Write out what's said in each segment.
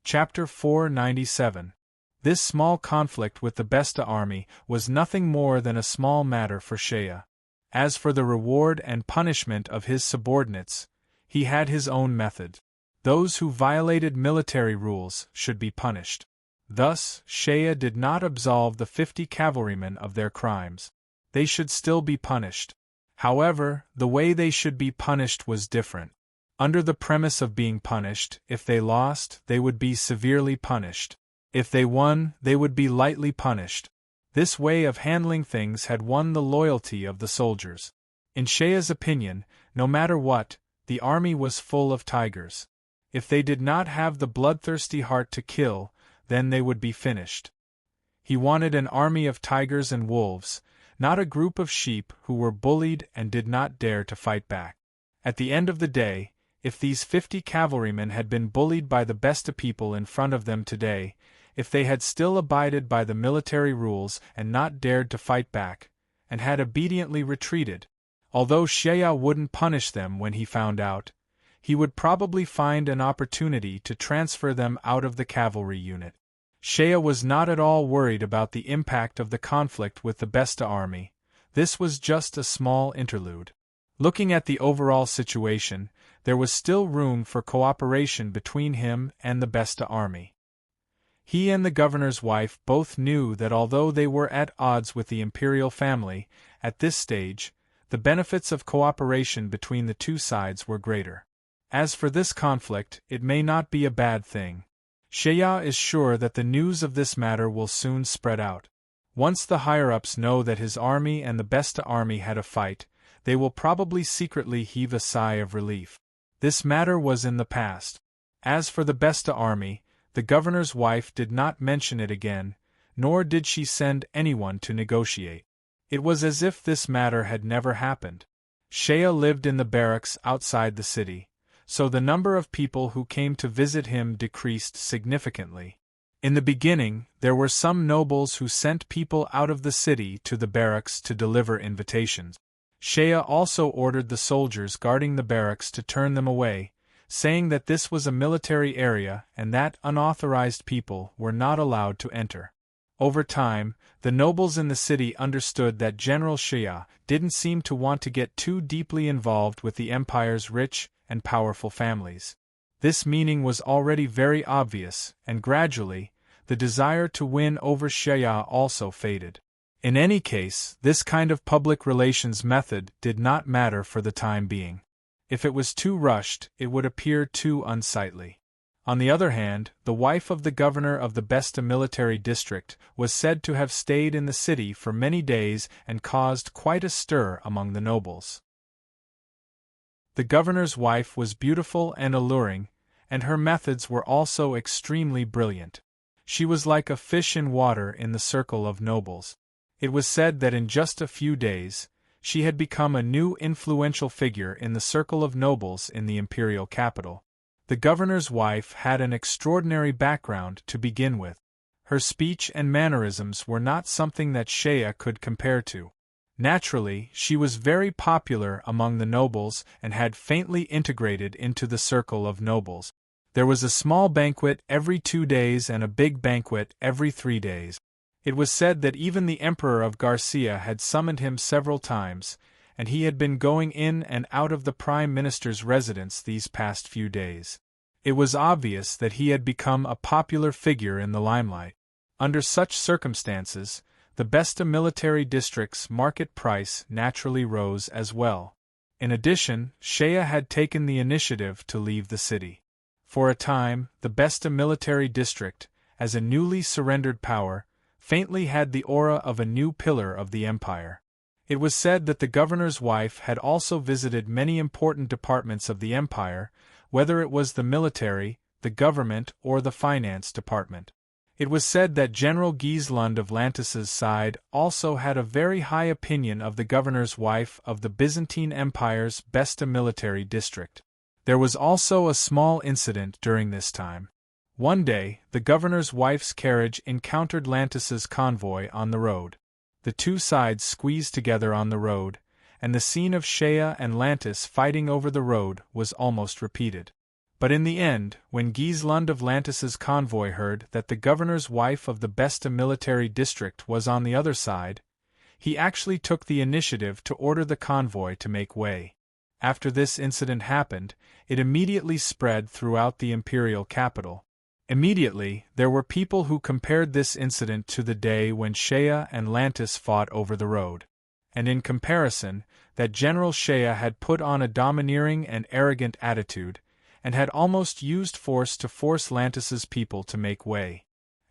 Chapter 497. This small conflict with the Besta army was nothing more than a small matter for Shea. As for the reward and punishment of his subordinates, he had his own method. Those who violated military rules should be punished. Thus, Shea did not absolve the 50 cavalrymen of their crimes. They should still be punished. However, the way they should be punished was different. Under the premise of being punished, if they lost, they would be severely punished. If they won, they would be lightly punished. This way of handling things had won the loyalty of the soldiers. In Shea's opinion, no matter what, the army was full of tigers. If they did not have the bloodthirsty heart to kill, then they would be finished. He wanted an army of tigers and wolves, not a group of sheep who were bullied and did not dare to fight back. At the end of the day, if these 50 cavalrymen had been bullied by the Besta people in front of them today, if they had still abided by the military rules and not dared to fight back, and had obediently retreated, although Shea wouldn't punish them when he found out, he would probably find an opportunity to transfer them out of the cavalry unit. Shea was not at all worried about the impact of the conflict with the Besta army. This was just a small interlude. Looking at the overall situation, there was still room for cooperation between him and the Besta army. He and the governor's wife both knew that although they were at odds with the imperial family, at this stage, the benefits of cooperation between the two sides were greater. As for this conflict, it may not be a bad thing. Shea is sure that the news of this matter will soon spread out. Once the higher-ups know that his army and the Besta army had a fight, they will probably secretly heave a sigh of relief. This matter was in the past. As for the Besta army, the governor's wife did not mention it again, nor did she send anyone to negotiate. It was as if this matter had never happened. Shea lived in the barracks outside the city, so the number of people who came to visit him decreased significantly. In the beginning, there were some nobles who sent people out of the city to the barracks to deliver invitations. Shea also ordered the soldiers guarding the barracks to turn them away, saying that this was a military area and that unauthorized people were not allowed to enter. Over time, the nobles in the city understood that General Shea didn't seem to want to get too deeply involved with the empire's rich and powerful families. This meaning was already very obvious, and gradually, the desire to win over Shea also faded. In any case, this kind of public relations method did not matter for the time being. If it was too rushed, it would appear too unsightly. On the other hand, the wife of the governor of the Besta military district was said to have stayed in the city for many days and caused quite a stir among the nobles. The governor's wife was beautiful and alluring, and her methods were also extremely brilliant. She was like a fish in water in the circle of nobles. It was said that in just a few days, she had become a new influential figure in the circle of nobles in the imperial capital. The governor's wife had an extraordinary background to begin with. Her speech and mannerisms were not something that Shea could compare to. Naturally, she was very popular among the nobles and had faintly integrated into the circle of nobles. There was a small banquet every 2 days and a big banquet every 3 days. It was said that even the Emperor of Garcia had summoned him several times, and he had been going in and out of the Prime Minister's residence these past few days. It was obvious that he had become a popular figure in the limelight. Under such circumstances, the Besta military district's market price naturally rose as well. In addition, Shea had taken the initiative to leave the city. For a time, the Besta military district, as a newly surrendered power, faintly had the aura of a new pillar of the empire. It was said that the governor's wife had also visited many important departments of the empire, whether it was the military, the government, or the finance department. It was said that General Gisland of Lantis's side also had a very high opinion of the governor's wife of the Byzantine Empire's Besta military district. There was also a small incident during this time. One day, the governor's wife's carriage encountered Lantis's convoy on the road. The two sides squeezed together on the road, and the scene of Shea and Lantis fighting over the road was almost repeated. But in the end, when Gisland of Lantis's convoy heard that the governor's wife of the Besta military district was on the other side, he actually took the initiative to order the convoy to make way. After this incident happened, it immediately spread throughout the imperial capital. Immediately, there were people who compared this incident to the day when Shea and Lantis fought over the road. And in comparison, that General Shea had put on a domineering and arrogant attitude, and had almost used force to force Lantis's people to make way.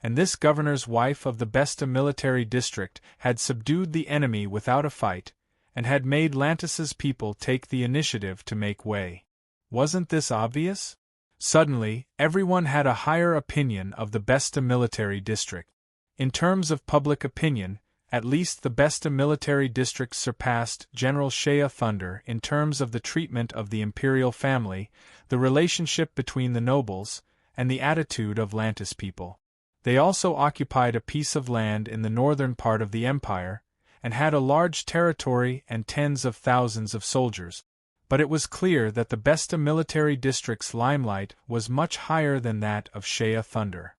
And this governor's wife of the Besta military district had subdued the enemy without a fight, and had made Lantis's people take the initiative to make way. Wasn't this obvious? Suddenly, everyone had a higher opinion of the Besta military district. In terms of public opinion, at least the Besta military district surpassed General Shea Thunder in terms of the treatment of the imperial family, the relationship between the nobles, and the attitude of Lantis people. They also occupied a piece of land in the northern part of the empire, and had a large territory and tens of thousands of soldiers. But it was clear that the Besta military district's limelight was much higher than that of Shea Thunder.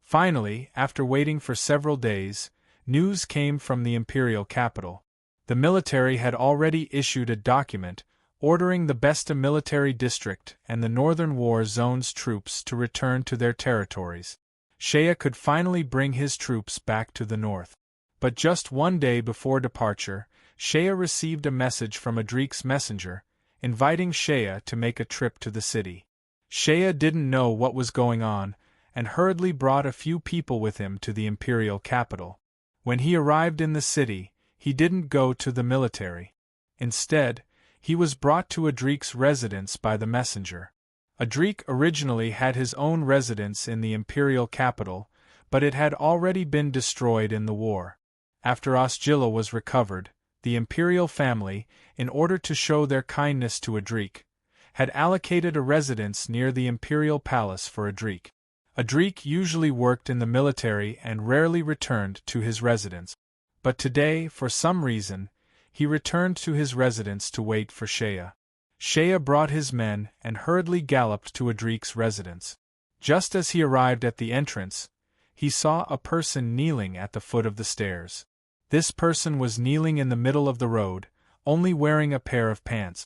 Finally, after waiting for several days, news came from the imperial capital. The military had already issued a document ordering the Besta military district and the Northern War Zone's troops to return to their territories. Shea could finally bring his troops back to the north. But just one day before departure, Shea received a message from Adrik's messenger, inviting Shea to make a trip to the city. Shea didn't know what was going on, and hurriedly brought a few people with him to the imperial capital. When he arrived in the city, he didn't go to the military. Instead, he was brought to Adrik's residence by the messenger. Adrik originally had his own residence in the imperial capital, but it had already been destroyed in the war. After Osgilla was recovered, the imperial family, in order to show their kindness to Adrik, had allocated a residence near the imperial palace for Adrik. Adrik usually worked in the military and rarely returned to his residence. But today, for some reason, he returned to his residence to wait for Shea. Shea brought his men and hurriedly galloped to Adrik's residence. Just as he arrived at the entrance, he saw a person kneeling at the foot of the stairs. This person was kneeling in the middle of the road, only wearing a pair of pants.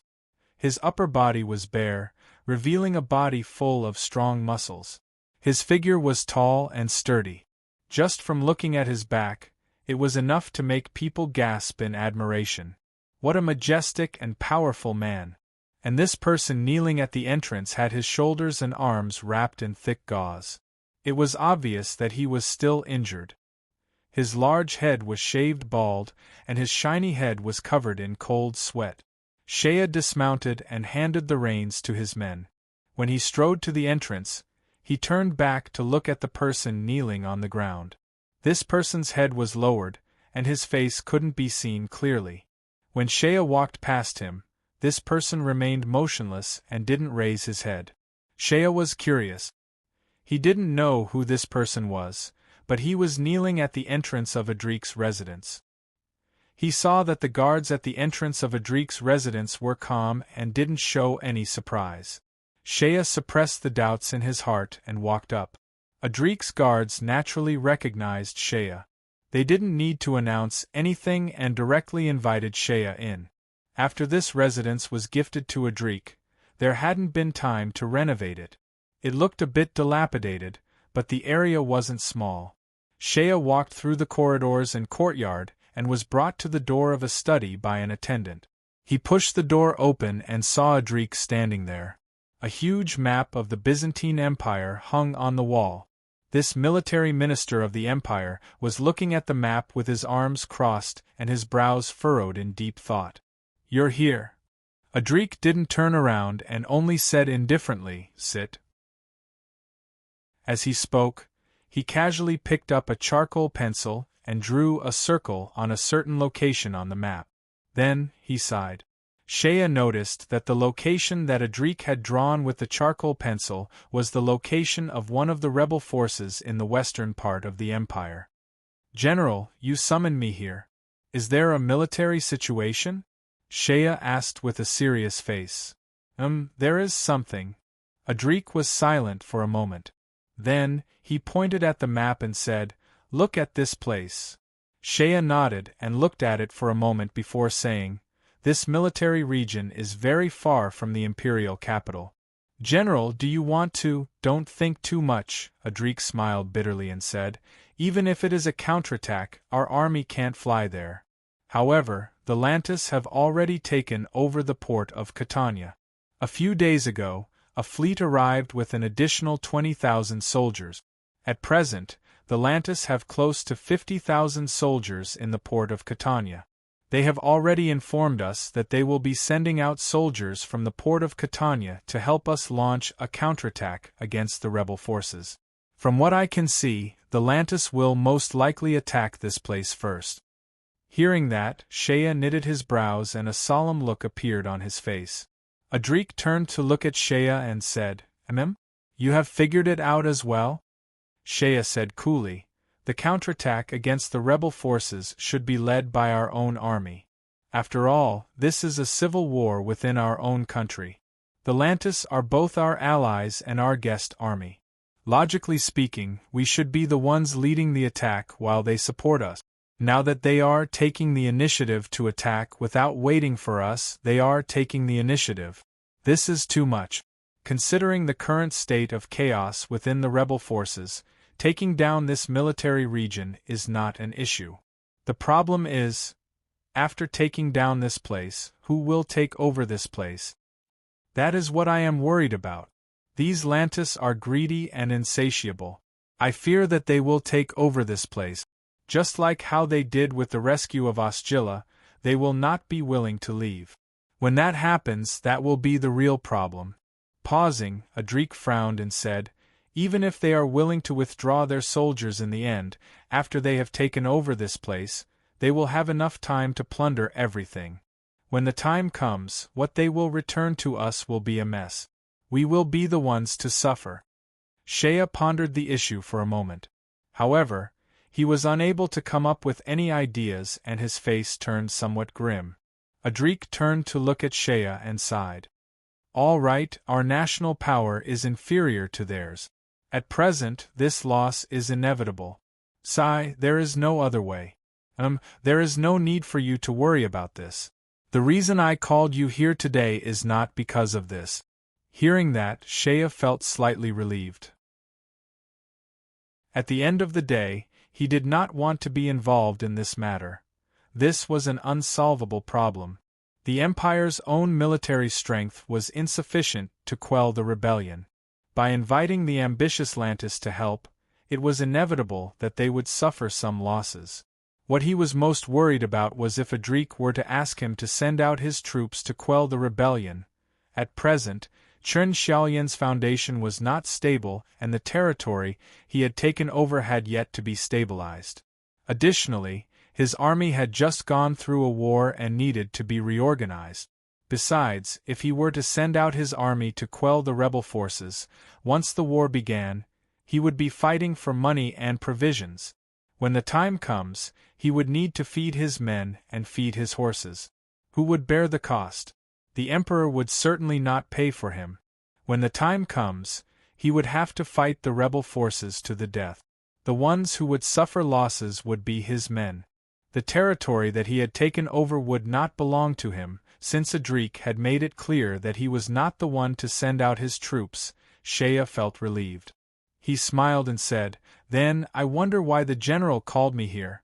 His upper body was bare, revealing a body full of strong muscles. His figure was tall and sturdy. Just from looking at his back, it was enough to make people gasp in admiration. What a majestic and powerful man! And this person kneeling at the entrance had his shoulders and arms wrapped in thick gauze. It was obvious that he was still injured. His large head was shaved bald, and his shiny head was covered in cold sweat. Shea dismounted and handed the reins to his men. When he strode to the entrance, he turned back to look at the person kneeling on the ground. This person's head was lowered, and his face couldn't be seen clearly. When Shea walked past him, this person remained motionless and didn't raise his head. Shea was curious. He didn't know who this person was, but he was kneeling at the entrance of Adrik's residence. He saw that the guards at the entrance of Adrik's residence were calm and didn't show any surprise. Shea suppressed the doubts in his heart and walked up. Adrik's guards naturally recognized Shea. They didn't need to announce anything and directly invited Shea in. After this residence was gifted to Adrik, there hadn't been time to renovate it. It looked a bit dilapidated, but the area wasn't small. Shea walked through the corridors and courtyard and was brought to the door of a study by an attendant. He pushed the door open and saw Adrik standing there. A huge map of the Byzantine Empire hung on the wall. This military minister of the empire was looking at the map with his arms crossed and his brows furrowed in deep thought. "You're here." Adrik didn't turn around and only said indifferently, "Sit." As he spoke, he casually picked up a charcoal pencil and drew a circle on a certain location on the map. Then, he sighed. Shea noticed that the location that Adrik had drawn with the charcoal pencil was the location of one of the rebel forces in the western part of the empire. "General, you summoned me here. Is there a military situation?" Shea asked with a serious face. There is something. Adrik was silent for a moment. Then, he pointed at the map and said, "Look at this place." Shea nodded and looked at it for a moment before saying, "This military region is very far from the imperial capital." "General, do you want to—" "Don't think too much," Adrik smiled bitterly and said, "even if it is a counterattack, our army can't fly there. However, the Lantis have already taken over the port of Catania. A few days ago, a fleet arrived with an additional 20,000 soldiers. At present, the Lantis have close to 50,000 soldiers in the port of Catania. They have already informed us that they will be sending out soldiers from the port of Catania to help us launch a counterattack against the rebel forces. From what I can see, the Lantis will most likely attack this place first." Hearing that, Shea knitted his brows and a solemn look appeared on his face. Adrik turned to look at Shea and said, You have figured it out as well?" Shea said coolly, "The counterattack against the rebel forces should be led by our own army. After all, this is a civil war within our own country. The Lantis are both our allies and our guest army. Logically speaking, we should be the ones leading the attack while they support us. Now that they are taking the initiative to attack without waiting for us, they are taking the initiative. This is too much. Considering the current state of chaos within the rebel forces, taking down this military region is not an issue. The problem is, after taking down this place, who will take over this place? That is what I am worried about. These Lantis are greedy and insatiable. I fear that they will take over this place. Just like how they did with the rescue of Osgilla, they will not be willing to leave. When that happens, that will be the real problem." Pausing, Adrik frowned and said, "Even if they are willing to withdraw their soldiers in the end, after they have taken over this place, they will have enough time to plunder everything. When the time comes, what they will return to us will be a mess. We will be the ones to suffer." Shea pondered the issue for a moment. However, he was unable to come up with any ideas and his face turned somewhat grim. Adrik turned to look at Shea and sighed. "All right, our national power is inferior to theirs. At present, this loss is inevitable. Sigh, there is no other way. There is no need for you to worry about this. The reason I called you here today is not because of this." Hearing that, Shea felt slightly relieved. At the end of the day, he did not want to be involved in this matter. This was an unsolvable problem. The Empire's own military strength was insufficient to quell the rebellion. By inviting the ambitious Lantis to help, it was inevitable that they would suffer some losses. What he was most worried about was if Adrik were to ask him to send out his troops to quell the rebellion. At present, Chen Xiaolian's foundation was not stable and the territory he had taken over had yet to be stabilized. Additionally, his army had just gone through a war and needed to be reorganized. Besides, if he were to send out his army to quell the rebel forces, once the war began, he would be fighting for money and provisions. When the time comes, he would need to feed his men and feed his horses. Who would bear the cost? The Emperor would certainly not pay for him. When the time comes, he would have to fight the rebel forces to the death. The ones who would suffer losses would be his men. The territory that he had taken over would not belong to him, since Adrik had made it clear that he was not the one to send out his troops. Shea felt relieved. He smiled and said, "Then, I wonder why the general called me here."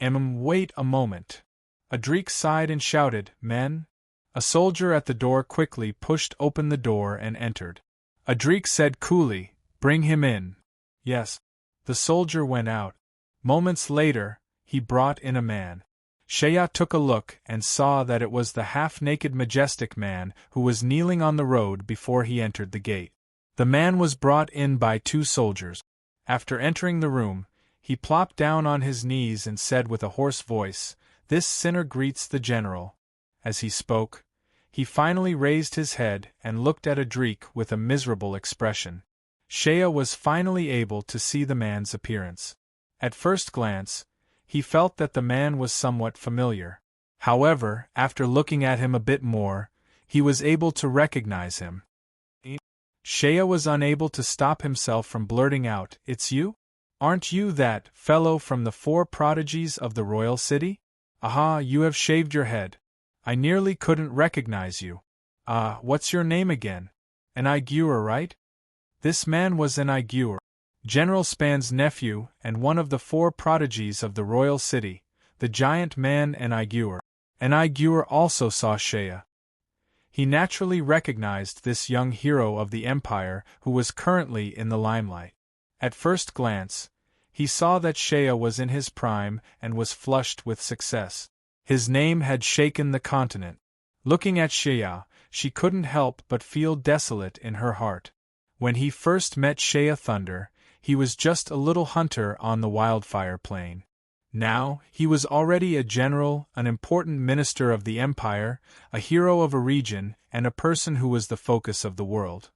Wait a moment." Adrik sighed and shouted, "Men?" A soldier at the door quickly pushed open the door and entered. Adrik said coolly, "Bring him in." "Yes." The soldier went out. Moments later, he brought in a man. Shea took a look and saw that it was the half-naked majestic man who was kneeling on the road before he entered the gate. The man was brought in by two soldiers. After entering the room, he plopped down on his knees and said with a hoarse voice, "This sinner greets the general." As he spoke, he finally raised his head and looked at Adrik with a miserable expression. Shea was finally able to see the man's appearance. At first glance, he felt that the man was somewhat familiar. However, after looking at him a bit more, He was able to recognize him. Shea was unable to stop himself from blurting out, "It's you? Aren't you that fellow from the four prodigies of the royal city? Aha, you have shaved your head. I nearly couldn't recognize you. What's your name again? An Aigueur, right?" This man was an Aigueur, General Span's nephew and one of the four prodigies of the royal city, the giant man an Aigueur. An Aigueur also saw Shea. He naturally recognized this young hero of the empire who was currently in the limelight. At first glance, he saw that Shea was in his prime and was flushed with success. His name had shaken the continent. Looking at Shea, she couldn't help but feel desolate in her heart. When he first met Shea Thunder, he was just a little hunter on the wildfire plain. Now, he was already a general, an important minister of the empire, a hero of a region, and a person who was the focus of the world.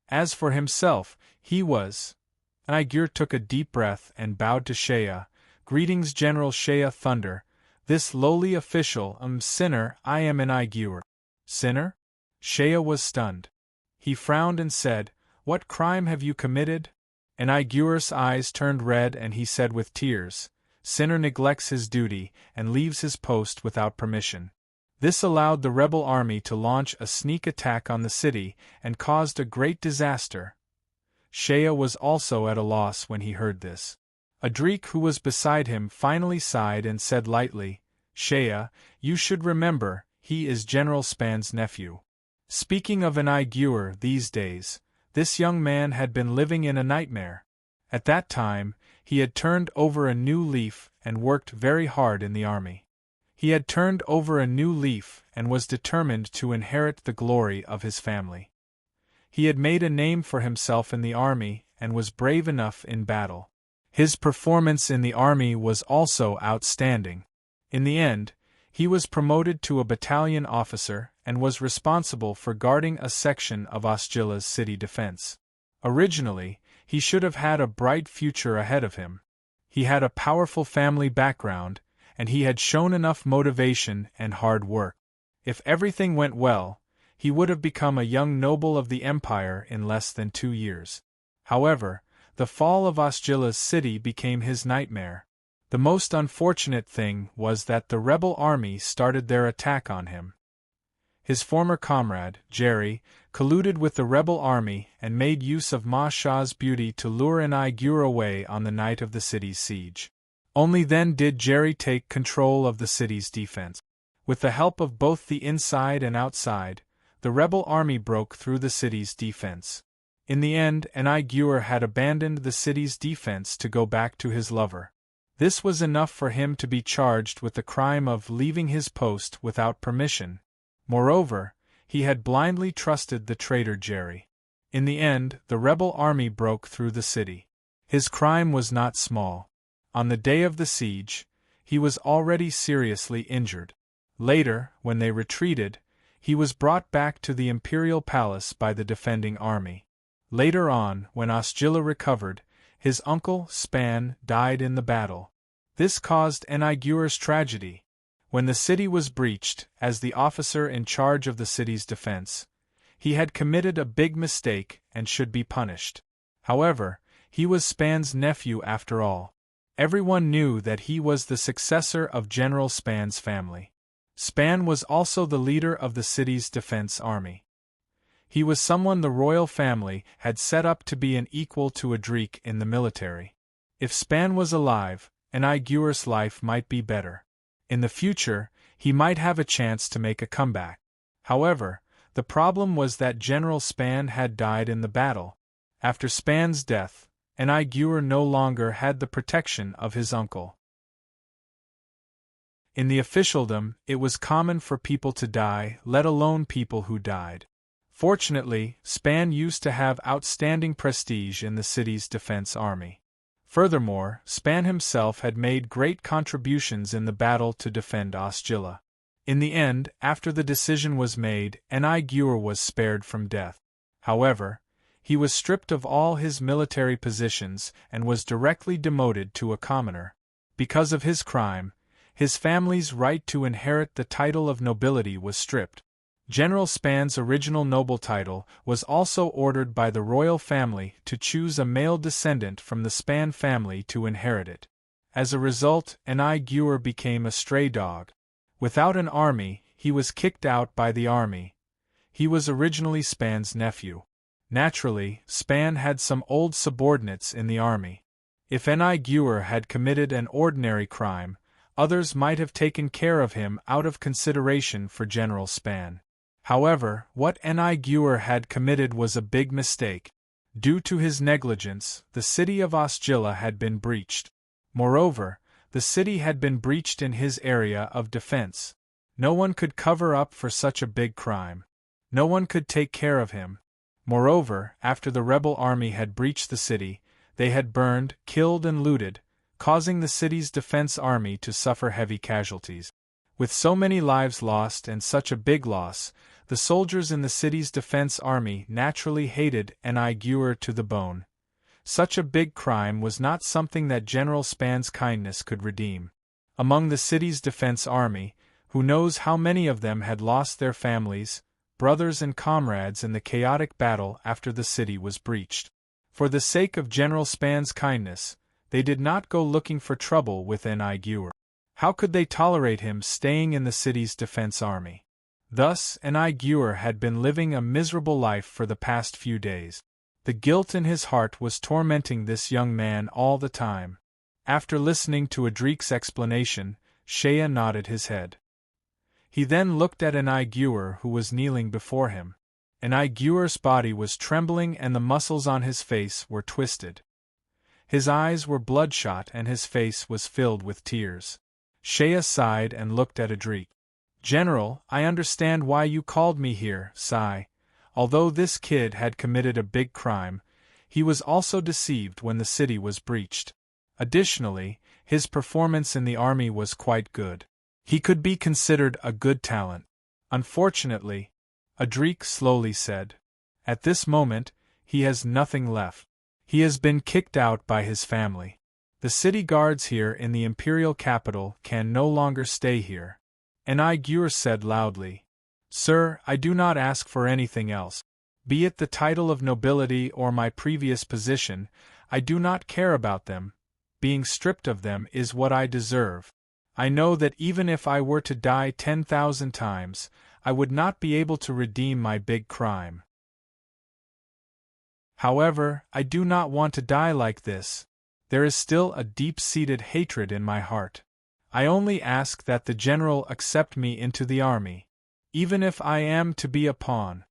As for himself, he was. Aigueur took a deep breath and bowed to Shea. "Greetings, General Shea Thunder. This lowly official, sinner, I am an Aigueur." "Sinner?" Shea was stunned. He frowned and said, "What crime have you committed?" An Aigueur's eyes turned red and he said with tears, "Sinner neglects his duty and leaves his post without permission." This allowed the rebel army to launch a sneak attack on the city and caused a great disaster. Shea was also at a loss when he heard this. Adric, who was beside him, finally sighed and said lightly, "Shea, you should remember, he is General Span's nephew." Speaking of an Aigueur these days, this young man had been living in a nightmare. At that time, he had turned over a new leaf and worked very hard in the army. He had turned over a new leaf and was determined to inherit the glory of his family. He had made a name for himself in the army and was brave enough in battle. His performance in the army was also outstanding. In the end, he was promoted to a battalion officer and was responsible for guarding a section of Osgila's city defense. Originally, he should have had a bright future ahead of him. He had a powerful family background, and he had shown enough motivation and hard work. If everything went well, he would have become a young noble of the empire in less than 2 years. However, the fall of Osgila's city became his nightmare. The most unfortunate thing was that the rebel army started their attack on him. His former comrade, Jerry, colluded with the rebel army and made use of Ma Shah's beauty to lure an Aigueur away on the night of the city's siege. Only then did Jerry take control of the city's defense. With the help of both the inside and outside, the rebel army broke through the city's defense. In the end, an Aigueur had abandoned the city's defense to go back to his lover. This was enough for him to be charged with the crime of leaving his post without permission. Moreover, he had blindly trusted the traitor Jerry. In the end, the rebel army broke through the city. His crime was not small. On the day of the siege, he was already seriously injured. Later, when they retreated, he was brought back to the imperial palace by the defending army. Later on, when Osgila recovered, his uncle, Span, died in the battle. This caused an Aigueur's tragedy. When the city was breached, as the officer in charge of the city's defense, he had committed a big mistake and should be punished. However, he was Span's nephew after all. Everyone knew that he was the successor of General Span's family. Span was also the leader of the city's defense army. He was someone the royal family had set up to be an equal to Adric in the military. If Span was alive, an Aigueur's life might be better. In the future, he might have a chance to make a comeback. However, the problem was that General Span had died in the battle. After Span's death, an Aigueur no longer had the protection of his uncle. In the officialdom, it was common for people to die, let alone people who died. Fortunately, Span used to have outstanding prestige in the city's defense army. Furthermore, Span himself had made great contributions in the battle to defend Osgila. In the end, after the decision was made, an Aigueur was spared from death. However, he was stripped of all his military positions and was directly demoted to a commoner. Because of his crime, his family's right to inherit the title of nobility was stripped. General Span's original noble title was also ordered by the royal family to choose a male descendant from the Span family to inherit it. As a result, Enei became a stray dog. Without an army, he was kicked out by the army. He was originally Span's nephew. Naturally, Span had some old subordinates in the army. If Enei had committed an ordinary crime, others might have taken care of him out of consideration for General Span. However, what Enei had committed was a big mistake. Due to his negligence, the city of Osgilla had been breached. Moreover, the city had been breached in his area of defense. No one could cover up for such a big crime. No one could take care of him. Moreover, after the rebel army had breached the city, they had burned, killed and looted, causing the city's defense army to suffer heavy casualties. With so many lives lost and such a big loss, the soldiers in the city's defense army naturally hated Enei to the bone. Such a big crime was not something that General Span's kindness could redeem. Among the city's defense army, who knows how many of them had lost their families, brothers and comrades in the chaotic battle after the city was breached. For the sake of General Span's kindness, they did not go looking for trouble with Enei. How could they tolerate him staying in the city's defense army? Thus, Enei had been living a miserable life for the past few days. The guilt in his heart was tormenting this young man all the time. After listening to Adrik's explanation, Shea nodded his head. He then looked at Enei who was kneeling before him. Enei's body was trembling and the muscles on his face were twisted. His eyes were bloodshot and his face was filled with tears. Shea sighed and looked at Adrik. "General, I understand why you called me here, Sai. Although this kid had committed a big crime, he was also deceived when the city was breached. Additionally, his performance in the army was quite good. He could be considered a good talent. Unfortunately," Adrik slowly said, "at this moment, he has nothing left. He has been kicked out by his family. The city guards here in the imperial capital can no longer stay here." Enei said loudly, "Sir, I do not ask for anything else. Be it the title of nobility or my previous position, I do not care about them. Being stripped of them is what I deserve. I know that even if I were to die 10,000 times, I would not be able to redeem my big crime. However, I do not want to die like this. There is still a deep-seated hatred in my heart. I only ask that the general accept me into the army. Even if I am to be a pawn,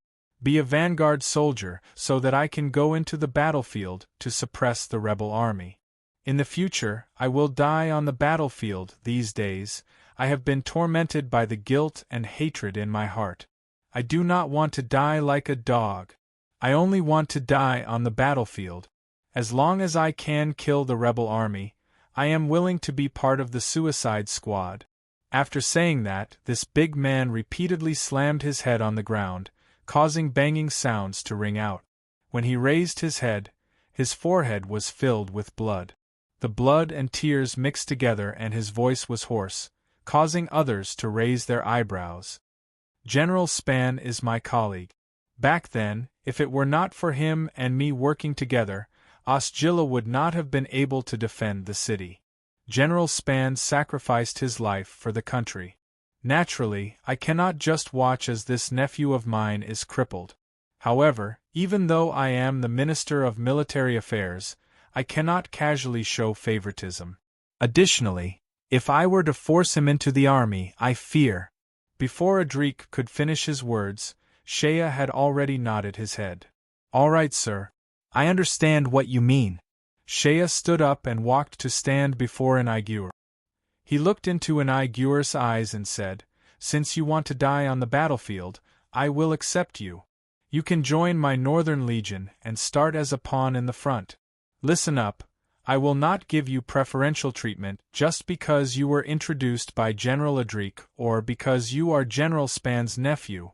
be a vanguard soldier so that I can go into the battlefield to suppress the rebel army. In the future, I will die on the battlefield. These days, I have been tormented by the guilt and hatred in my heart. I do not want to die like a dog. I only want to die on the battlefield. As long as I can kill the rebel army, I am willing to be part of the suicide squad." After saying that, this big man repeatedly slammed his head on the ground, causing banging sounds to ring out. When he raised his head, his forehead was filled with blood. The blood and tears mixed together and his voice was hoarse, causing others to raise their eyebrows. "General Span is my colleague. Back then, if it were not for him and me working together, Osgilla would not have been able to defend the city. General Span sacrificed his life for the country. Naturally, I cannot just watch as this nephew of mine is crippled. However, even though I am the Minister of Military Affairs, I cannot casually show favoritism. Additionally, if I were to force him into the army, I fear." Before Adrik could finish his words, Shea had already nodded his head. "All right, sir. I understand what you mean." Shea stood up and walked to stand before Enei. He looked into Enei's eyes and said, "Since you want to die on the battlefield, I will accept you. You can join my Northern Legion and start as a pawn in the front. Listen up, I will not give you preferential treatment just because you were introduced by General Adrik or because you are General Span's nephew.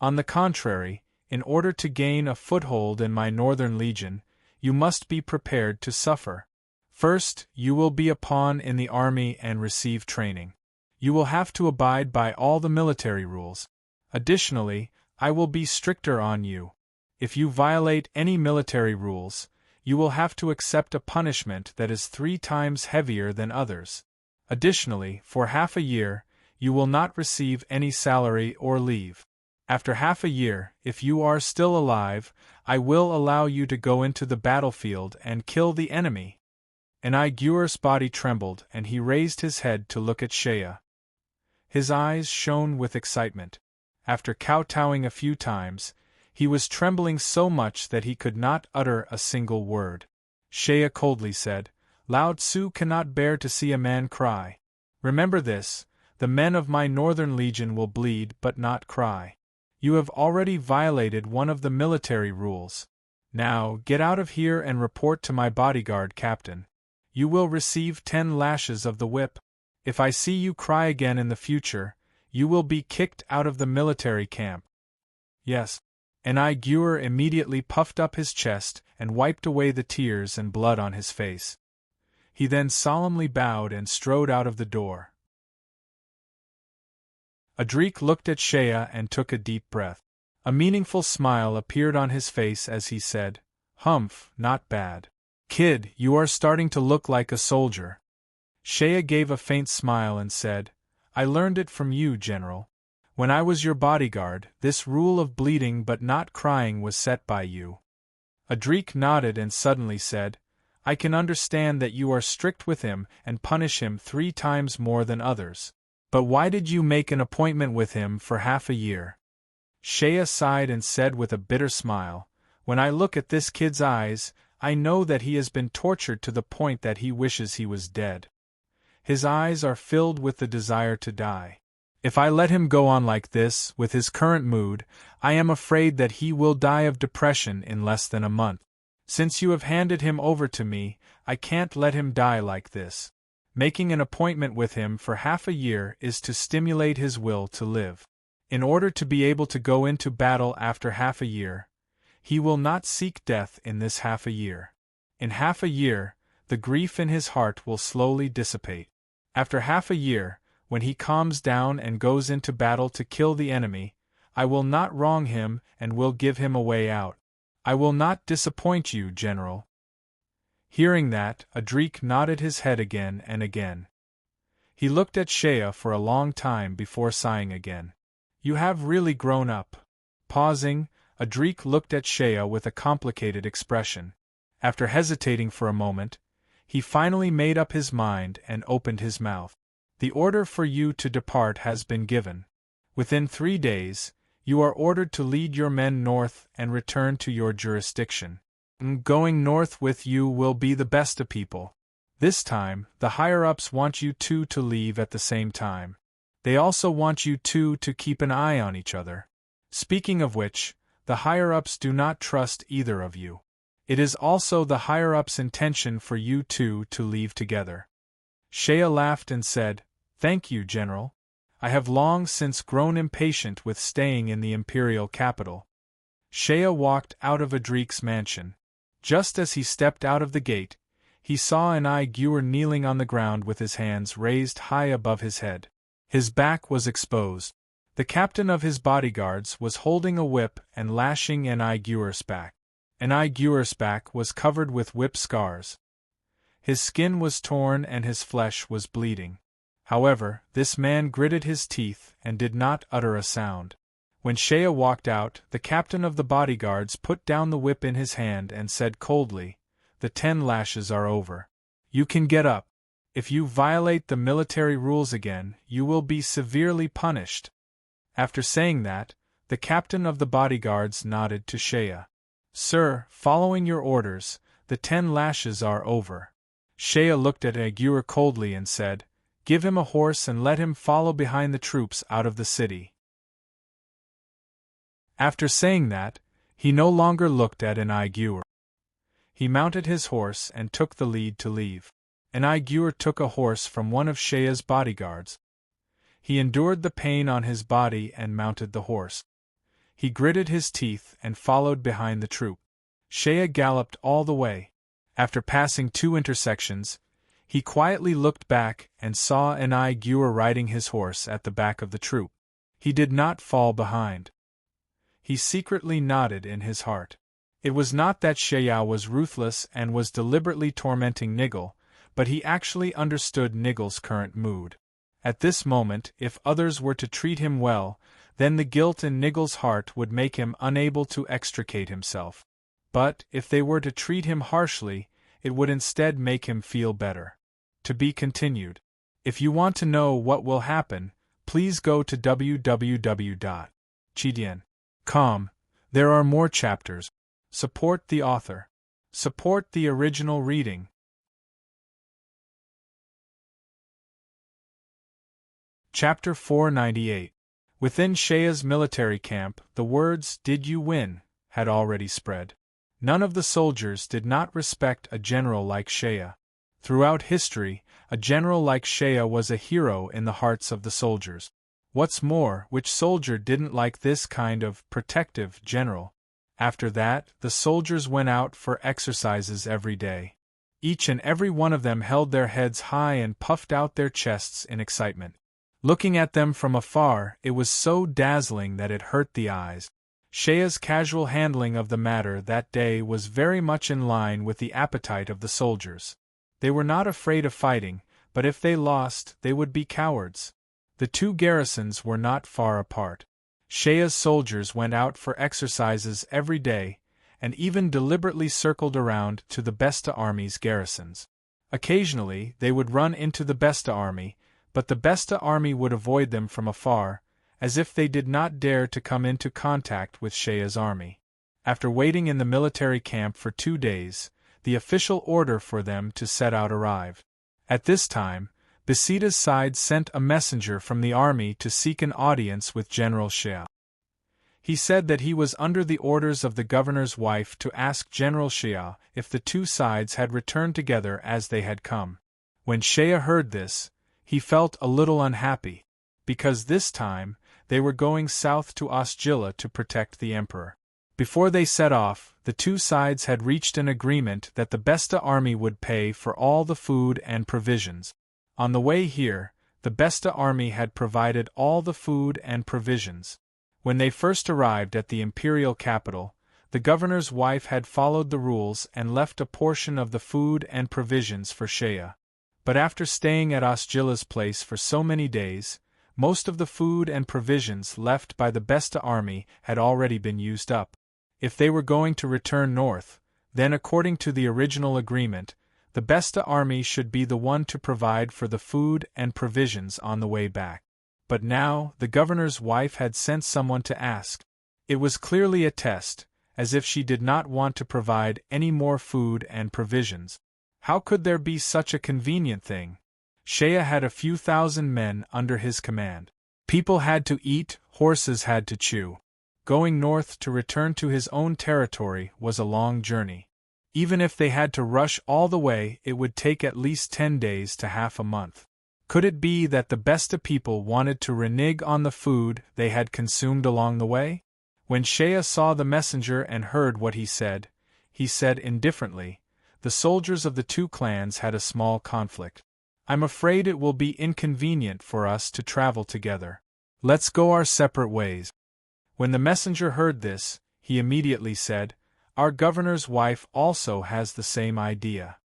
On the contrary, in order to gain a foothold in my Northern Legion, you must be prepared to suffer. First, you will be a pawn in the army and receive training. You will have to abide by all the military rules. Additionally, I will be stricter on you. If you violate any military rules, you will have to accept a punishment that is 3 times heavier than others. Additionally, for half a year, you will not receive any salary or leave. After half a year, if you are still alive, I will allow you to go into the battlefield and kill the enemy. Enigure's body trembled and he raised his head to look at Shea. His eyes shone with excitement. After kowtowing a few times, he was trembling so much that he could not utter a single word. Shea coldly said, Lao Tzu cannot bear to see a man cry. Remember this, the men of my northern legion will bleed but not cry. You have already violated one of the military rules. Now, get out of here and report to my bodyguard captain. You will receive 10 lashes of the whip. If I see you cry again in the future, you will be kicked out of the military camp. Yes. Enigue immediately puffed up his chest and wiped away the tears and blood on his face. He then solemnly bowed and strode out of the door. Adrik looked at Shea and took a deep breath. A meaningful smile appeared on his face as he said, Humph, not bad. Kid, you are starting to look like a soldier. Shea gave a faint smile and said, I learned it from you, General. When I was your bodyguard, this rule of bleeding but not crying was set by you. Adrik nodded and suddenly said, I can understand that you are strict with him and punish him 3 times more than others. But why did you make an appointment with him for half a year? Shea sighed and said with a bitter smile, When I look at this kid's eyes, I know that he has been tortured to the point that he wishes he was dead. His eyes are filled with the desire to die. If I let him go on like this, with his current mood, I am afraid that he will die of depression in less than a month. Since you have handed him over to me, I can't let him die like this. Making an appointment with him for half a year is to stimulate his will to live. In order to be able to go into battle after half a year, he will not seek death in this half a year. In half a year, the grief in his heart will slowly dissipate. After half a year, when he calms down and goes into battle to kill the enemy, I will not wrong him and will give him a way out. I will not disappoint you, General. Hearing that, Adrik nodded his head again and again. He looked at Shea for a long time before sighing again. You have really grown up. Pausing, Adrik looked at Shea with a complicated expression. After hesitating for a moment, he finally made up his mind and opened his mouth. The order for you to depart has been given. Within 3 days, you are ordered to lead your men north and return to your jurisdiction. Going north with you will be the Besta people. This time, the higher-ups want you two to leave at the same time. They also want you two to keep an eye on each other. Speaking of which, the higher-ups do not trust either of you. It is also the higher-ups' intention for you two to leave together. Shea laughed and said, Thank you, General. I have long since grown impatient with staying in the imperial capital. Shea walked out of Adrik's mansion. Just as he stepped out of the gate, he saw Eniguer kneeling on the ground with his hands raised high above his head. His back was exposed. The captain of his bodyguards was holding a whip and lashing Eniguer's back. Eniguer's back was covered with whip scars. His skin was torn and his flesh was bleeding. However, this man gritted his teeth and did not utter a sound. When Shea walked out, the captain of the bodyguards put down the whip in his hand and said coldly, The 10 lashes are over. You can get up. If you violate the military rules again, you will be severely punished. After saying that, the captain of the bodyguards nodded to Shea. Sir, following your orders, the 10 lashes are over. Shea looked at Eniguer coldly and said, Give him a horse and let him follow behind the troops out of the city. After saying that, he no longer looked at Eniguer. He mounted his horse and took the lead to leave. Eniguer took a horse from one of Shea's bodyguards. He endured the pain on his body and mounted the horse. He gritted his teeth and followed behind the troop. Shea galloped all the way. After passing 2 intersections, He quietly looked back and saw an Gyur riding his horse at the back of the troop. He did not fall behind. He secretly nodded in his heart. It was not that Shea was ruthless and was deliberately tormenting Nigel, but he actually understood Nigel's current mood. At this moment, if others were to treat him well, then the guilt in Nigel's heart would make him unable to extricate himself. But, if they were to treat him harshly, it would instead make him feel better. To be continued. If you want to know what will happen, please go to www.chidian.com. There are more chapters. Support the author. Support the original reading. Chapter 498. Within Shea's military camp, the words, "Did you win?" had already spread. None of the soldiers did not respect a general like Shea. Throughout history, a general like Shea was a hero in the hearts of the soldiers. What's more, which soldier didn't like this kind of protective general? After that, the soldiers went out for exercises every day. Each and every one of them held their heads high and puffed out their chests in excitement. Looking at them from afar, it was so dazzling that it hurt the eyes. Shea's casual handling of the matter that day was very much in line with the appetite of the soldiers. They were not afraid of fighting, but if they lost, they would be cowards. The two garrisons were not far apart. Shea's soldiers went out for exercises every day, and even deliberately circled around to the Besta army's garrisons. Occasionally, they would run into the Besta army, but the Besta army would avoid them from afar, as if they did not dare to come into contact with Shea's army. After waiting in the military camp for 2 days, the official order for them to set out arrived. At this time, Basida's side sent a messenger from the army to seek an audience with General Shea. He said that he was under the orders of the governor's wife to ask General Shea if the two sides had returned together as they had come. When Shea heard this, he felt a little unhappy, because this time, they were going south to Osgilla to protect the emperor. Before they set off, the two sides had reached an agreement that the Besta army would pay for all the food and provisions. On the way here, the Besta army had provided all the food and provisions. When they first arrived at the imperial capital, the governor's wife had followed the rules and left a portion of the food and provisions for Shea. But after staying at Osgilla's place for so many days, most of the food and provisions left by the Besta army had already been used up. If they were going to return north, then according to the original agreement, the Besta army should be the one to provide for the food and provisions on the way back. But now, the governor's wife had sent someone to ask. It was clearly a test, as if she did not want to provide any more food and provisions. How could there be such a convenient thing? Shea had a few thousand men under his command. People had to eat, horses had to chew. Going north to return to his own territory was a long journey. Even if they had to rush all the way, it would take at least 10 days to half a month. Could it be that the Besta people wanted to renege on the food they had consumed along the way? When Shea saw the messenger and heard what he said indifferently, "The soldiers of the two clans had a small conflict. I'm afraid it will be inconvenient for us to travel together. Let's go our separate ways." When the messenger heard this, he immediately said, "Our governor's wife also has the same idea.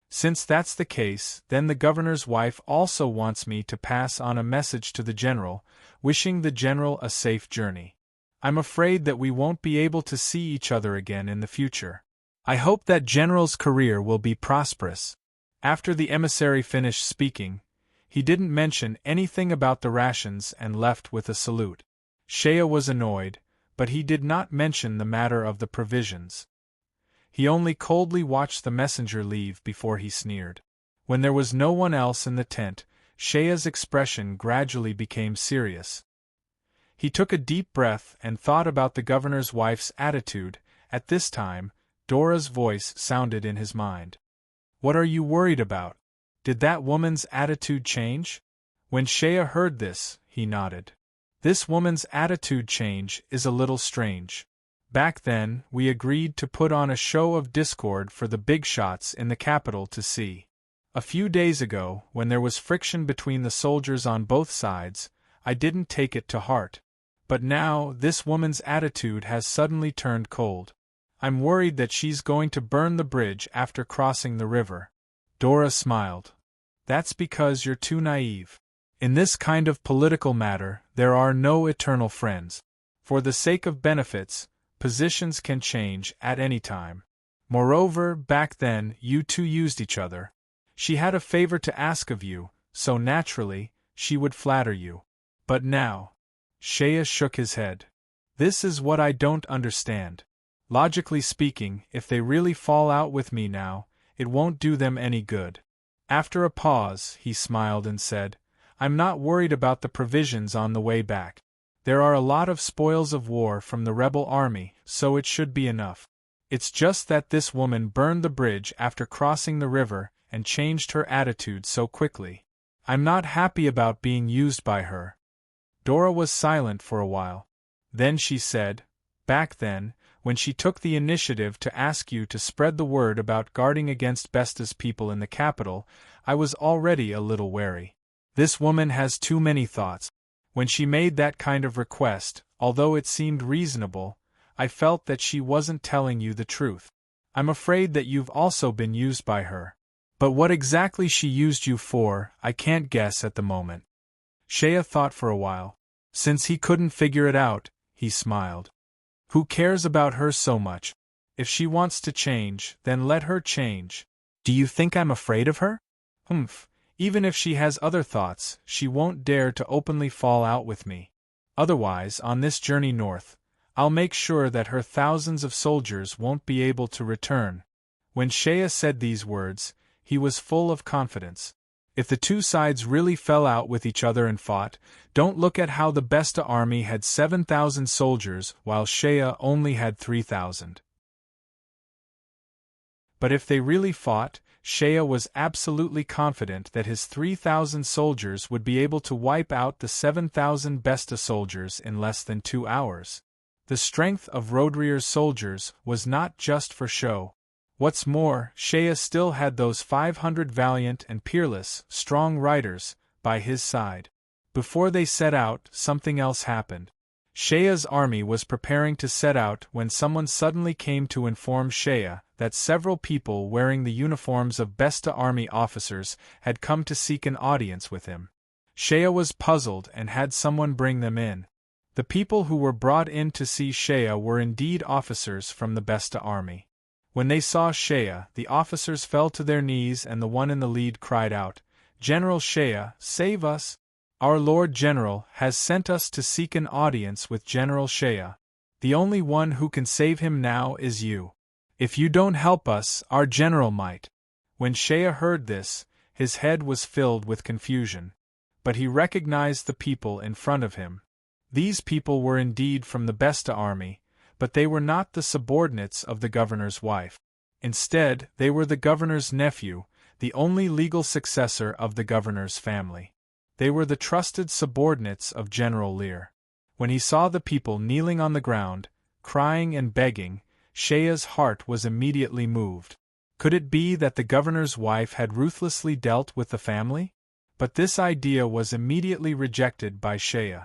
Since that's the case, then the governor's wife also wants me to pass on a message to the general, wishing the general a safe journey. I'm afraid that we won't be able to see each other again in the future. I hope that general's career will be prosperous." After the emissary finished speaking, he didn't mention anything about the rations and left with a salute. Shea was annoyed, but he did not mention the matter of the provisions. He only coldly watched the messenger leave before he sneered. When there was no one else in the tent, Shea's expression gradually became serious. He took a deep breath and thought about the governor's wife's attitude. At this time, Dora's voice sounded in his mind. "What are you worried about? Did that woman's attitude change?" When Shea heard this, he nodded. "This woman's attitude change is a little strange. Back then, we agreed to put on a show of discord for the big shots in the capital to see. A few days ago, when there was friction between the soldiers on both sides, I didn't take it to heart. But now, this woman's attitude has suddenly turned cold. I'm worried that she's going to burn the bridge after crossing the river. Dora smiled. That's because you're too naive. In this kind of political matter, there are no eternal friends. For the sake of benefits, positions can change at any time. Moreover, back then, you two used each other. She had a favor to ask of you, so naturally, she would flatter you. But now… Shea shook his head. This is what I don't understand. Logically speaking, if they really fall out with me now, it won't do them any good. After a pause, he smiled and said, I'm not worried about the provisions on the way back. There are a lot of spoils of war from the rebel army, so it should be enough. It's just that this woman burned the bridge after crossing the river and changed her attitude so quickly. I'm not happy about being used by her. Dora was silent for a while. Then she said, back then, when she took the initiative to ask you to spread the word about guarding against Besta's people in the capital, I was already a little wary. This woman has too many thoughts. When she made that kind of request, although it seemed reasonable, I felt that she wasn't telling you the truth. I'm afraid that you've also been used by her. But what exactly she used you for, I can't guess at the moment. Shea thought for a while. Since he couldn't figure it out, he smiled. Who cares about her so much? If she wants to change, then let her change. Do you think I'm afraid of her? Humph. Even if she has other thoughts, she won't dare to openly fall out with me. Otherwise, on this journey north, I'll make sure that her thousands of soldiers won't be able to return. When Shea said these words, he was full of confidence. If the two sides really fell out with each other and fought, don't look at how the Besta army had 7,000 soldiers while Shea only had 3,000. But if they really fought, Shea was absolutely confident that his 3,000 soldiers would be able to wipe out the 7,000 Besta soldiers in less than 2 hours. The strength of Rodrier's soldiers was not just for show. What's more, Shea still had those 500 valiant and peerless, strong riders by his side. Before they set out, something else happened. Shea's army was preparing to set out when someone suddenly came to inform Shea that several people wearing the uniforms of Besta army officers had come to seek an audience with him. Shea was puzzled and had someone bring them in. The people who were brought in to see Shea were indeed officers from the Besta army. When they saw Shea, the officers fell to their knees and the one in the lead cried out, "General Shea, save us! Our Lord General has sent us to seek an audience with General Shea. The only one who can save him now is you. If you don't help us, our general might." When Shea heard this, his head was filled with confusion. But he recognized the people in front of him. These people were indeed from the Besta army, but they were not the subordinates of the governor's wife. Instead, they were the governor's nephew, the only legal successor of the governor's family. They were the trusted subordinates of General Lear. When he saw the people kneeling on the ground, crying and begging, Shea's heart was immediately moved. Could it be that the governor's wife had ruthlessly dealt with the family? But this idea was immediately rejected by Shea.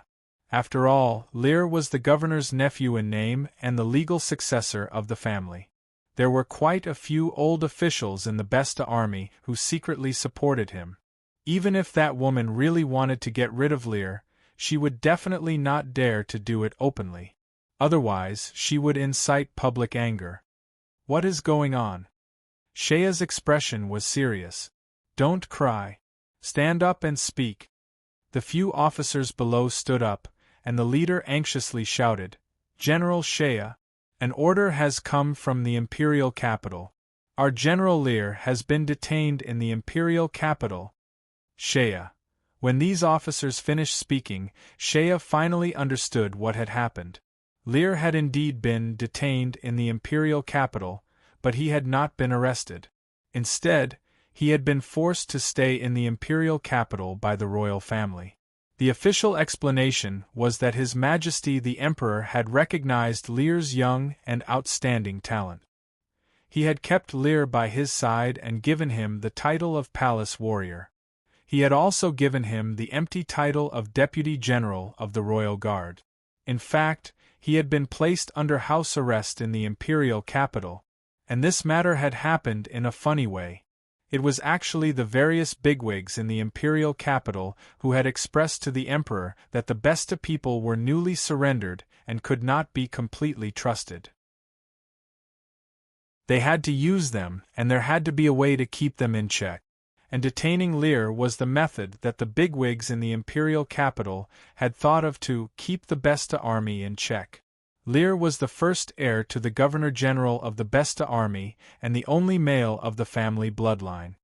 After all, Lear was the governor's nephew in name and the legal successor of the family. There were quite a few old officials in the Besta army who secretly supported him. Even if that woman really wanted to get rid of Lear, she would definitely not dare to do it openly. Otherwise, she would incite public anger. What is going on? Shea's expression was serious. Don't cry. Stand up and speak. The few officers below stood up, and the leader anxiously shouted, "General Shea, an order has come from the imperial capital. Our General Lear has been detained in the imperial capital." Shea. When these officers finished speaking, Shea finally understood what had happened. Lear had indeed been detained in the imperial capital, but he had not been arrested. Instead, he had been forced to stay in the imperial capital by the royal family. The official explanation was that His Majesty the Emperor had recognized Lear's young and outstanding talent. He had kept Lear by his side and given him the title of Palace Warrior. He had also given him the empty title of Deputy General of the Royal Guard. In fact, he had been placed under house arrest in the imperial capital, and this matter had happened in a funny way. It was actually the various bigwigs in the imperial capital who had expressed to the emperor that the Besta people were newly surrendered and could not be completely trusted. They had to use them, and there had to be a way to keep them in check. And detaining Lear was the method that the bigwigs in the imperial capital had thought of to keep the Besta army in check. Lear was the first heir to the Governor-General of the Besta army and the only male of the family bloodline.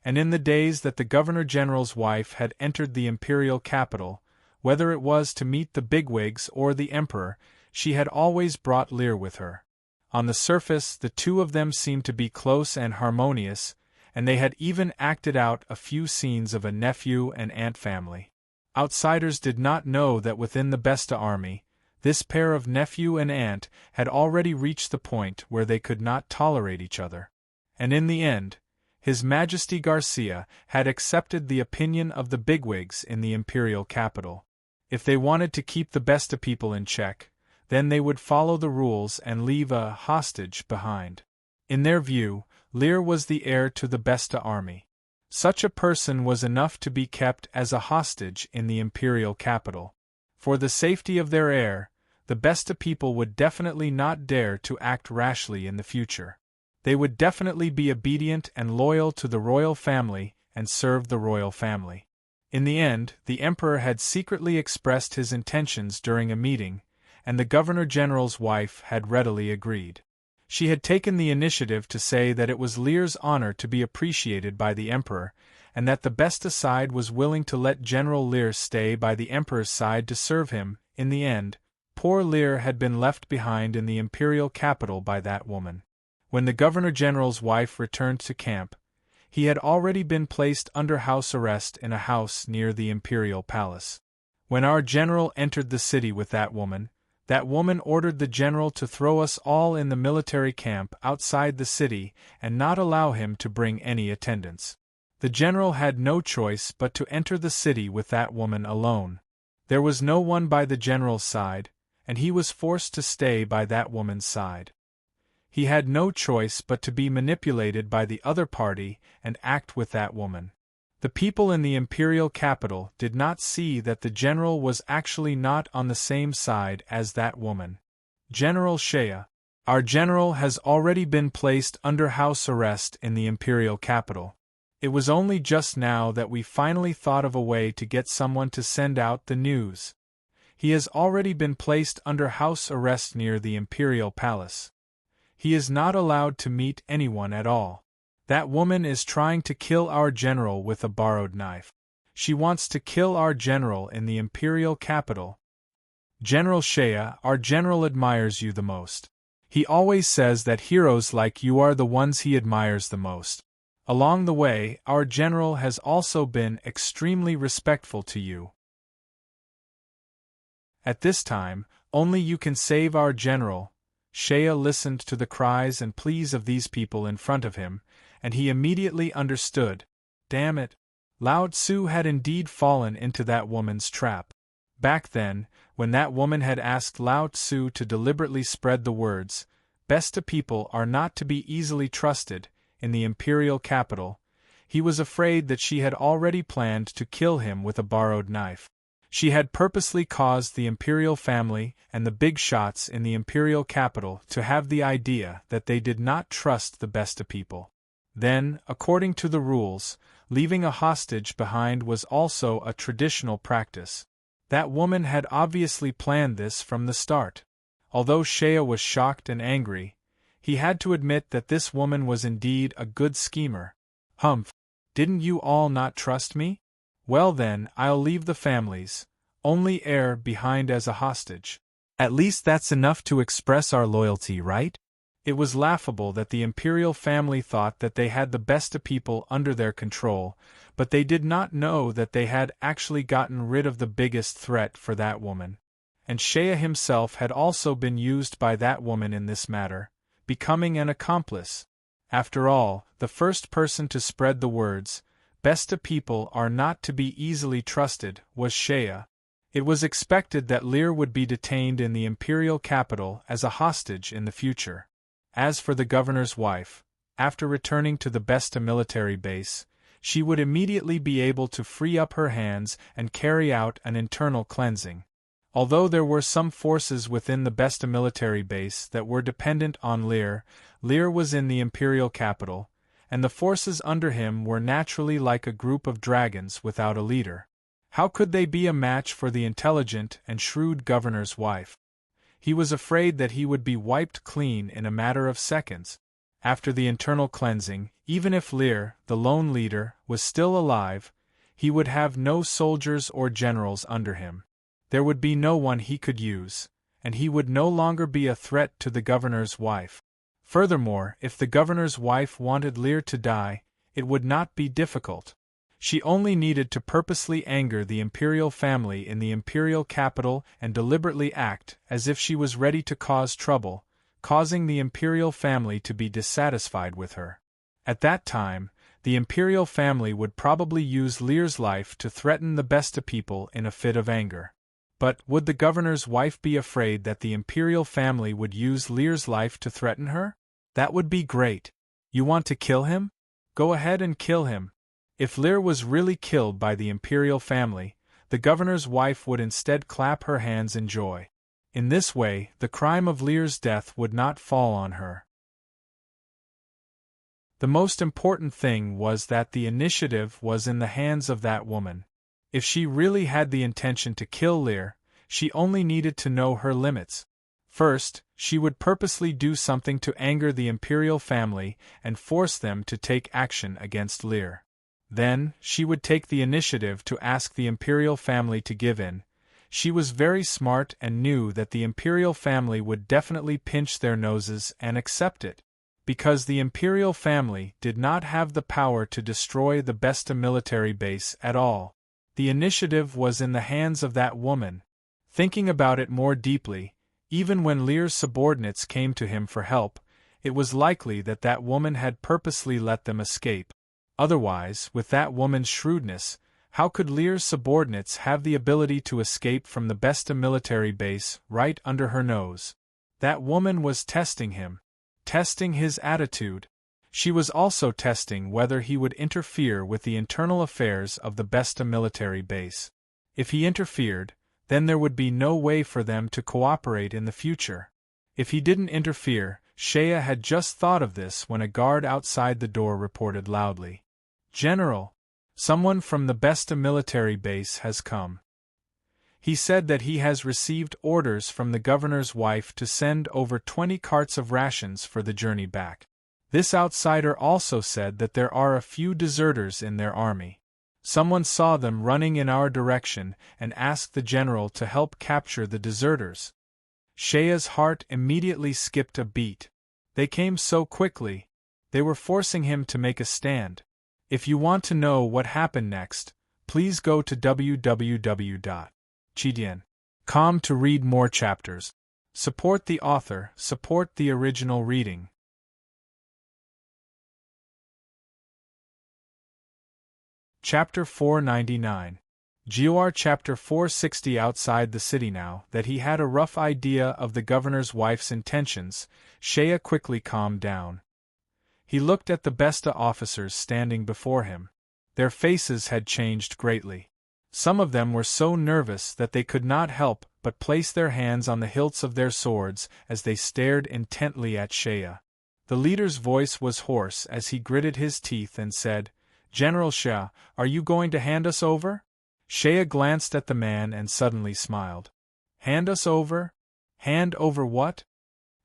And in the days that the Governor-General's wife had entered the imperial capital, whether it was to meet the bigwigs or the emperor, she had always brought Lear with her. On the surface, the two of them seemed to be close and harmonious, and they had even acted out a few scenes of a nephew and aunt family. Outsiders did not know that within the Besta army, this pair of nephew and aunt had already reached the point where they could not tolerate each other. And in the end, His Majesty Garcia had accepted the opinion of the bigwigs in the imperial capital. If they wanted to keep the Besta people in check, then they would follow the rules and leave a hostage behind. In their view, Lear was the heir to the Besta army. Such a person was enough to be kept as a hostage in the imperial capital. For the safety of their heir, the Besta people would definitely not dare to act rashly in the future. They would definitely be obedient and loyal to the royal family and serve the royal family. In the end, the emperor had secretly expressed his intentions during a meeting, and the Governor-General's wife had readily agreed. She had taken the initiative to say that it was Lear's honor to be appreciated by the emperor, and that the Besta side was willing to let General Lear stay by the emperor's side to serve him. In the end, poor Lear had been left behind in the imperial capital by that woman. When the Governor-General's wife returned to camp, he had already been placed under house arrest in a house near the imperial palace. When our general entered the city with that woman ordered the general to throw us all in the military camp outside the city and not allow him to bring any attendants. The general had no choice but to enter the city with that woman alone. There was no one by the general's side, and he was forced to stay by that woman's side. He had no choice but to be manipulated by the other party and act with that woman. The people in the imperial capital did not see that the general was actually not on the same side as that woman. General Shea, our general has already been placed under house arrest in the imperial capital. It was only just now that we finally thought of a way to get someone to send out the news. He has already been placed under house arrest near the imperial palace. He is not allowed to meet anyone at all. That woman is trying to kill our general with a borrowed knife. She wants to kill our general in the imperial capital. General Shea, our general admires you the most. He always says that heroes like you are the ones he admires the most. Along the way, our general has also been extremely respectful to you. At this time, only you can save our general. Shea listened to the cries and pleas of these people in front of him, and he immediately understood. Damn it! Lao Tzu had indeed fallen into that woman's trap. Back then, when that woman had asked Lao Tzu to deliberately spread the words, "Besta people are not to be easily trusted," in the imperial capital, he was afraid that she had already planned to kill him with a borrowed knife. She had purposely caused the imperial family and the big shots in the imperial capital to have the idea that they did not trust the Besta people. Then, according to the rules, leaving a hostage behind was also a traditional practice. That woman had obviously planned this from the start. Although Shea was shocked and angry, he had to admit that this woman was indeed a good schemer. Humph! Didn't you all not trust me? Well then, I'll leave the family's only heir behind as a hostage. At least that's enough to express our loyalty, right? It was laughable that the imperial family thought that they had the Besta people under their control, but they did not know that they had actually gotten rid of the biggest threat for that woman. And Shea himself had also been used by that woman in this matter, becoming an accomplice. After all, the first person to spread the words, "Besta people are not to be easily trusted," was Shea. It was expected that Lear would be detained in the imperial capital as a hostage in the future. As for the governor's wife, after returning to the Besta military base, she would immediately be able to free up her hands and carry out an internal cleansing. Although there were some forces within the Besta military base that were dependent on Lear, Lear was in the imperial capital, and the forces under him were naturally like a group of dragons without a leader. How could they be a match for the intelligent and shrewd governor's wife? He was afraid that he would be wiped clean in a matter of seconds. After the internal cleansing, even if Lear, the lone leader, was still alive, he would have no soldiers or generals under him. There would be no one he could use, and he would no longer be a threat to the governor's wife. Furthermore, if the governor's wife wanted Lear to die, it would not be difficult. She only needed to purposely anger the imperial family in the imperial capital and deliberately act as if she was ready to cause trouble, causing the imperial family to be dissatisfied with her. At that time, the imperial family would probably use Lear's life to threaten the Besta people in a fit of anger. But would the governor's wife be afraid that the imperial family would use Lear's life to threaten her? That would be great. You want to kill him? Go ahead and kill him. If Lear was really killed by the imperial family, the governor's wife would instead clap her hands in joy. In this way, the crime of Lear's death would not fall on her. The most important thing was that the initiative was in the hands of that woman. If she really had the intention to kill Lear, she only needed to know her limits. First, she would purposely do something to anger the imperial family and force them to take action against Lear. Then, she would take the initiative to ask the imperial family to give in. She was very smart and knew that the imperial family would definitely pinch their noses and accept it. Because the imperial family did not have the power to destroy the Besta military base at all. The initiative was in the hands of that woman. Thinking about it more deeply, even when Lear's subordinates came to him for help, it was likely that that woman had purposely let them escape. Otherwise, with that woman's shrewdness, how could Lear's subordinates have the ability to escape from the Besta military base right under her nose? That woman was testing him, testing his attitude. She was also testing whether he would interfere with the internal affairs of the Besta military base. If he interfered, then there would be no way for them to cooperate in the future. If he didn't interfere, Shea had just thought of this when a guard outside the door reported loudly, "General, someone from the Besta military base has come. He said that he has received orders from the governor's wife to send over 20 carts of rations for the journey back. This outsider also said that there are a few deserters in their army. Someone saw them running in our direction and asked the general to help capture the deserters." Shea's heart immediately skipped a beat. They came so quickly. They were forcing him to make a stand. If you want to know what happened next, please go to www.chidian.com to read more chapters. Support the author, support the original reading. Chapter 499. Gior Chapter 460. Outside the city now that he had a rough idea of the governor's wife's intentions, Shea quickly calmed down. He looked at the Besta officers standing before him. Their faces had changed greatly. Some of them were so nervous that they could not help but place their hands on the hilts of their swords as they stared intently at Shea. The leader's voice was hoarse as he gritted his teeth and said, "General Shea, are you going to hand us over?" Shea glanced at the man and suddenly smiled. "Hand us over? Hand over what?"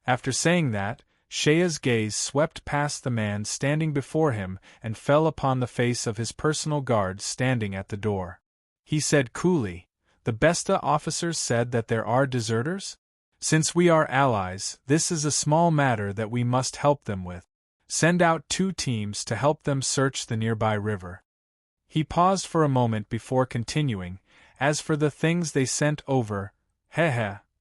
After saying that, Shea's gaze swept past the man standing before him and fell upon the face of his personal guard standing at the door. He said coolly, "The Besta officers said that there are deserters?" Since we are allies, this is a small matter that we must help them with. Send out 2 teams to help them search the nearby river." He paused for a moment before continuing, "As for the things they sent over,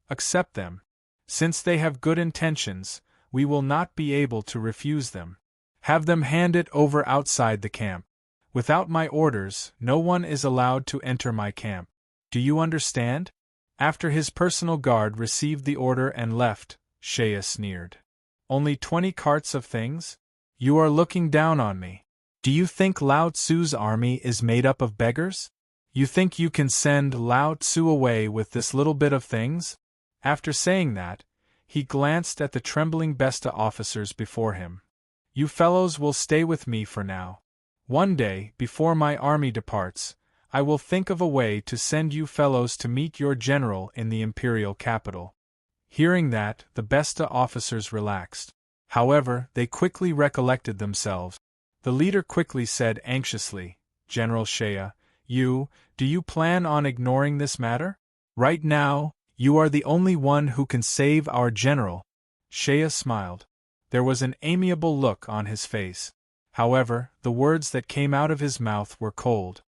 accept them. Since they have good intentions, we will not be able to refuse them. Have them hand it over outside the camp. Without my orders, no one is allowed to enter my camp. Do you understand?" After his personal guard received the order and left, Shea sneered. "Only 20 carts of things? You are looking down on me. Do you think Lao Tzu's army is made up of beggars? You think you can send Lao Tzu away with this little bit of things?" After saying that, he glanced at the trembling Besta officers before him. "You fellows will stay with me for now. One day, before my army departs, I will think of a way to send you fellows to meet your general in the imperial capital." Hearing that, the Besta officers relaxed. However, they quickly recollected themselves. The leader quickly said anxiously, "General Shea, do you plan on ignoring this matter? Right now, you are the only one who can save our general." Shea smiled. There was an amiable look on his face. However, the words that came out of his mouth were cold.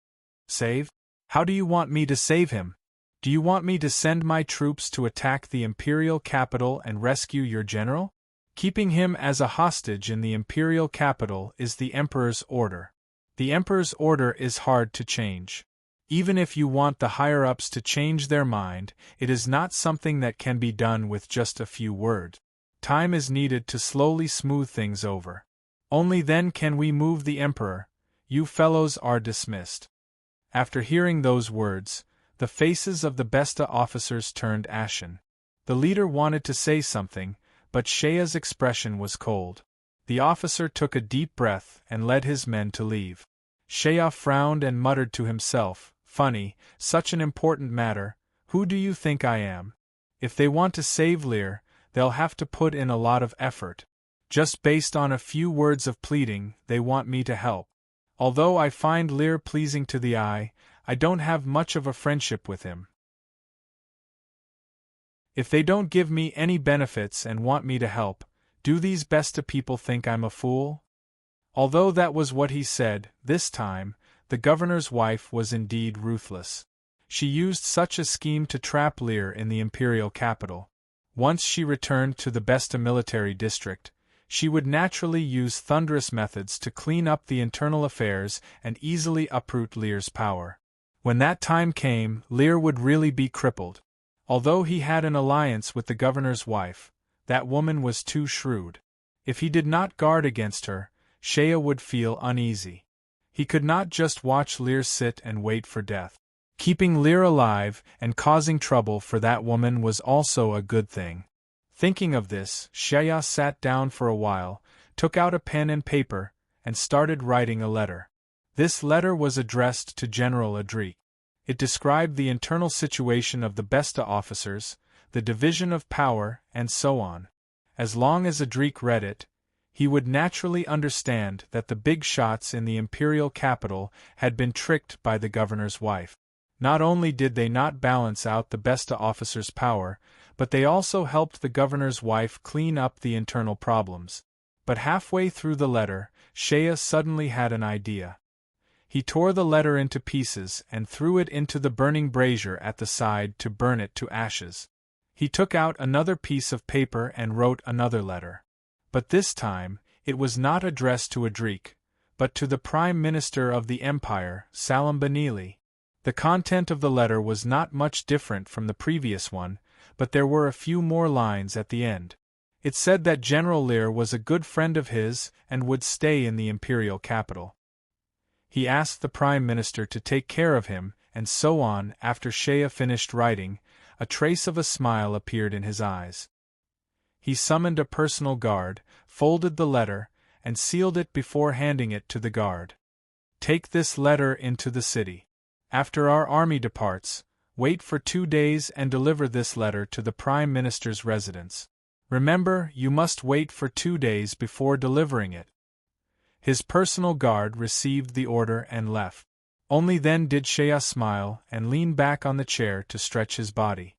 "Save? How do you want me to save him? Do you want me to send my troops to attack the imperial capital and rescue your general? Keeping him as a hostage in the imperial capital is the emperor's order. The emperor's order is hard to change. Even if you want the higher-ups to change their mind, it is not something that can be done with just a few words. Time is needed to slowly smooth things over. Only then can we move the emperor. You fellows are dismissed." After hearing those words, the faces of the Besta officers turned ashen. The leader wanted to say something, but Shea's expression was cold. The officer took a deep breath and led his men to leave. Shea frowned and muttered to himself, "Funny, such an important matter, who do you think I am? If they want to save Lear, they'll have to put in a lot of effort. Just based on a few words of pleading, they want me to help. Although I find Lear pleasing to the eye, I don't have much of a friendship with him. If they don't give me any benefits and want me to help, do these Besta people think I'm a fool?" Although that was what he said, this time, the governor's wife was indeed ruthless. She used such a scheme to trap Lear in the imperial capital. Once she returned to the Besta military district, she would naturally use thunderous methods to clean up the internal affairs and easily uproot Lear's power. When that time came, Lear would really be crippled. Although he had an alliance with the governor's wife, that woman was too shrewd. If he did not guard against her, Shea would feel uneasy. He could not just watch Lear sit and wait for death. Keeping Lear alive and causing trouble for that woman was also a good thing. Thinking of this, Shea sat down for a while, took out a pen and paper, and started writing a letter. This letter was addressed to General Adrik. It described the internal situation of the Besta officers, the division of power, and so on. As long as Adrik read it, he would naturally understand that the big shots in the imperial capital had been tricked by the governor's wife. Not only did they not balance out the Besta officers' power, but they also helped the governor's wife clean up the internal problems. But halfway through the letter, Shea suddenly had an idea. He tore the letter into pieces and threw it into the burning brazier at the side to burn it to ashes. He took out another piece of paper and wrote another letter. But this time, it was not addressed to Adrik, but to the Prime Minister of the Empire, Salim Benili. The content of the letter was not much different from the previous one, but there were a few more lines at the end. It said that General Lear was a good friend of his and would stay in the imperial capital. He asked the Prime Minister to take care of him, and so on. After Shea finished writing, a trace of a smile appeared in his eyes. He summoned a personal guard, folded the letter, and sealed it before handing it to the guard. "Take this letter into the city. After our army departs, wait for 2 days and deliver this letter to the Prime Minister's residence. Remember, you must wait for 2 days before delivering it." His personal guard received the order and left. Only then did Shea smile and lean back on the chair to stretch his body.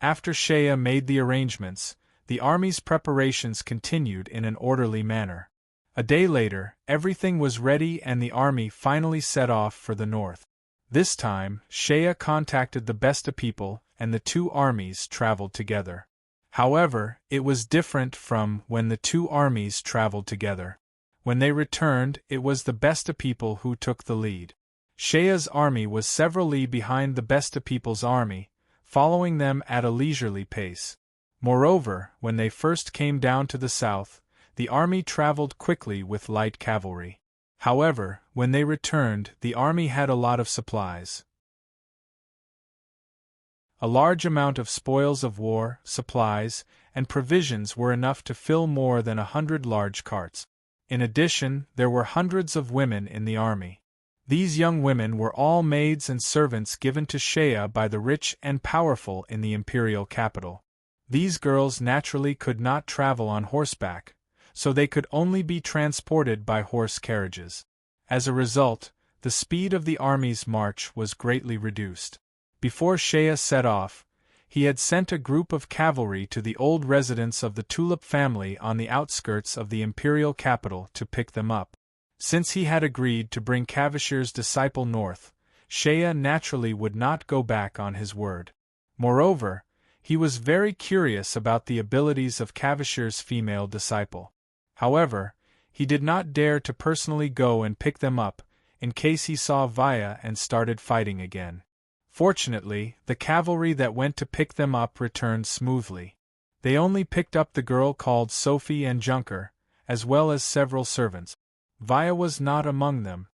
After Shea made the arrangements, the army's preparations continued in an orderly manner. A day later, everything was ready and the army finally set off for the north. This time, Shea contacted the Besta people and the two armies traveled together. However, it was different from when the two armies traveled together. When they returned, it was the Besta people who took the lead. Shea's army was several li behind the Besta people's army, following them at a leisurely pace. Moreover, when they first came down to the south, the army traveled quickly with light cavalry. However, when they returned, the army had a lot of supplies. A large amount of spoils of war, supplies, and provisions were enough to fill more than 100 large carts. In addition, there were hundreds of women in the army. These young women were all maids and servants given to Shea by the rich and powerful in the imperial capital. These girls naturally could not travel on horseback, so they could only be transported by horse carriages. As a result, the speed of the army's march was greatly reduced. Before Shea set off, he had sent a group of cavalry to the old residence of the Tulip family on the outskirts of the imperial capital to pick them up. Since he had agreed to bring Cavishir's disciple north, Shea naturally would not go back on his word. Moreover, he was very curious about the abilities of Cavishir's female disciple. However, he did not dare to personally go and pick them up, in case he saw Vaya and started fighting again. Fortunately, the cavalry that went to pick them up returned smoothly. They only picked up the girl called Sophie and Junker, as well as several servants. Vaya was not among them.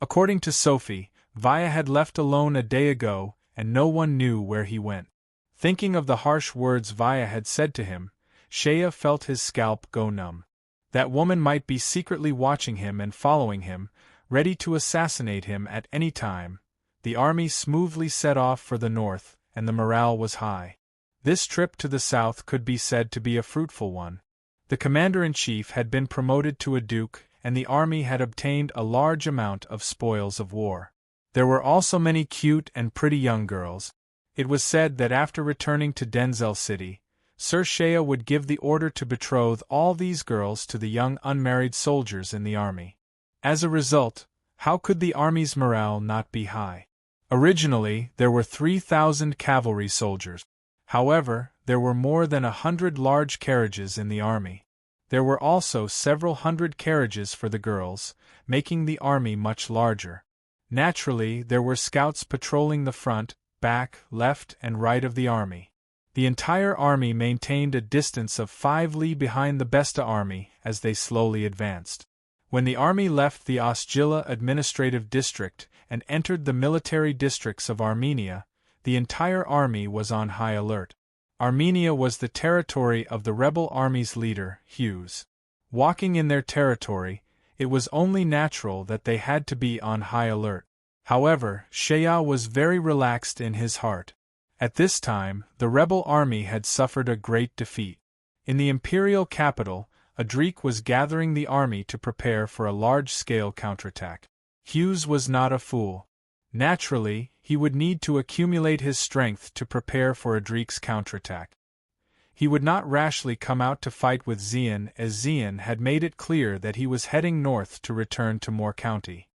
According to Sophie, Vaya had left alone a day ago, and no one knew where he went. Thinking of the harsh words Vaya had said to him, Shea felt his scalp go numb. That woman might be secretly watching him and following him, ready to assassinate him at any time. The army smoothly set off for the north, and the morale was high. This trip to the south could be said to be a fruitful one. The commander-in-chief had been promoted to a duke, and the army had obtained a large amount of spoils of war. There were also many cute and pretty young girls. It was said that after returning to Denzel City, Sir Shea would give the order to betroth all these girls to the young unmarried soldiers in the army. As a result, how could the army's morale not be high? Originally, there were 3,000 cavalry soldiers. However, there were more than 100 large carriages in the army. There were also several hundred carriages for the girls, making the army much larger. Naturally, there were scouts patrolling the front, back, left, and right of the army. The entire army maintained a distance of 5 li behind the Besta army as they slowly advanced. When the army left the Ostjila administrative district and entered the military districts of Armenia, the entire army was on high alert. Armenia was the territory of the rebel army's leader, Hughes. Walking in their territory, it was only natural that they had to be on high alert. However, Shea was very relaxed in his heart. At this time, the rebel army had suffered a great defeat. In the imperial capital, Adrik was gathering the army to prepare for a large-scale counterattack. Hughes was not a fool. Naturally, he would need to accumulate his strength to prepare for Adrik's counterattack. He would not rashly come out to fight with Xian, as Xian had made it clear that he was heading north to return to Moor County.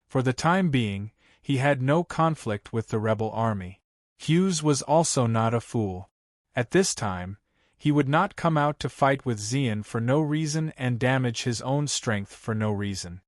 For the time being, he had no conflict with the rebel army. Hughes was also not a fool. At this time, he would not come out to fight with Xian for no reason and damage his own strength for no reason.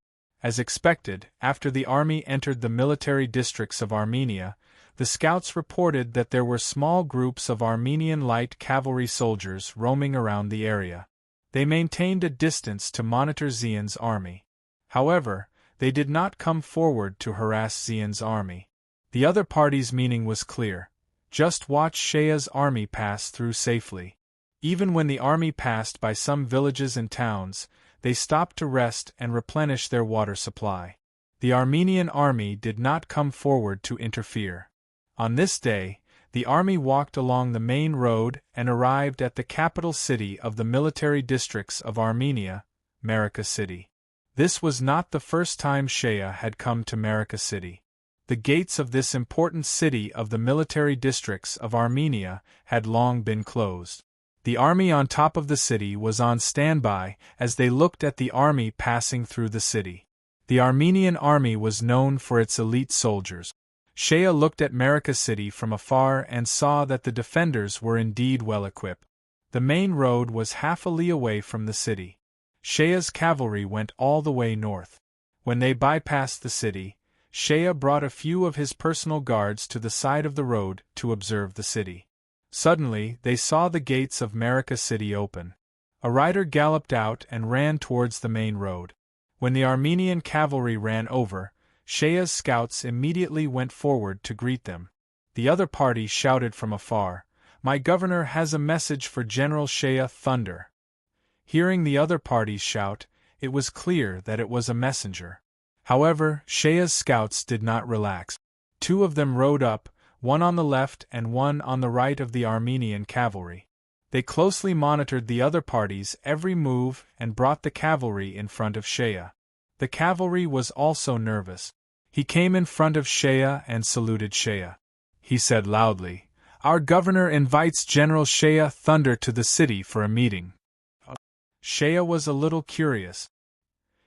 As expected, after the army entered the military districts of Armenia, the scouts reported that there were small groups of Armenian light cavalry soldiers roaming around the area. They maintained a distance to monitor Xian's army. However, they did not come forward to harass Xian's army. The other party's meaning was clear: just watch Shea's army pass through safely. Even when the army passed by some villages and towns, they stopped to rest and replenish their water supply. The Armenian army did not come forward to interfere. On this day, the army walked along the main road and arrived at the capital city of the military districts of Armenia, Marika City. This was not the first time Shea had come to Marika City. The gates of this important city of the military districts of Armenia had long been closed. The army on top of the city was on standby as they looked at the army passing through the city. The Armenian army was known for its elite soldiers. Shea looked at Marika city from afar and saw that the defenders were indeed well equipped. The main road was half a li away from the city. Shea's cavalry went all the way north. When they bypassed the city, Shea brought a few of his personal guards to the side of the road to observe the city. Suddenly, they saw the gates of Marika city open. A rider galloped out and ran towards the main road. When the Armenian cavalry ran over, Shea's scouts immediately went forward to greet them. The other party shouted from afar, "My governor has a message for General Shea Thunder." Hearing the other parties shout, it was clear that it was a messenger. However, Shea's scouts did not relax. Two of them rode up, one on the left and one on the right of the Armenian cavalry. They closely monitored the other party's every move and brought the cavalry in front of Shea. The cavalry was also nervous. He came in front of Shea and saluted Shea. He said loudly, "Our governor invites General Shea Thunder to the city for a meeting." Shea was a little curious.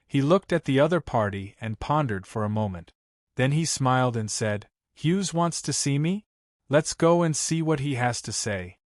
He looked at the other party and pondered for a moment. Then he smiled and said, "Hughes wants to see me? Let's go and see what he has to say."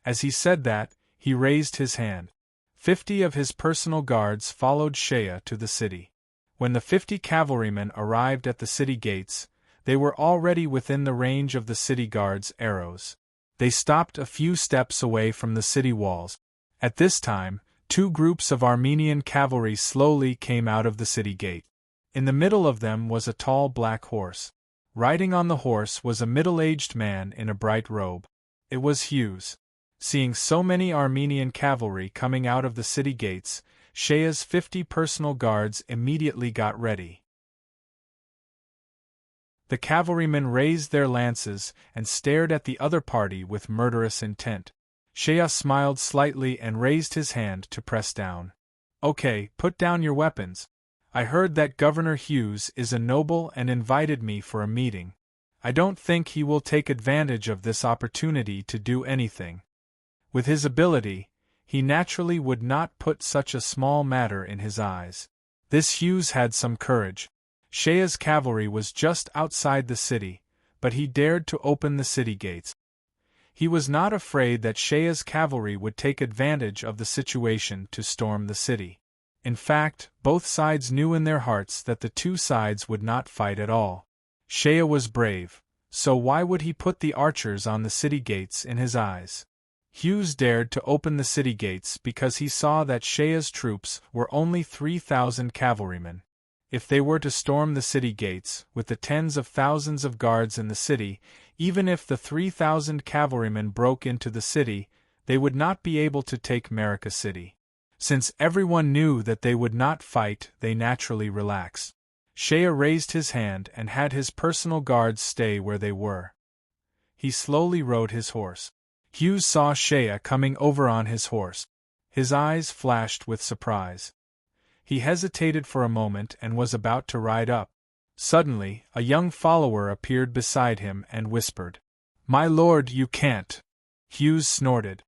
As he said that, he raised his hand. 50 of his personal guards followed Shea to the city. When the 50 cavalrymen arrived at the city gates, they were already within the range of the city guards' arrows. They stopped a few steps away from the city walls. At this time, 2 groups of Armenian cavalry slowly came out of the city gate. In the middle of them was a tall black horse. Riding on the horse was a middle-aged man in a bright robe. It was Hughes. Seeing so many Armenian cavalry coming out of the city gates, Shea's 50 personal guards immediately got ready. The cavalrymen raised their lances and stared at the other party with murderous intent. Shea smiled slightly and raised his hand to press down. "Okay, put down your weapons. I heard that Governor Hughes is a noble and invited me for a meeting. I don't think he will take advantage of this opportunity to do anything. With his ability, he naturally would not put such a small matter in his eyes." This Hughes had some courage. Shea's cavalry was just outside the city, but he dared to open the city gates. He was not afraid that Shea's cavalry would take advantage of the situation to storm the city. In fact, both sides knew in their hearts that the two sides would not fight at all. Shea was brave, so why would he put the archers on the city gates in his eyes? Hughes dared to open the city gates because he saw that Shea's troops were only 3,000 cavalrymen. If they were to storm the city gates, with the tens of thousands of guards in the city, even if the 3,000 cavalrymen broke into the city, they would not be able to take Marika city. Since everyone knew that they would not fight, they naturally relaxed. Shea raised his hand and had his personal guards stay where they were. He slowly rode his horse. Hughes saw Shea coming over on his horse. His eyes flashed with surprise. He hesitated for a moment and was about to ride up. Suddenly, a young follower appeared beside him and whispered, "My lord, you can't." Hughes snorted.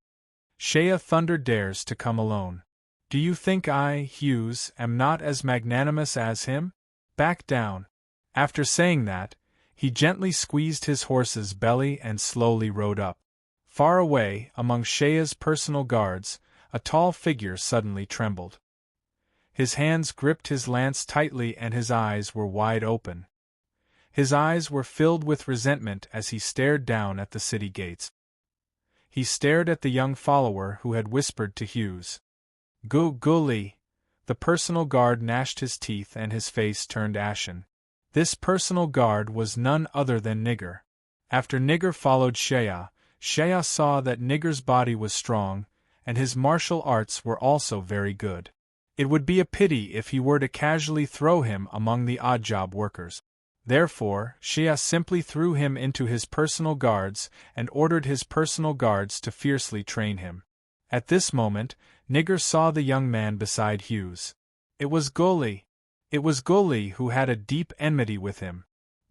"Shea Thunder dares to come alone. Do you think I, Hughes, am not as magnanimous as him? Back down." After saying that, he gently squeezed his horse's belly and slowly rode up. Far away, among Shea's personal guards, a tall figure suddenly trembled. His hands gripped his lance tightly and his eyes were wide open. His eyes were filled with resentment as he stared down at the city gates. He stared at the young follower who had whispered to Hughes. Gully. The personal guard gnashed his teeth and his face turned ashen. This personal guard was none other than Nigger. After Nigger followed Shea, Shea saw that Nigger's body was strong, and his martial arts were also very good. It would be a pity if he were to casually throw him among the odd-job workers. Therefore, Shea simply threw him into his personal guards and ordered his personal guards to fiercely train him. At this moment, Nigger saw the young man beside Hughes. It was Gully. It was Gully who had a deep enmity with him.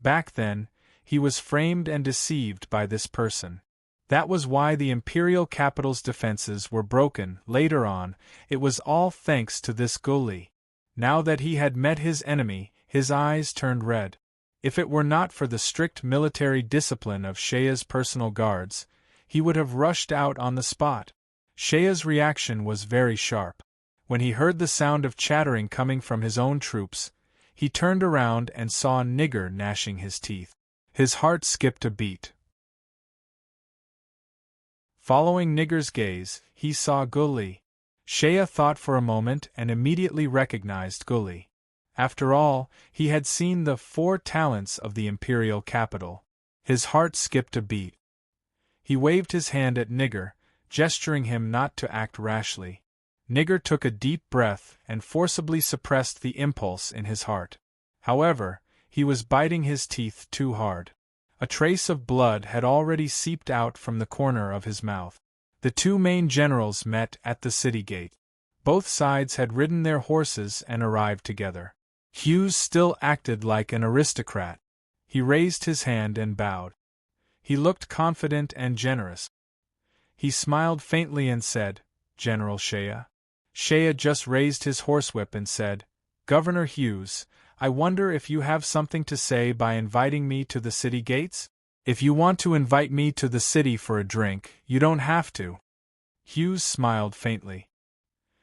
Back then, he was framed and deceived by this person. That was why the imperial capital's defenses were broken. Later on, it was all thanks to this Guli. Now that he had met his enemy, his eyes turned red. If it were not for the strict military discipline of Shea's personal guards, he would have rushed out on the spot. Shea's reaction was very sharp. When he heard the sound of chattering coming from his own troops, he turned around and saw Nigger gnashing his teeth. His heart skipped a beat. Following Nigger's gaze, he saw Guli. Shea thought for a moment and immediately recognized Guli. After all, he had seen the 4 talents of the imperial capital. His heart skipped a beat. He waved his hand at Nigger, gesturing him not to act rashly. Nigger took a deep breath and forcibly suppressed the impulse in his heart. However, he was biting his teeth too hard. A trace of blood had already seeped out from the corner of his mouth. The 2 main generals met at the city gate. Both sides had ridden their horses and arrived together. Hughes still acted like an aristocrat. He raised his hand and bowed. He looked confident and generous. He smiled faintly and said, "General Shea." Shea just raised his horsewhip and said, "Governor Hughes, I wonder if you have something to say by inviting me to the city gates? If you want to invite me to the city for a drink, you don't have to." Hughes smiled faintly.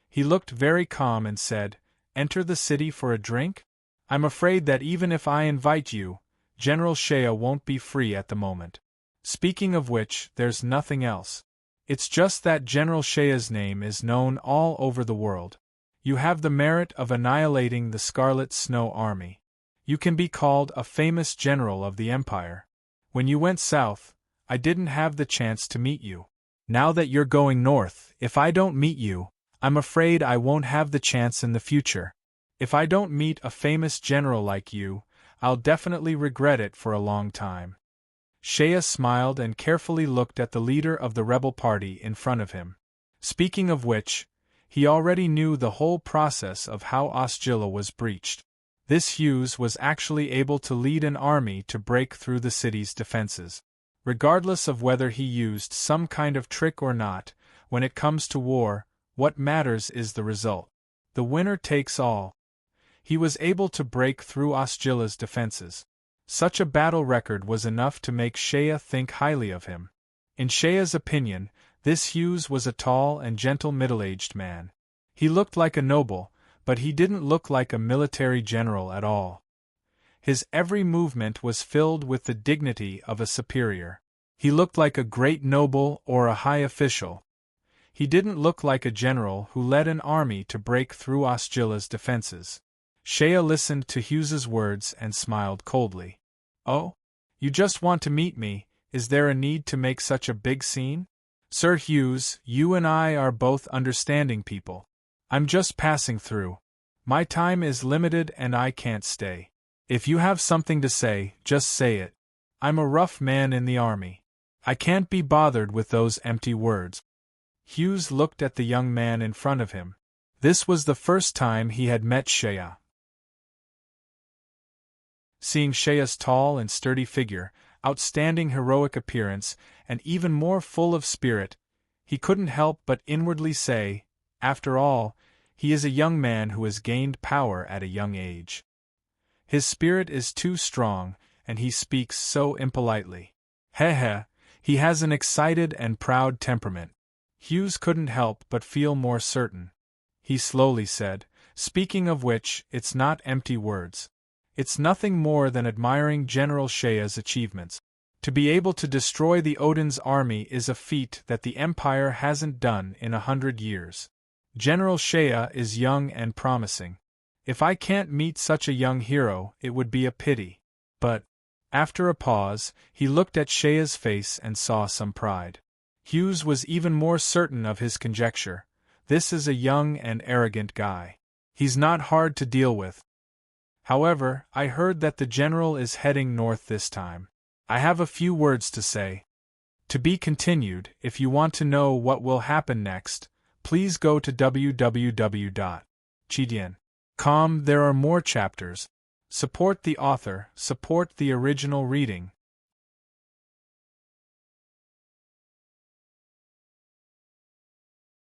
He looked very calm and said, "Enter the city for a drink? I'm afraid that even if I invite you, General Shea won't be free at the moment. Speaking of which, there's nothing else. It's just that General Shea's name is known all over the world. You have the merit of annihilating the Scarlet Snow Army. You can be called a famous general of the Empire. When you went south, I didn't have the chance to meet you. Now that you're going north, if I don't meet you, I'm afraid I won't have the chance in the future. If I don't meet a famous general like you, I'll definitely regret it for a long time." Shea smiled and carefully looked at the leader of the rebel party in front of him. Speaking of which, he already knew the whole process of how Osgilla was breached. This Hughes was actually able to lead an army to break through the city's defenses. Regardless of whether he used some kind of trick or not, when it comes to war, what matters is the result. The winner takes all. He was able to break through Osgilla's defenses. Such a battle record was enough to make Shea think highly of him. In Shea's opinion, this Hughes was a tall and gentle middle-aged man. He looked like a noble, but he didn't look like a military general at all. His every movement was filled with the dignity of a superior. He looked like a great noble or a high official. He didn't look like a general who led an army to break through Osgilla's defenses. Shea listened to Hughes's words and smiled coldly. "Oh? You just want to meet me, is there a need to make such a big scene? Sir Hughes, you and I are both understanding people. I'm just passing through. My time is limited and I can't stay. If you have something to say, just say it. I'm a rough man in the army. I can't be bothered with those empty words." Hughes looked at the young man in front of him. This was the first time he had met Shea. Seeing Shea's tall and sturdy figure, outstanding heroic appearance, and even more full of spirit, he couldn't help but inwardly say, after all, he is a young man who has gained power at a young age. His spirit is too strong, and he speaks so impolitely. He has an excited and proud temperament. Hughes couldn't help but feel more certain. He slowly said, "Speaking of which, it's not empty words. It's nothing more than admiring General Shea's achievements. To be able to destroy the Odin's army is a feat that the Empire hasn't done in 100 years. General Shea is young and promising. If I can't meet such a young hero, it would be a pity. But..." After a pause, he looked at Shea's face and saw some pride. Hughes was even more certain of his conjecture. This is a young and arrogant guy. He's not hard to deal with. However, I heard that the general is heading north this time. I have a few words to say. To be continued. If you want to know what will happen next, please go to www.chidian.com. There are more chapters. Support the author, support the original reading.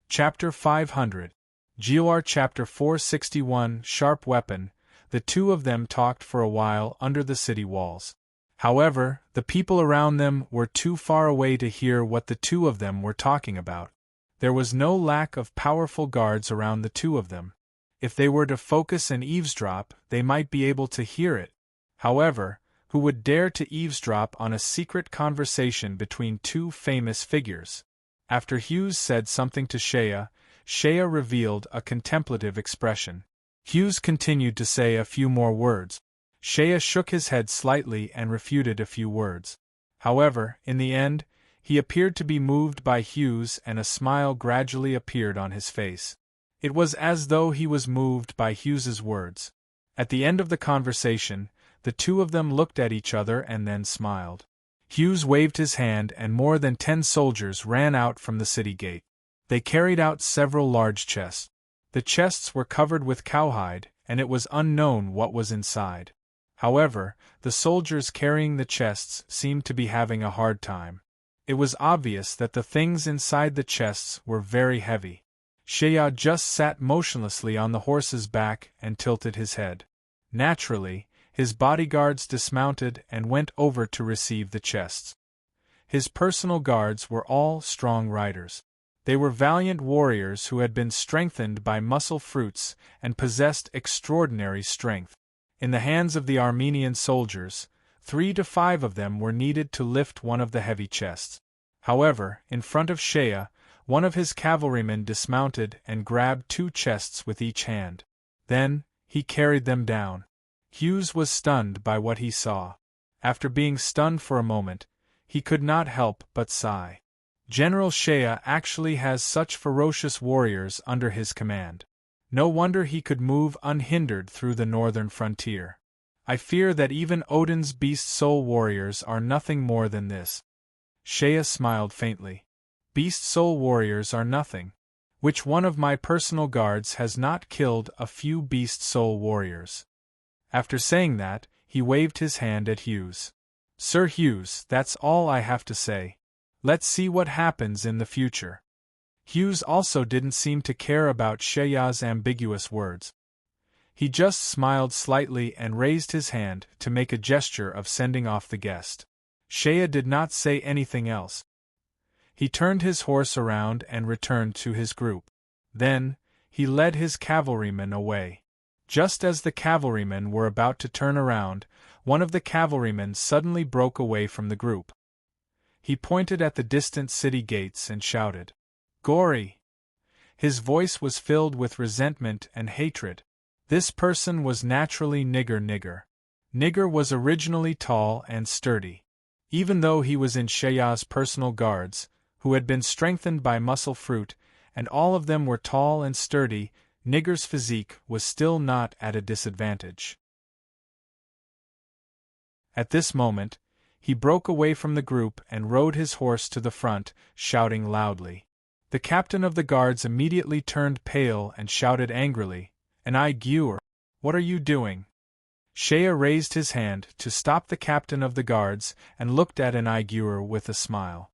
Chapter 500. Gior Chapter 461 Sharp Weapon. The two of them talked for a while under the city walls. However, the people around them were too far away to hear what the two of them were talking about. There was no lack of powerful guards around the two of them. If they were to focus and eavesdrop, they might be able to hear it. However, who would dare to eavesdrop on a secret conversation between two famous figures? After Hughes said something to Shea, Shea revealed a contemplative expression. Hughes continued to say a few more words. Shea shook his head slightly and refuted a few words. However, in the end, he appeared to be moved by Hughes and a smile gradually appeared on his face. It was as though he was moved by Hughes's words. At the end of the conversation, the two of them looked at each other and then smiled. Hughes waved his hand and more than 10 soldiers ran out from the city gate. They carried out several large chests. The chests were covered with cowhide, and it was unknown what was inside. However, the soldiers carrying the chests seemed to be having a hard time. It was obvious that the things inside the chests were very heavy. Shea just sat motionlessly on the horse's back and tilted his head. Naturally, his bodyguards dismounted and went over to receive the chests. His personal guards were all strong riders. They were valiant warriors who had been strengthened by muscle fruits and possessed extraordinary strength. In the hands of the Armenian soldiers, 3 to 5 of them were needed to lift one of the heavy chests. However, in front of Shea, one of his cavalrymen dismounted and grabbed 2 chests with each hand. Then, he carried them down. Hughes was stunned by what he saw. After being stunned for a moment, he could not help but sigh. General Shea actually has such ferocious warriors under his command. No wonder he could move unhindered through the northern frontier. I fear that even Odin's beast soul warriors are nothing more than this. Shea smiled faintly. Beast soul warriors are nothing. Which one of my personal guards has not killed a few beast soul warriors? After saying that, he waved his hand at Hughes. Sir Hughes, that's all I have to say. Let's see what happens in the future. Hughes also didn't seem to care about Shea's ambiguous words. He just smiled slightly and raised his hand to make a gesture of sending off the guest. Shea did not say anything else. He turned his horse around and returned to his group. Then, he led his cavalrymen away. Just as the cavalrymen were about to turn around, one of the cavalrymen suddenly broke away from the group. He pointed at the distant city gates and shouted, "Gory!" His voice was filled with resentment and hatred. This person was naturally Nigger. Nigger was originally tall and sturdy. Even though he was in Shea's personal guards, who had been strengthened by muscle fruit, and all of them were tall and sturdy, Nigger's physique was still not at a disadvantage. At this moment, he broke away from the group and rode his horse to the front, shouting loudly. The captain of the guards immediately turned pale and shouted angrily, "Gior, what are you doing?" Shea raised his hand to stop the captain of the guards and looked at Gior with a smile.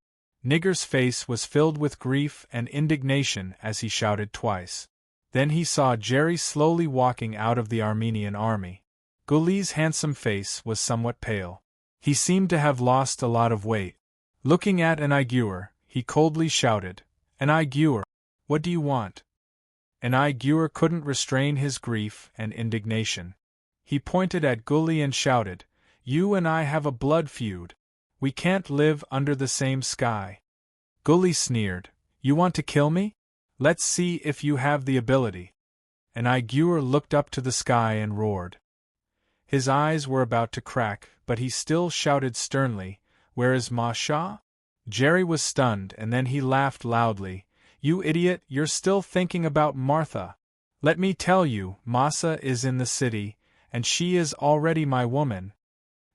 Nigger's face was filled with grief and indignation as he shouted twice. Then he saw Jerry slowly walking out of the Armenian army. Guli's handsome face was somewhat pale. He seemed to have lost a lot of weight. Looking at Gior, he coldly shouted, "Gior, what do you want?" Gior couldn't restrain his grief and indignation. He pointed at Guli and shouted, "You and I have a blood feud. We can't live under the same sky." Guli sneered, "You want to kill me? Let's see if you have the ability." Gior looked up to the sky and roared. His eyes were about to crack, but he still shouted sternly, "Where is Masha?" Jerry was stunned and then he laughed loudly. "You idiot, you're still thinking about Martha. Let me tell you, Masa is in the city, and she is already my woman."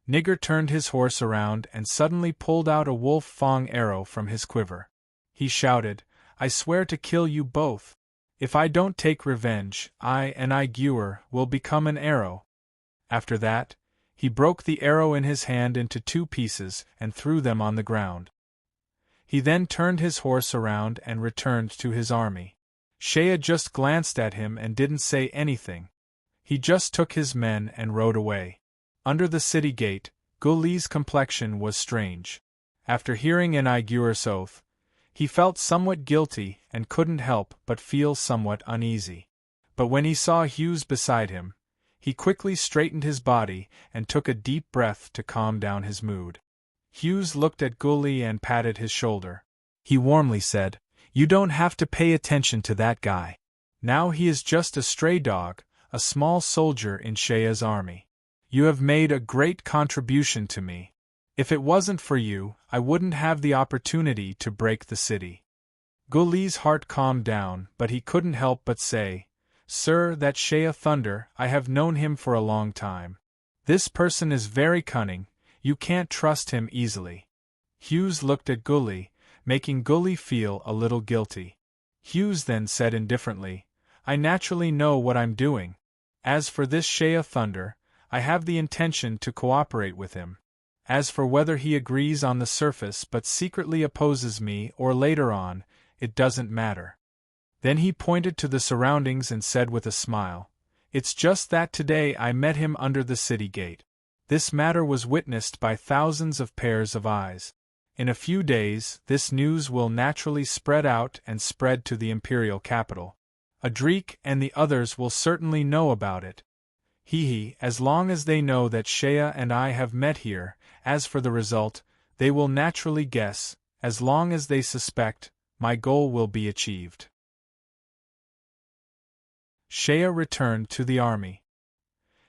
Nigger turned his horse around and suddenly pulled out a wolf fang arrow from his quiver. He shouted, "I swear to kill you both. If I don't take revenge, I and Gior will become an arrow." After that, he broke the arrow in his hand into 2 pieces and threw them on the ground. He then turned his horse around and returned to his army. Shea just glanced at him and didn't say anything. He just took his men and rode away. Under the city gate, Guli's complexion was strange. After hearing an Aigur's oath, he felt somewhat guilty and couldn't help but feel somewhat uneasy. But when he saw Hughes beside him, he quickly straightened his body and took a deep breath to calm down his mood. Hughes looked at Guli and patted his shoulder. He warmly said, "You don't have to pay attention to that guy. Now he is just a stray dog, a small soldier in Shea's army. You have made a great contribution to me. If it wasn't for you, I wouldn't have the opportunity to break the city." Guli's heart calmed down, but he couldn't help but say, "Sir, that Shea Thunder, I have known him for a long time. This person is very cunning, you can't trust him easily." Hughes looked at Guli, making Guli feel a little guilty. Hughes then said indifferently, "I naturally know what I'm doing. As for this Shea Thunder, I have the intention to cooperate with him. As for whether he agrees on the surface but secretly opposes me or later on, it doesn't matter." Then he pointed to the surroundings and said with a smile, "It's just that today I met him under the city gate. This matter was witnessed by thousands of pairs of eyes. In a few days, this news will naturally spread out and spread to the imperial capital. Adrik and the others will certainly know about it. As long as they know that Shea and I have met here, as for the result, they will naturally guess, as long as they suspect, my goal will be achieved." Shea returned to the army.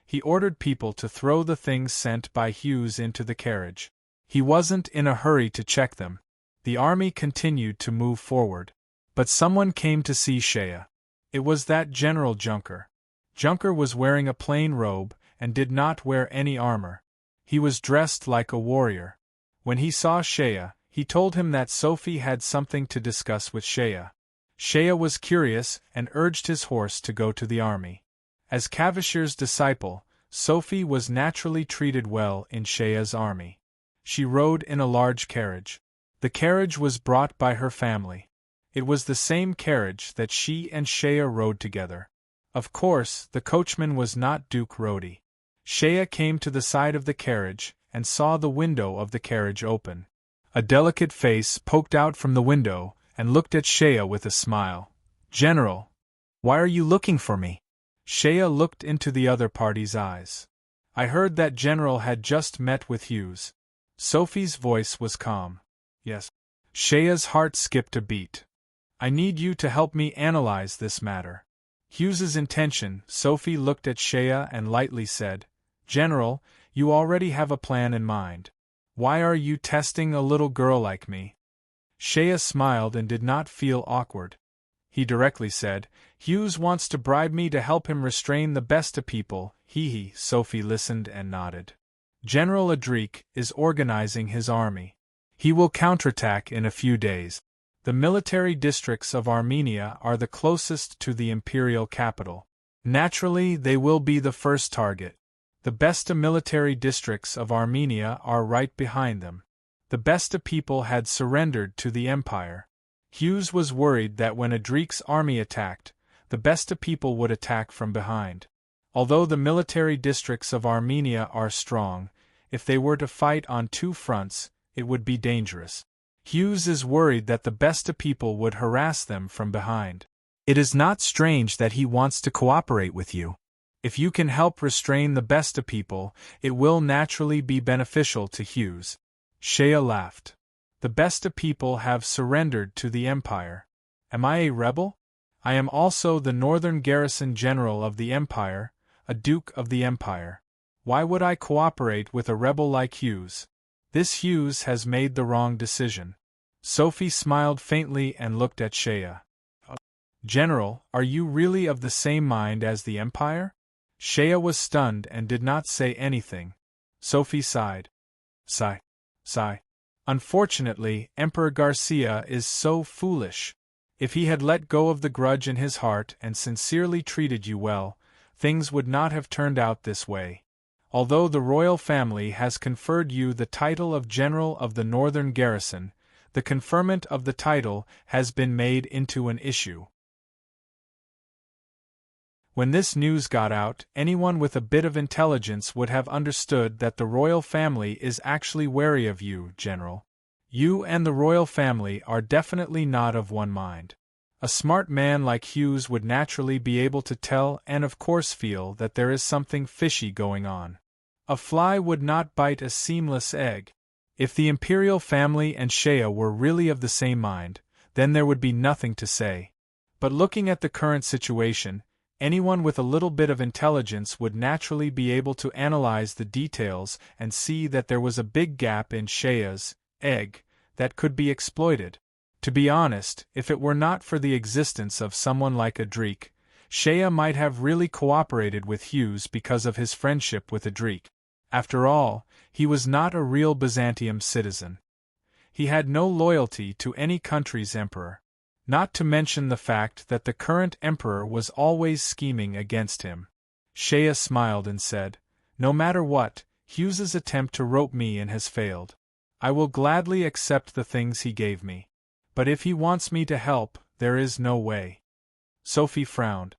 He ordered people to throw the things sent by Hughes into the carriage. He wasn't in a hurry to check them. The army continued to move forward. But someone came to see Shea. It was that General Junker. Junker was wearing a plain robe and did not wear any armor. He was dressed like a warrior. When he saw Shea, he told him that Sophie had something to discuss with Shea. Shea was curious and urged his horse to go to the army. As Cavishir's disciple, Sophie was naturally treated well in Shea's army. She rode in a large carriage. The carriage was brought by her family. It was the same carriage that she and Shea rode together. Of course, the coachman was not Duke Rhodey. Shea came to the side of the carriage and saw the window of the carriage open. A delicate face poked out from the window and looked at Shea with a smile. "General, why are you looking for me?" Shea looked into the other party's eyes. "I heard that General had just met with Hughes." Sophie's voice was calm. "Yes." Shea's heart skipped a beat. "I need you to help me analyze this matter." Hughes's intention. Sophie looked at Shea and lightly said, "General, you already have a plan in mind. Why are you testing a little girl like me?" Shea smiled and did not feel awkward. He directly said, "Hughes wants to bribe me to help him restrain the Besta people." Sophie listened and nodded. "General Adrik is organizing his army. He will counterattack in a few days. The military districts of Armenia are the closest to the imperial capital. Naturally, they will be the first target. The Besta military districts of Armenia are right behind them. The Besta people had surrendered to the empire. Hughes was worried that when Adrik's army attacked, the Besta people would attack from behind. Although the military districts of Armenia are strong, if they were to fight on 2 fronts, it would be dangerous. Hughes is worried that the Besta people would harass them from behind. It is not strange that he wants to cooperate with you. If you can help restrain the Besta people, it will naturally be beneficial to Hughes." Shea laughed. "The Besta people have surrendered to the empire. Am I a rebel? I am also the northern garrison general of the empire, a duke of the empire. Why would I cooperate with a rebel like Hughes? This Hughes has made the wrong decision." Sophie smiled faintly and looked at Shea. "General, are you really of the same mind as the empire?" Shea was stunned and did not say anything. Sophie sighed. Sigh. "Unfortunately, Emperor Garcia is so foolish. If he had let go of the grudge in his heart and sincerely treated you well, things would not have turned out this way. Although the royal family has conferred you the title of General of the Northern Garrison, the conferment of the title has been made into an issue. When this news got out, anyone with a bit of intelligence would have understood that the royal family is actually wary of you, General. You and the royal family are definitely not of one mind. A smart man like Hughes would naturally be able to tell and of course feel that there is something fishy going on. A fly would not bite a seamless egg. If the imperial family and Shea were really of the same mind, then there would be nothing to say. But looking at the current situation, anyone with a little bit of intelligence would naturally be able to analyze the details and see that there was a big gap in Shea's egg that could be exploited. To be honest, if it were not for the existence of someone like Adric, Shea might have really cooperated with Hughes because of his friendship with Adric. After all, he was not a real Byzantium citizen. He had no loyalty to any country's emperor. Not to mention the fact that the current emperor was always scheming against him. Shea smiled and said, "No matter what, Hughes's attempt to rope me in has failed. I will gladly accept the things he gave me. But if he wants me to help, there is no way." Sophie frowned.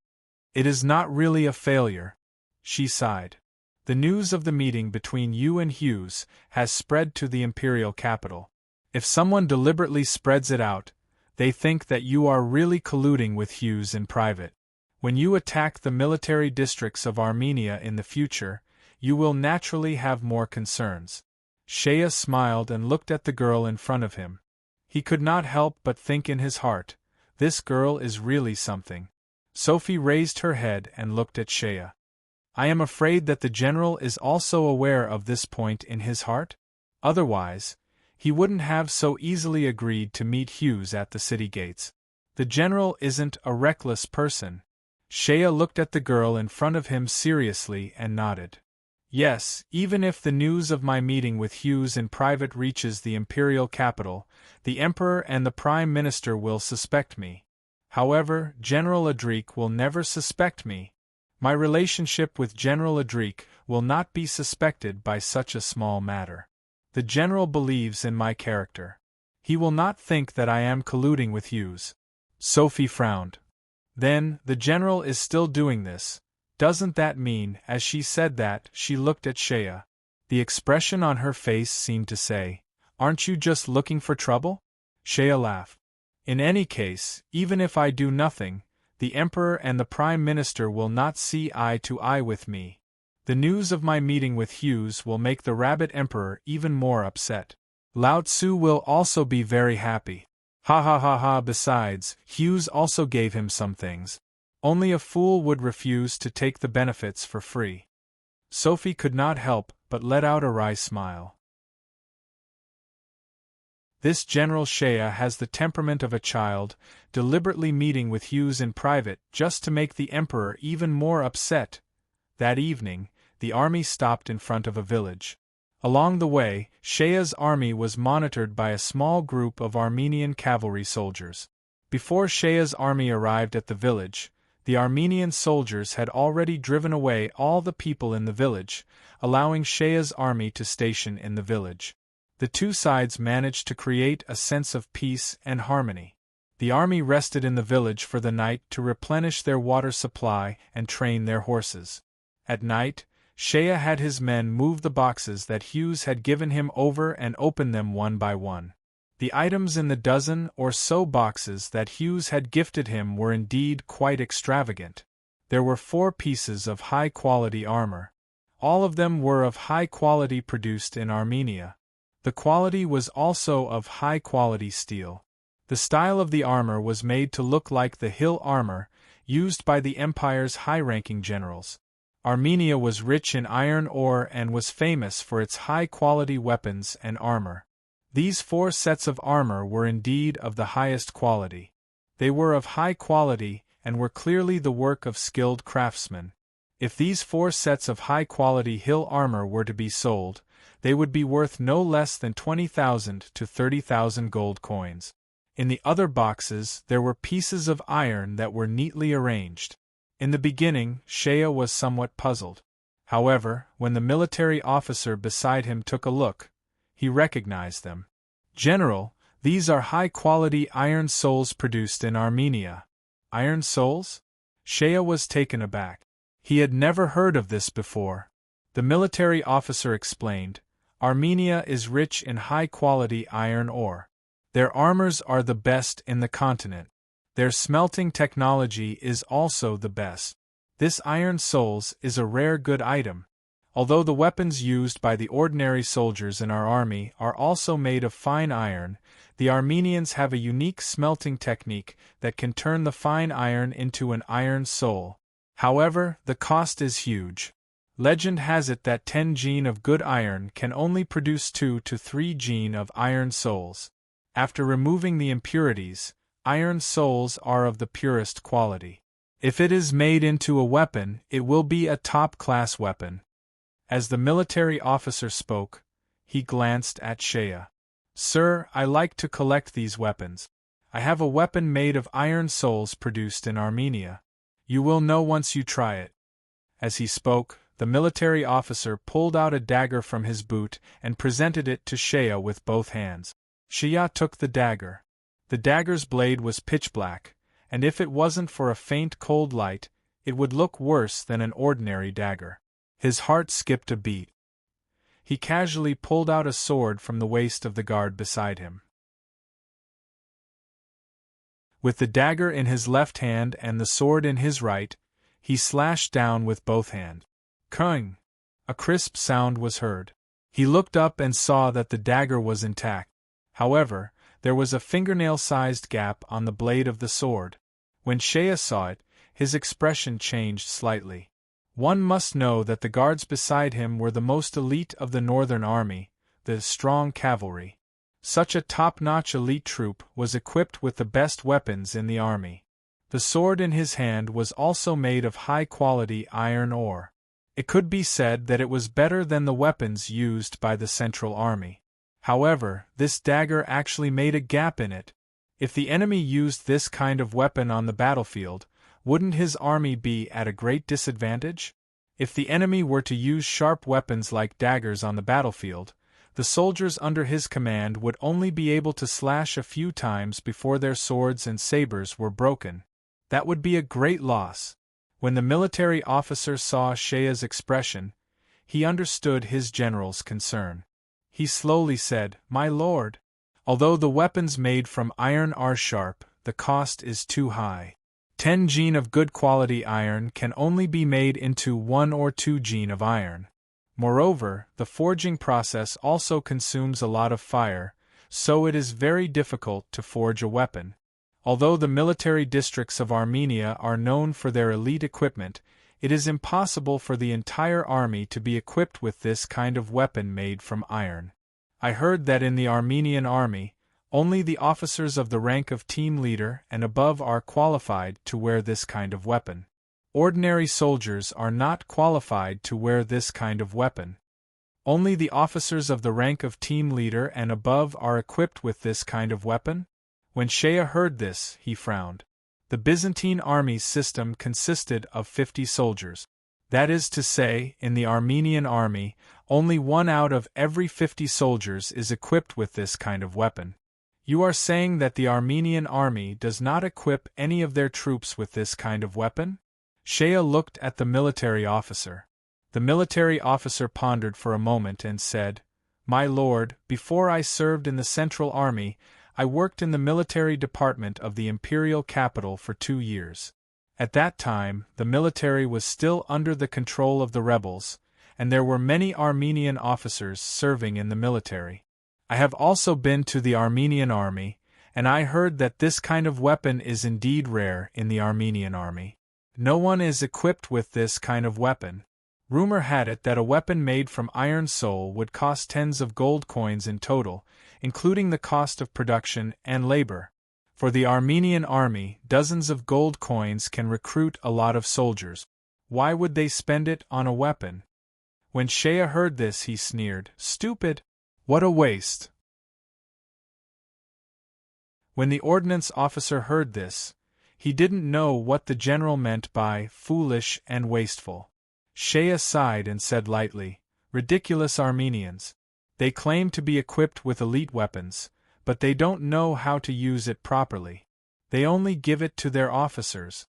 "It is not really a failure," she sighed. "The news of the meeting between you and Hughes has spread to the imperial capital. If someone deliberately spreads it out, they think that you are really colluding with Hughes in private. When you attack the military districts of Armenia in the future, you will naturally have more concerns." Shea smiled and looked at the girl in front of him. He could not help but think in his heart, this girl is really something. Sophie raised her head and looked at Shea. "I am afraid that the general is also aware of this point in his heart? Otherwise, he wouldn't have so easily agreed to meet Hughes at the city gates. The general isn't a reckless person." Shea looked at the girl in front of him seriously and nodded. "Yes, even if the news of my meeting with Hughes in private reaches the imperial capital, the emperor and the prime minister will suspect me. However, General Adric will never suspect me. My relationship with General Adric will not be suspected by such a small matter. The general believes in my character. He will not think that I am colluding with Hughes." Sophie frowned. "Then, the general is still doing this. Doesn't that mean?" As she said that, she looked at Shea. The expression on her face seemed to say, "Aren't you just looking for trouble?" Shea laughed. "In any case, even if I do nothing, the emperor and the prime minister will not see eye to eye with me. The news of my meeting with Hughes will make the rabbit emperor even more upset. Lao Tzu will also be very happy. Ha ha ha ha. Besides, Hughes also gave him some things. Only a fool would refuse to take the benefits for free." Sophie could not help but let out a wry smile. This General Shea has the temperament of a child, deliberately meeting with Hughes in private just to make the emperor even more upset. That evening, the army stopped in front of a village. Along the way, Shea's army was monitored by a small group of Armenian cavalry soldiers. Before Shea's army arrived at the village, the Armenian soldiers had already driven away all the people in the village, allowing Shea's army to station in the village. The two sides managed to create a sense of peace and harmony. The army rested in the village for the night to replenish their water supply and train their horses. At night, Shea had his men move the boxes that Hughes had given him over and open them one by one. The items in the dozen or so boxes that Hughes had gifted him were indeed quite extravagant. There were 4 pieces of high-quality armor. All of them were of high quality produced in Armenia. The quality was also of high-quality steel. The style of the armor was made to look like the hill armor used by the empire's high-ranking generals. Armenia was rich in iron ore and was famous for its high-quality weapons and armor. These 4 sets of armor were indeed of the highest quality. They were of high quality and were clearly the work of skilled craftsmen. If these 4 sets of high-quality hill armor were to be sold, they would be worth no less than 20,000 to 30,000 gold coins. In the other boxes there were pieces of iron that were neatly arranged. In the beginning, Shea was somewhat puzzled. However, when the military officer beside him took a look, he recognized them. "General, these are high-quality iron souls produced in Armenia." Iron souls? Shea was taken aback. He had never heard of this before. The military officer explained, "Armenia is rich in high-quality iron ore. Their armors are the best in the continent. Their smelting technology is also the best. This iron souls is a rare good item. Although the weapons used by the ordinary soldiers in our army are also made of fine iron, the Armenians have a unique smelting technique that can turn the fine iron into an iron soul. However, the cost is huge. Legend has it that 10 gene of good iron can only produce 2 to 3 gene of iron souls. After removing the impurities, iron souls are of the purest quality. If it is made into a weapon, it will be a top-class weapon." As the military officer spoke, he glanced at Shea. "Sir, I like to collect these weapons. I have a weapon made of iron souls produced in Armenia. You will know once you try it." As he spoke, the military officer pulled out a dagger from his boot and presented it to Shea with both hands. Shea took the dagger. The dagger's blade was pitch black, and if it wasn't for a faint cold light, it would look worse than an ordinary dagger. His heart skipped a beat. He casually pulled out a sword from the waist of the guard beside him. With the dagger in his left hand and the sword in his right, he slashed down with both hands. "Kung!" A crisp sound was heard. He looked up and saw that the dagger was intact. However, there was a fingernail-sized gap on the blade of the sword. When Shea saw it, his expression changed slightly. One must know that the guards beside him were the most elite of the Northern Army, the strong cavalry. Such a top-notch elite troop was equipped with the best weapons in the army. The sword in his hand was also made of high-quality iron ore. It could be said that it was better than the weapons used by the Central Army. However, this dagger actually made a gap in it. If the enemy used this kind of weapon on the battlefield, wouldn't his army be at a great disadvantage? If the enemy were to use sharp weapons like daggers on the battlefield, the soldiers under his command would only be able to slash a few times before their swords and sabers were broken. That would be a great loss. When the military officer saw Shea's expression, he understood his general's concern. He slowly said, "My lord, although the weapons made from iron are sharp, the cost is too high. 10 gene of good quality iron can only be made into 1 or 2 gene of iron. Moreover, the forging process also consumes a lot of fire, so it is very difficult to forge a weapon. Although the military districts of Armenia are known for their elite equipment, it is impossible for the entire army to be equipped with this kind of weapon made from iron. I heard that in the Armenian army, only the officers of the rank of team leader and above are qualified to wear this kind of weapon. Ordinary soldiers are not qualified to wear this kind of weapon. Only the officers of the rank of team leader and above are equipped with this kind of weapon?" When Shea heard this, he frowned. The Byzantine army's system consisted of 50 soldiers. That is to say, in the Armenian army, only 1 out of every 50 soldiers is equipped with this kind of weapon. You are saying that the Armenian army does not equip any of their troops with this kind of weapon? Shea looked at the military officer. The military officer pondered for a moment and said, "My lord, before I served in the Central Army, I worked in the military department of the imperial capital for 2 years. At that time, the military was still under the control of the rebels, and there were many Armenian officers serving in the military. I have also been to the Armenian army, and I heard that this kind of weapon is indeed rare in the Armenian army. No one is equipped with this kind of weapon. Rumor had it that a weapon made from iron soul would cost tens of gold coins in total, including the cost of production and labor. For the Armenian army, dozens of gold coins can recruit a lot of soldiers. Why would they spend it on a weapon?" When Shea heard this, he sneered, "Stupid! What a waste!" When the ordnance officer heard this, he didn't know what the general meant by foolish and wasteful. Shea sighed and said lightly, "Ridiculous Armenians. They claim to be equipped with elite weapons, but they don't know how to use it properly. They only give it to their officers.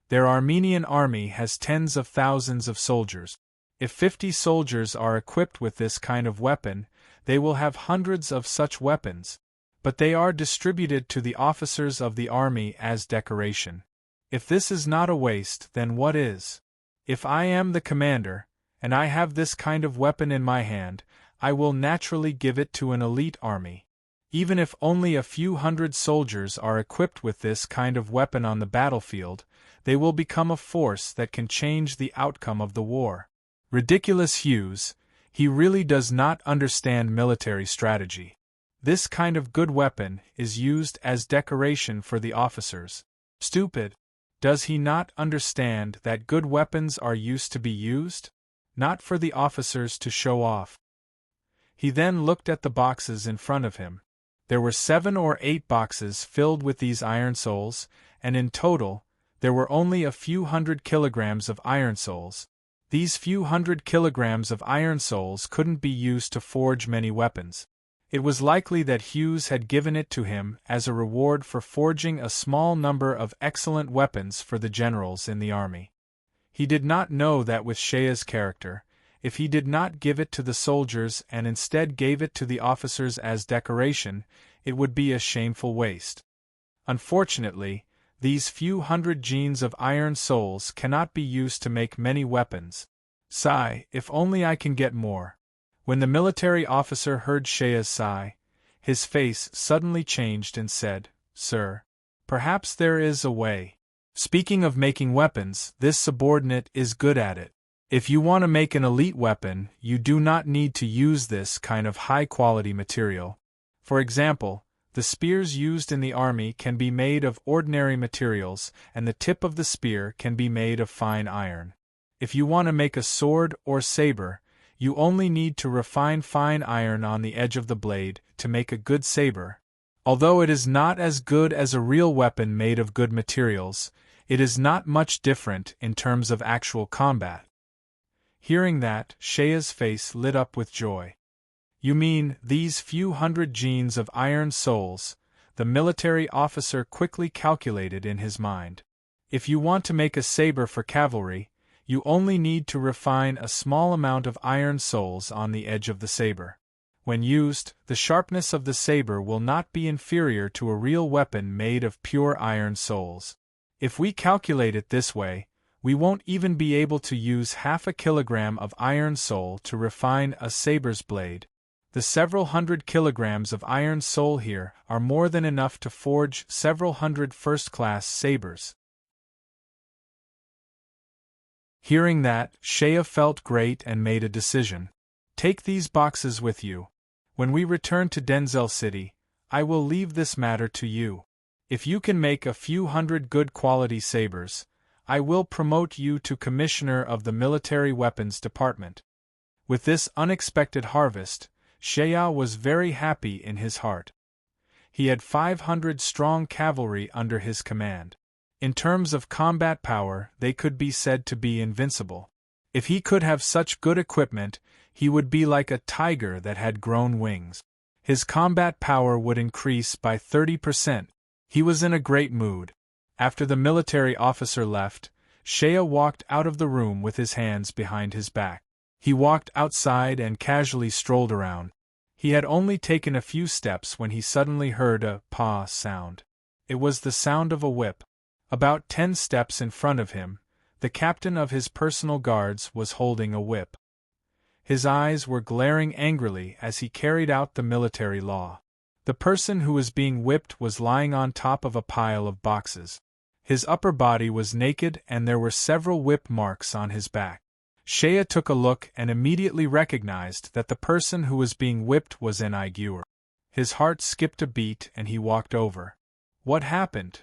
Their Armenian army has tens of thousands of soldiers. If 50 soldiers are equipped with this kind of weapon, they will have hundreds of such weapons. But they are distributed to the officers of the army as decoration. If this is not a waste, then what is? If I am the commander, and I have this kind of weapon in my hand, I will naturally give it to an elite army. Even if only a few hundred soldiers are equipped with this kind of weapon on the battlefield, they will become a force that can change the outcome of the war." Ridiculous Hughes, he really does not understand military strategy. This kind of good weapon is used as decoration for the officers. Stupid! Does he not understand that good weapons are used to be used? Not for the officers to show off. He then looked at the boxes in front of him. There were 7 or 8 boxes filled with these iron soles, and in total, there were only a few hundred kilograms of iron soles. These few hundred kilograms of iron soles couldn't be used to forge many weapons. It was likely that Hughes had given it to him as a reward for forging a small number of excellent weapons for the generals in the army. He did not know that with Shea's character, if he did not give it to the soldiers and instead gave it to the officers as decoration, it would be a shameful waste. Unfortunately, these few hundred genes of iron soles cannot be used to make many weapons. Sigh, if only I can get more. When the military officer heard Shea's sigh, his face suddenly changed and said, "Sir, perhaps there is a way. Speaking of making weapons, this subordinate is good at it. If you want to make an elite weapon, you do not need to use this kind of high-quality material. For example, the spears used in the army can be made of ordinary materials, and the tip of the spear can be made of fine iron. If you want to make a sword or saber, you only need to refine fine iron on the edge of the blade to make a good saber. Although it is not as good as a real weapon made of good materials, it is not much different in terms of actual combat." Hearing that, Shea's face lit up with joy. "You mean these few hundred genes of iron soles?" the military officer quickly calculated in his mind. "If you want to make a saber for cavalry, you only need to refine a small amount of iron soles on the edge of the saber. When used, the sharpness of the saber will not be inferior to a real weapon made of pure iron soles. If we calculate it this way, we won't even be able to use half a kilogram of iron sole to refine a saber's blade. The several hundred kilograms of iron sole here are more than enough to forge several hundred first-class sabers." Hearing that, Shea felt great and made a decision. "Take these boxes with you. When we return to Denzel City, I will leave this matter to you. If you can make a few hundred good quality sabers, I will promote you to Commissioner of the Military Weapons Department." With this unexpected harvest, Shea was very happy in his heart. He had 500 strong cavalry under his command. In terms of combat power, they could be said to be invincible. If he could have such good equipment, he would be like a tiger that had grown wings. His combat power would increase by 30%. He was in a great mood. After the military officer left, Shea walked out of the room with his hands behind his back. He walked outside and casually strolled around. He had only taken a few steps when he suddenly heard a paw sound. It was the sound of a whip. About 10 steps in front of him, the captain of his personal guards was holding a whip. His eyes were glaring angrily as he carried out the military law. The person who was being whipped was lying on top of a pile of boxes. His upper body was naked and there were several whip marks on his back. Shea took a look and immediately recognized that the person who was being whipped was an Uighur. His heart skipped a beat and he walked over. "What happened?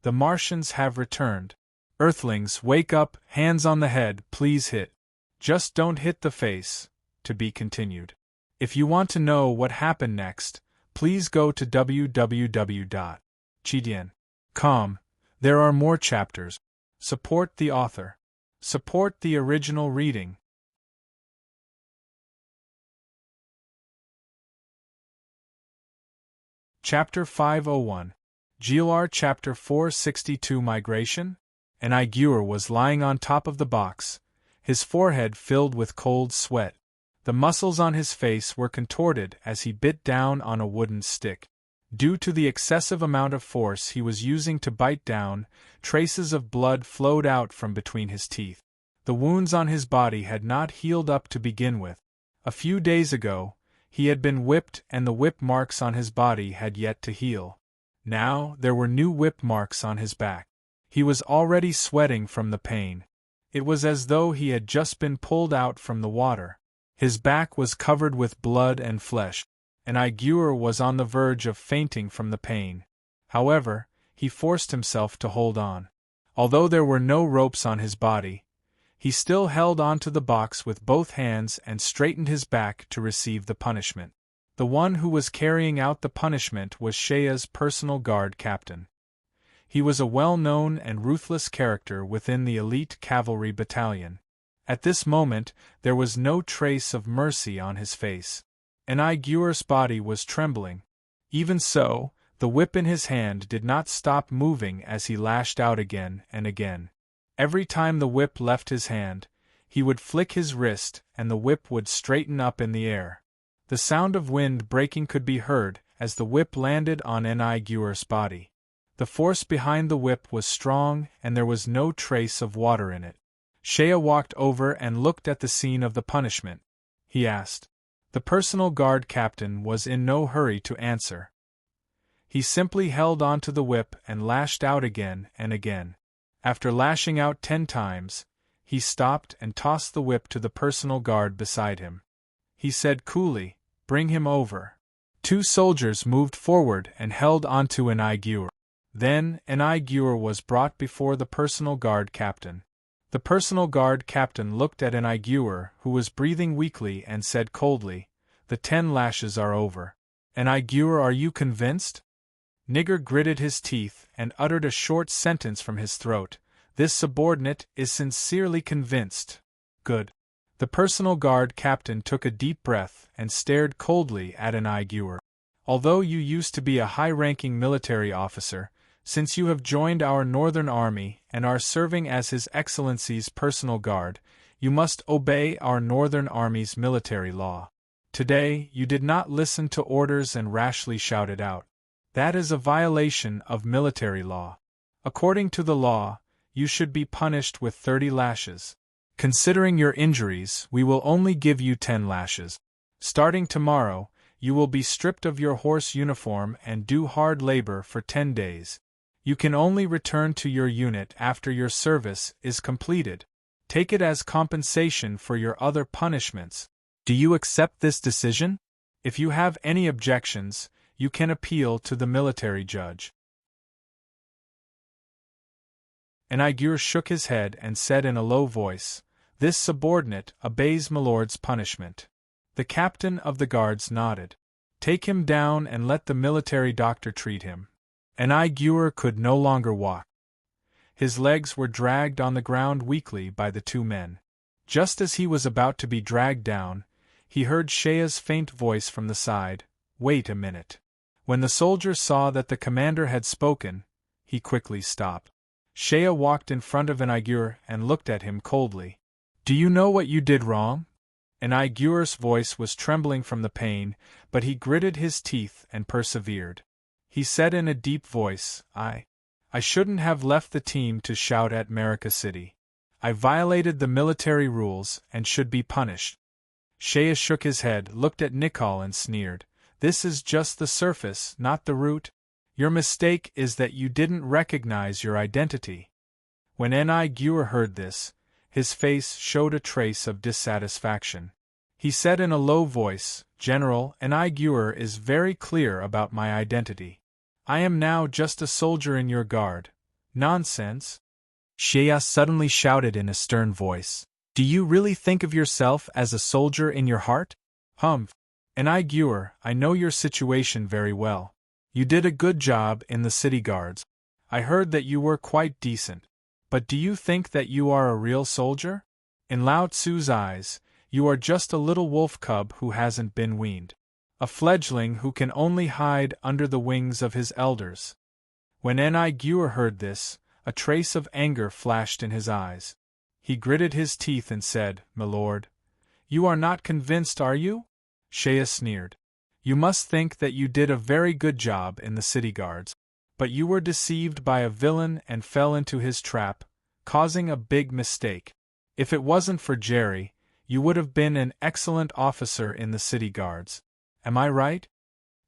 The Martians have returned. Earthlings, wake up, hands on the head, please hit. Just don't hit the face." To be continued. If you want to know what happened next, please go to www.chidian.com. There are more chapters. Support the author. Support the original reading. Chapter 501. GLR Chapter 462 Migration? An Aiguer was lying on top of the box, his forehead filled with cold sweat. The muscles on his face were contorted as he bit down on a wooden stick. Due to the excessive amount of force he was using to bite down, traces of blood flowed out from between his teeth. The wounds on his body had not healed up to begin with. A few days ago, he had been whipped and the whip marks on his body had yet to heal. Now there were new whip marks on his back. He was already sweating from the pain. It was as though he had just been pulled out from the water. His back was covered with blood and flesh. An Aiguer was on the verge of fainting from the pain. However, he forced himself to hold on. Although there were no ropes on his body, he still held onto the box with both hands and straightened his back to receive the punishment. The one who was carrying out the punishment was Shea's personal guard captain. He was a well-known and ruthless character within the elite cavalry battalion. At this moment, there was no trace of mercy on his face. An Aiguer's body was trembling. Even so, the whip in his hand did not stop moving as he lashed out again and again. Every time the whip left his hand, he would flick his wrist and the whip would straighten up in the air. The sound of wind breaking could be heard as the whip landed on an Aiguer's body. The force behind the whip was strong and there was no trace of water in it. Shea walked over and looked at the scene of the punishment. He asked. The personal guard captain was in no hurry to answer. He simply held onto the whip and lashed out again and again. After lashing out 10 times, he stopped and tossed the whip to the personal guard beside him. He said coolly, "Bring him over." 2 soldiers moved forward and held onto an Aiguer. Then, an Aiguer was brought before the personal guard captain. The personal guard captain looked at an Aiguer who was breathing weakly and said coldly, "The 10 lashes are over. An Aiguer, are you convinced?" Nigger gritted his teeth and uttered a short sentence from his throat. "This subordinate is sincerely convinced." "Good." The personal guard captain took a deep breath and stared coldly at an Aiguer. "Although you used to be a high-ranking military officer, since you have joined our Northern Army and are serving as His Excellency's personal guard, you must obey our Northern Army's military law. Today, you did not listen to orders and rashly shouted out. That is a violation of military law. According to the law, you should be punished with 30 lashes. Considering your injuries, we will only give you 10 lashes. Starting tomorrow, you will be stripped of your horse uniform and do hard labor for 10 days. You can only return to your unit after your service is completed. Take it as compensation for your other punishments. Do you accept this decision? If you have any objections, you can appeal to the military judge." An Aiguer shook his head and said in a low voice, "This subordinate obeys milord's punishment." The captain of the guards nodded. "Take him down and let the military doctor treat him." An Aiguer could no longer walk. His legs were dragged on the ground weakly by the 2 men. Just as he was about to be dragged down, he heard Shea's faint voice from the side, "Wait a minute." When the soldier saw that the commander had spoken, he quickly stopped. Shea walked in front of an Aiguer and looked at him coldly. "Do you know what you did wrong?" An Aiguer's voice was trembling from the pain, but he gritted his teeth and persevered. He said in a deep voice, I shouldn't have left the team to shout at America City. I violated the military rules and should be punished." Shea shook his head, looked at Nicol and sneered. "This is just the surface, not the root. Your mistake is that you didn't recognize your identity." When an Aiguer heard this, his face showed a trace of dissatisfaction. He said in a low voice, "General, an Aiguer is very clear about my identity. I am now just a soldier in your guard." "Nonsense!" Shea suddenly shouted in a stern voice. "Do you really think of yourself as a soldier in your heart?" "Humph! An Aiguer, I know your situation very well. You did a good job in the city guards. I heard that you were quite decent. But do you think that you are a real soldier? In Lao Tzu's eyes, you are just a little wolf cub who hasn't been weaned. A fledgling who can only hide under the wings of his elders. When Enchantment heard this, a trace of anger flashed in his eyes. He gritted his teeth and said, "My lord, you are not convinced, are you?" Shea sneered. "You must think that you did a very good job in the city guards. But you were deceived by a villain and fell into his trap, causing a big mistake. If it wasn't for Jerry, you would have been an excellent officer in the city guards. Am I right?"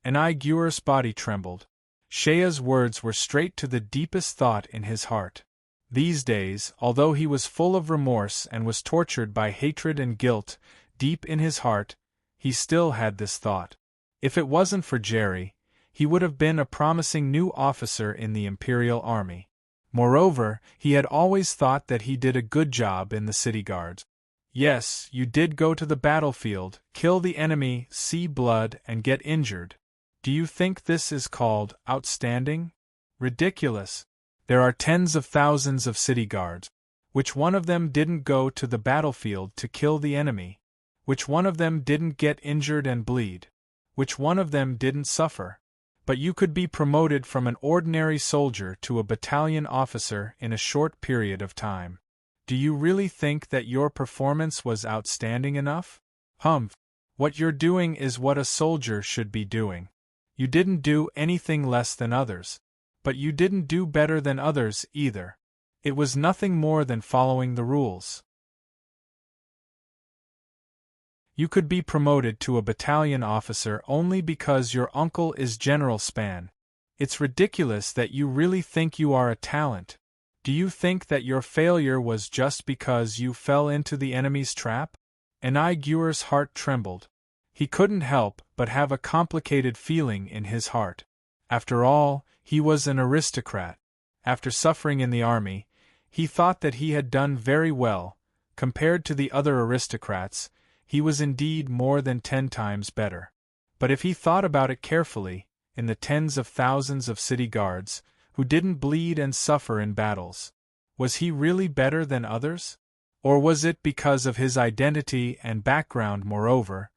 Enchantment's body trembled. Shea's words were straight to the deepest thought in his heart. These days, although he was full of remorse and was tortured by hatred and guilt, deep in his heart, he still had this thought. If it wasn't for Jerry, he would have been a promising new officer in the Imperial Army. Moreover, he had always thought that he did a good job in the city guards. Yes, you did go to the battlefield, kill the enemy, see blood, and get injured. Do you think this is called outstanding? Ridiculous. There are tens of thousands of city guards. Which one of them didn't go to the battlefield to kill the enemy? Which one of them didn't get injured and bleed? Which one of them didn't suffer? But you could be promoted from an ordinary soldier to a battalion officer in a short period of time. Do you really think that your performance was outstanding enough? Humph. What you're doing is what a soldier should be doing. You didn't do anything less than others. But you didn't do better than others either. It was nothing more than following the rules. You could be promoted to a battalion officer only because your uncle is General Span. It's ridiculous that you really think you are a talent. Do you think that your failure was just because you fell into the enemy's trap? Enchantment's heart trembled. He couldn't help but have a complicated feeling in his heart. After all, he was an aristocrat. After suffering in the army, he thought that he had done very well. Compared to the other aristocrats, he was indeed more than 10 times better. But if he thought about it carefully, in the tens of thousands of city guards, who didn't bleed and suffer in battles, was he really better than others? Or was it because of his identity and background? Moreover,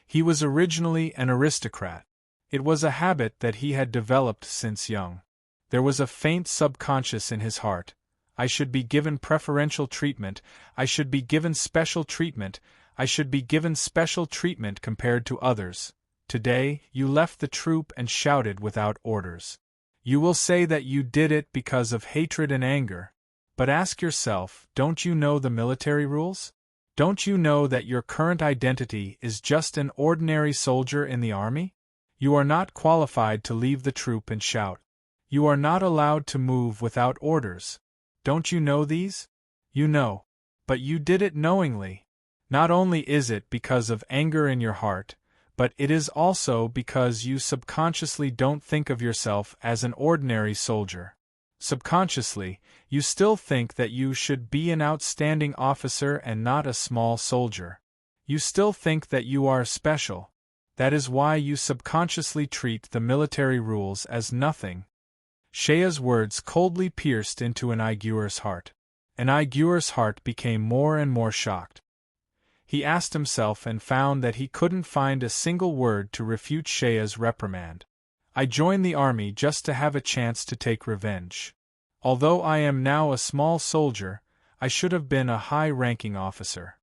he was originally an aristocrat. It was a habit that he had developed since young. There was a faint subconscious in his heart. I should be given preferential treatment, I should be given special treatment, I should be given special treatment compared to others. Today, you left the troop and shouted without orders. You will say that you did it because of hatred and anger. But ask yourself, don't you know the military rules? Don't you know that your current identity is just an ordinary soldier in the army? You are not qualified to leave the troop and shout. You are not allowed to move without orders. Don't you know these? You know. But you did it knowingly. Not only is it because of anger in your heart, but it is also because you subconsciously don't think of yourself as an ordinary soldier. Subconsciously, you still think that you should be an outstanding officer and not a small soldier. You still think that you are special. That is why you subconsciously treat the military rules as nothing. Shea's words coldly pierced into Enchantment's heart. Enchantment's heart became more and more shocked. He asked himself and found that he couldn't find a single word to refute Shea's reprimand. I joined the army just to have a chance to take revenge. Although I am now a small soldier, I should have been a high-ranking officer.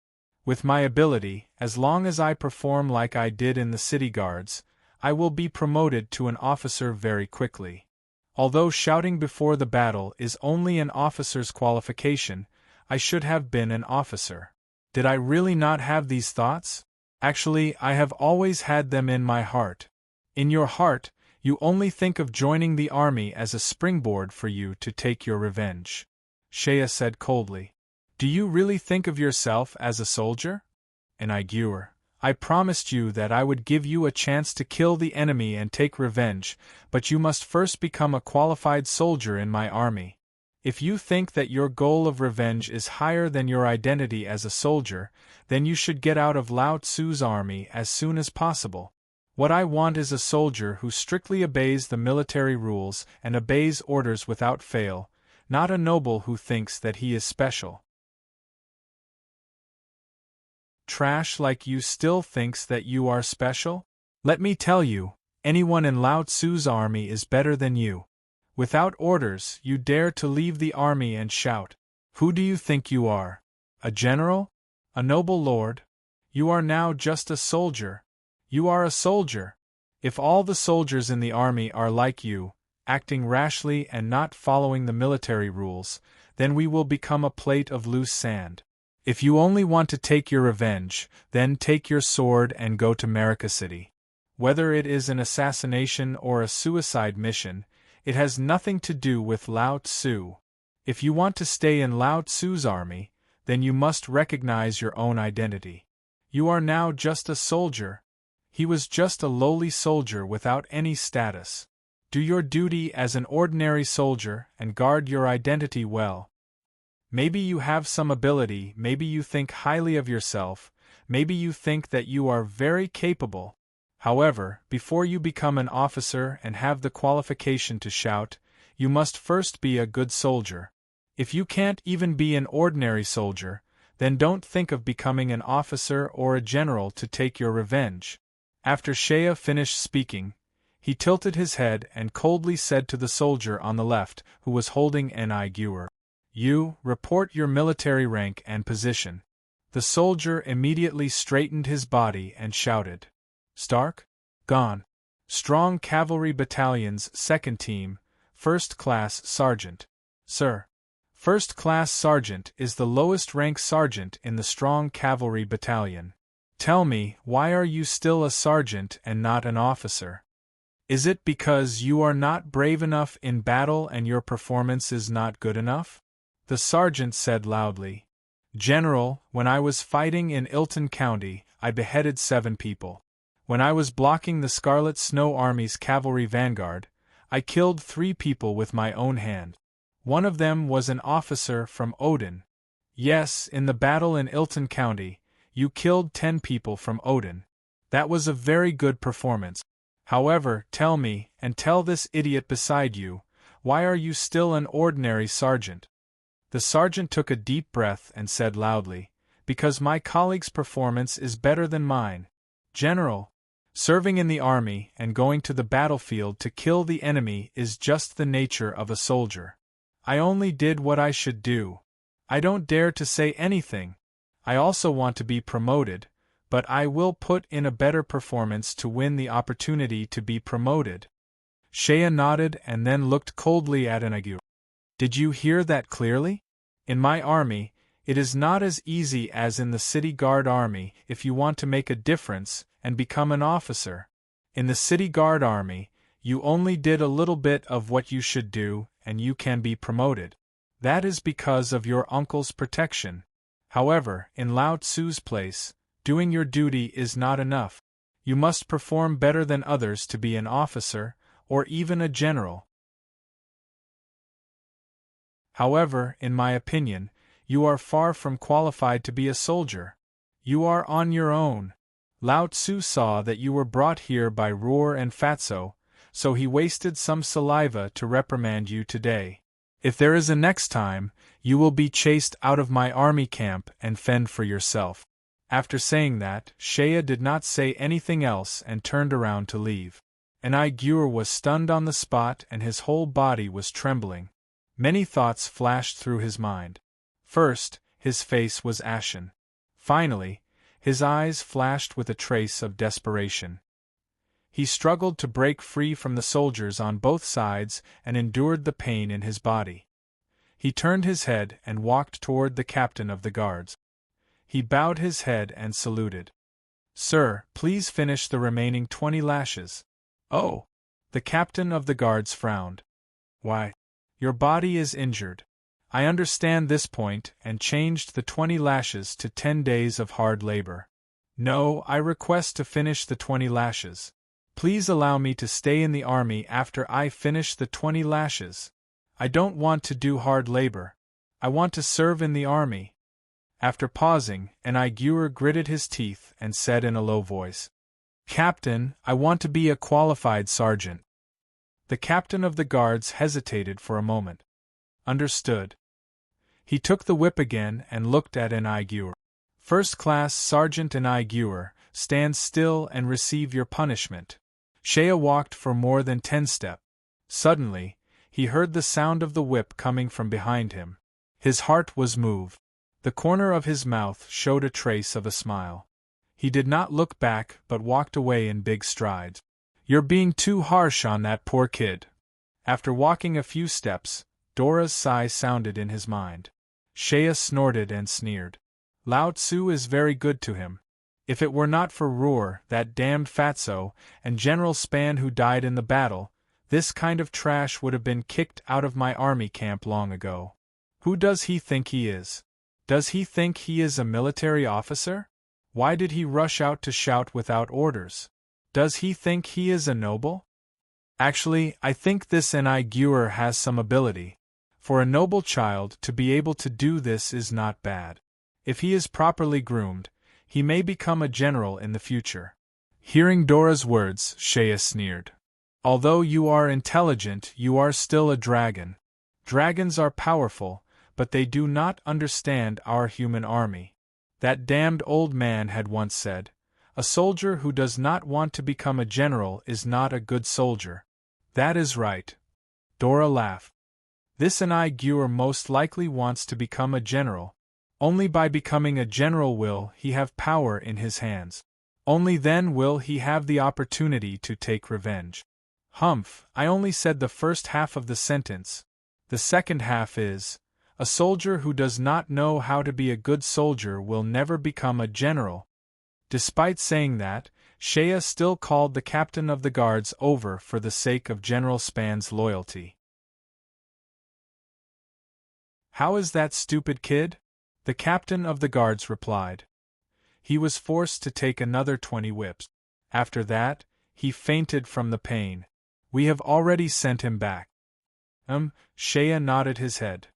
With my ability, as long as I perform like I did in the city guards, I will be promoted to an officer very quickly. Although shouting before the battle is only an officer's qualification, I should have been an officer. Did I really not have these thoughts? Actually, I have always had them in my heart. In your heart, you only think of joining the army as a springboard for you to take your revenge. Shea said coldly. Do you really think of yourself as a soldier? Enchantment, I promised you that I would give you a chance to kill the enemy and take revenge, but you must first become a qualified soldier in my army. If you think that your goal of revenge is higher than your identity as a soldier, then you should get out of Lao Tzu's army as soon as possible. What I want is a soldier who strictly obeys the military rules and obeys orders without fail, not a noble who thinks that he is special. Trash like you still thinks that you are special? Let me tell you, anyone in Lao Tzu's army is better than you. Without orders, you dare to leave the army and shout. Who do you think you are? A general? A noble lord? You are now just a soldier. You are a soldier. If all the soldiers in the army are like you, acting rashly and not following the military rules, then we will become a plate of loose sand. If you only want to take your revenge, then take your sword and go to Marika City. Whether it is an assassination or a suicide mission, it has nothing to do with Lao Tzu. If you want to stay in Lao Tzu's army, then you must recognize your own identity. You are now just a soldier. He was just a lowly soldier without any status. Do your duty as an ordinary soldier and guard your identity well. Maybe you have some ability, maybe you think highly of yourself, maybe you think that you are very capable. However, before you become an officer and have the qualification to shout, you must first be a good soldier. If you can't even be an ordinary soldier, then don't think of becoming an officer or a general to take your revenge. After Shea finished speaking, he tilted his head and coldly said to the soldier on the left, who was holding an aigueur, "You, report your military rank and position." The soldier immediately straightened his body and shouted, "Stark? Gone. Strong Cavalry Battalion's 2nd Team, 1st Class Sergeant." "Sir." "1st Class Sergeant is the lowest rank sergeant in the Strong Cavalry Battalion. Tell me, why are you still a sergeant and not an officer? Is it because you are not brave enough in battle and your performance is not good enough?" The sergeant said loudly, "General, when I was fighting in Ilton County, I beheaded 7 people. When I was blocking the Scarlet Snow Army's cavalry vanguard, I killed 3 people with my own hand. One of them was an officer from Odin. Yes, in the battle in Ilton County, you killed 10 people from Odin. That was a very good performance. However, tell me, and tell this idiot beside you, why are you still an ordinary sergeant?" The sergeant took a deep breath and said loudly, "Because my colleague's performance is better than mine. General, serving in the army and going to the battlefield to kill the enemy is just the nature of a soldier. I only did what I should do. I don't dare to say anything. I also want to be promoted, but I will put in a better performance to win the opportunity to be promoted." Shea nodded and then looked coldly at Anagu. "Did you hear that clearly? In my army, it is not as easy as in the City Guard army if you want to make a difference and become an officer. In the City Guard army, you only did a little bit of what you should do and you can be promoted. That is because of your uncle's protection. However, in Lao Tzu's place, doing your duty is not enough. You must perform better than others to be an officer, or even a general. However, in my opinion, you are far from qualified to be a soldier. You are on your own. Lao Tzu saw that you were brought here by Roar and Fatso, so he wasted some saliva to reprimand you today. If there is a next time, you will be chased out of my army camp and fend for yourself." After saying that, Shea did not say anything else and turned around to leave. An aigueur was stunned on the spot and his whole body was trembling. Many thoughts flashed through his mind. First, his face was ashen. Finally, his eyes flashed with a trace of desperation. He struggled to break free from the soldiers on both sides and endured the pain in his body. He turned his head and walked toward the captain of the guards. He bowed his head and saluted. "Sir, please finish the remaining 20 lashes." "Oh!" The captain of the guards frowned. "Why? Your body is injured. I understand this point and changed the 20 lashes to 10 days of hard labor. No, I request to finish the 20 lashes. Please allow me to stay in the army after I finish the 20 lashes. I don't want to do hard labor. I want to serve in the army." After pausing, an aigueur gritted his teeth and said in a low voice, "Captain, I want to be a qualified sergeant." The captain of the guards hesitated for a moment. Understood. He took the whip again and looked at an Aigueur. First class Sergeant an Aigueur, stand still and receive your punishment. Shea walked for more than 10 steps. Suddenly, he heard the sound of the whip coming from behind him. His heart was moved. The corner of his mouth showed a trace of a smile. He did not look back but walked away in big strides. You're being too harsh on that poor kid. After walking a few steps, Dora's sigh sounded in his mind. Shea snorted and sneered. Lao Tzu is very good to him. If it were not for Roer, that damned fatso, and General Span who died in the battle, this kind of trash would have been kicked out of my army camp long ago. Who does he think he is? Does he think he is a military officer? Why did he rush out to shout without orders? Does he think he is a noble? Actually, I think this Aigueur has some ability. For a noble child to be able to do this is not bad. If he is properly groomed, he may become a general in the future. Hearing Dora's words, Shea sneered. Although you are intelligent, you are still a dragon. Dragons are powerful, but they do not understand our human army. That damned old man had once said, a soldier who does not want to become a general is not a good soldier. That is right. Dora laughed. This Aigueur most likely wants to become a general. Only by becoming a general will he have power in his hands. Only then will he have the opportunity to take revenge. Humph, I only said the first half of the sentence. The second half is, a soldier who does not know how to be a good soldier will never become a general. Despite saying that, Shea still called the captain of the guards over for the sake of General Span's loyalty. How is that stupid kid? The captain of the guards replied. He was forced to take another 20 whips. After that, he fainted from the pain. We have already sent him back. Shea nodded his head.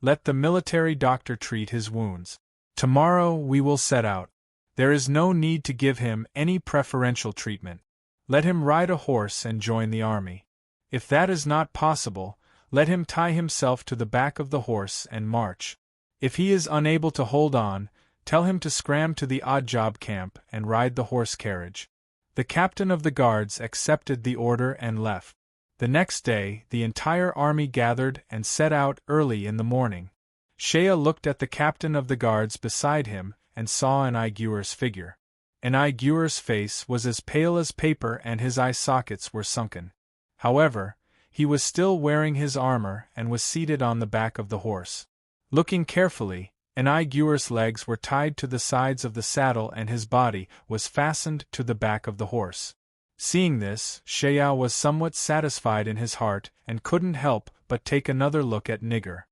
Let the military doctor treat his wounds. Tomorrow we will set out. There is no need to give him any preferential treatment. Let him ride a horse and join the army. If that is not possible, let him tie himself to the back of the horse and march. If he is unable to hold on, tell him to scram to the odd job camp and ride the horse carriage. The captain of the guards accepted the order and left. The next day, the entire army gathered and set out early in the morning. Shea looked at the captain of the guards beside him and saw an Aigueur's figure. An Aigueur's face was as pale as paper and his eye sockets were sunken. However, he was still wearing his armor and was seated on the back of the horse. Looking carefully, an Aigueur's legs were tied to the sides of the saddle and his body was fastened to the back of the horse. Seeing this, Shea was somewhat satisfied in his heart and couldn't help but take another look at Nigger.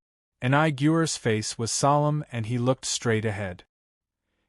An Aigueur's face was solemn and he looked straight ahead.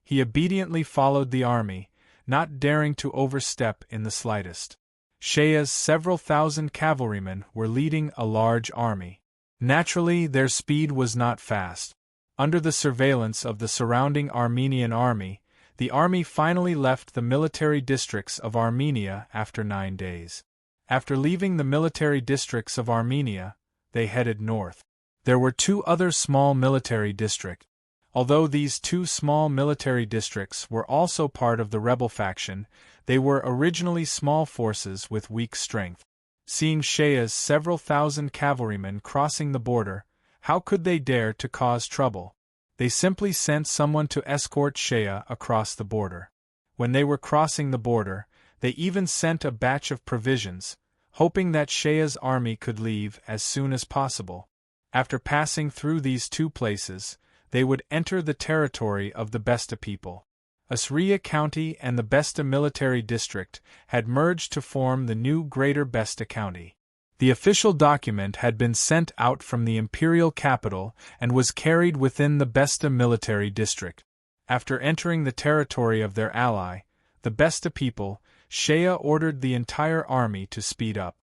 He obediently followed the army, not daring to overstep in the slightest. Shea's several thousand cavalrymen were leading a large army. Naturally, their speed was not fast. Under the surveillance of the surrounding Armenian army, the army finally left the military districts of Armenia after 9 days. After leaving the military districts of Armenia, they headed north. There were 2 other small military districts. Although these 2 small military districts were also part of the rebel faction, they were originally small forces with weak strength. Seeing Shea's several thousand cavalrymen crossing the border, how could they dare to cause trouble? They simply sent someone to escort Shea across the border. When they were crossing the border, they even sent a batch of provisions, hoping that Shea's army could leave as soon as possible. After passing through these 2 places, they would enter the territory of the Besta people. Asriya County and the Besta Military District had merged to form the new Greater Besta County. The official document had been sent out from the imperial capital and was carried within the Besta Military District. After entering the territory of their ally, the Besta people, Shea ordered the entire army to speed up.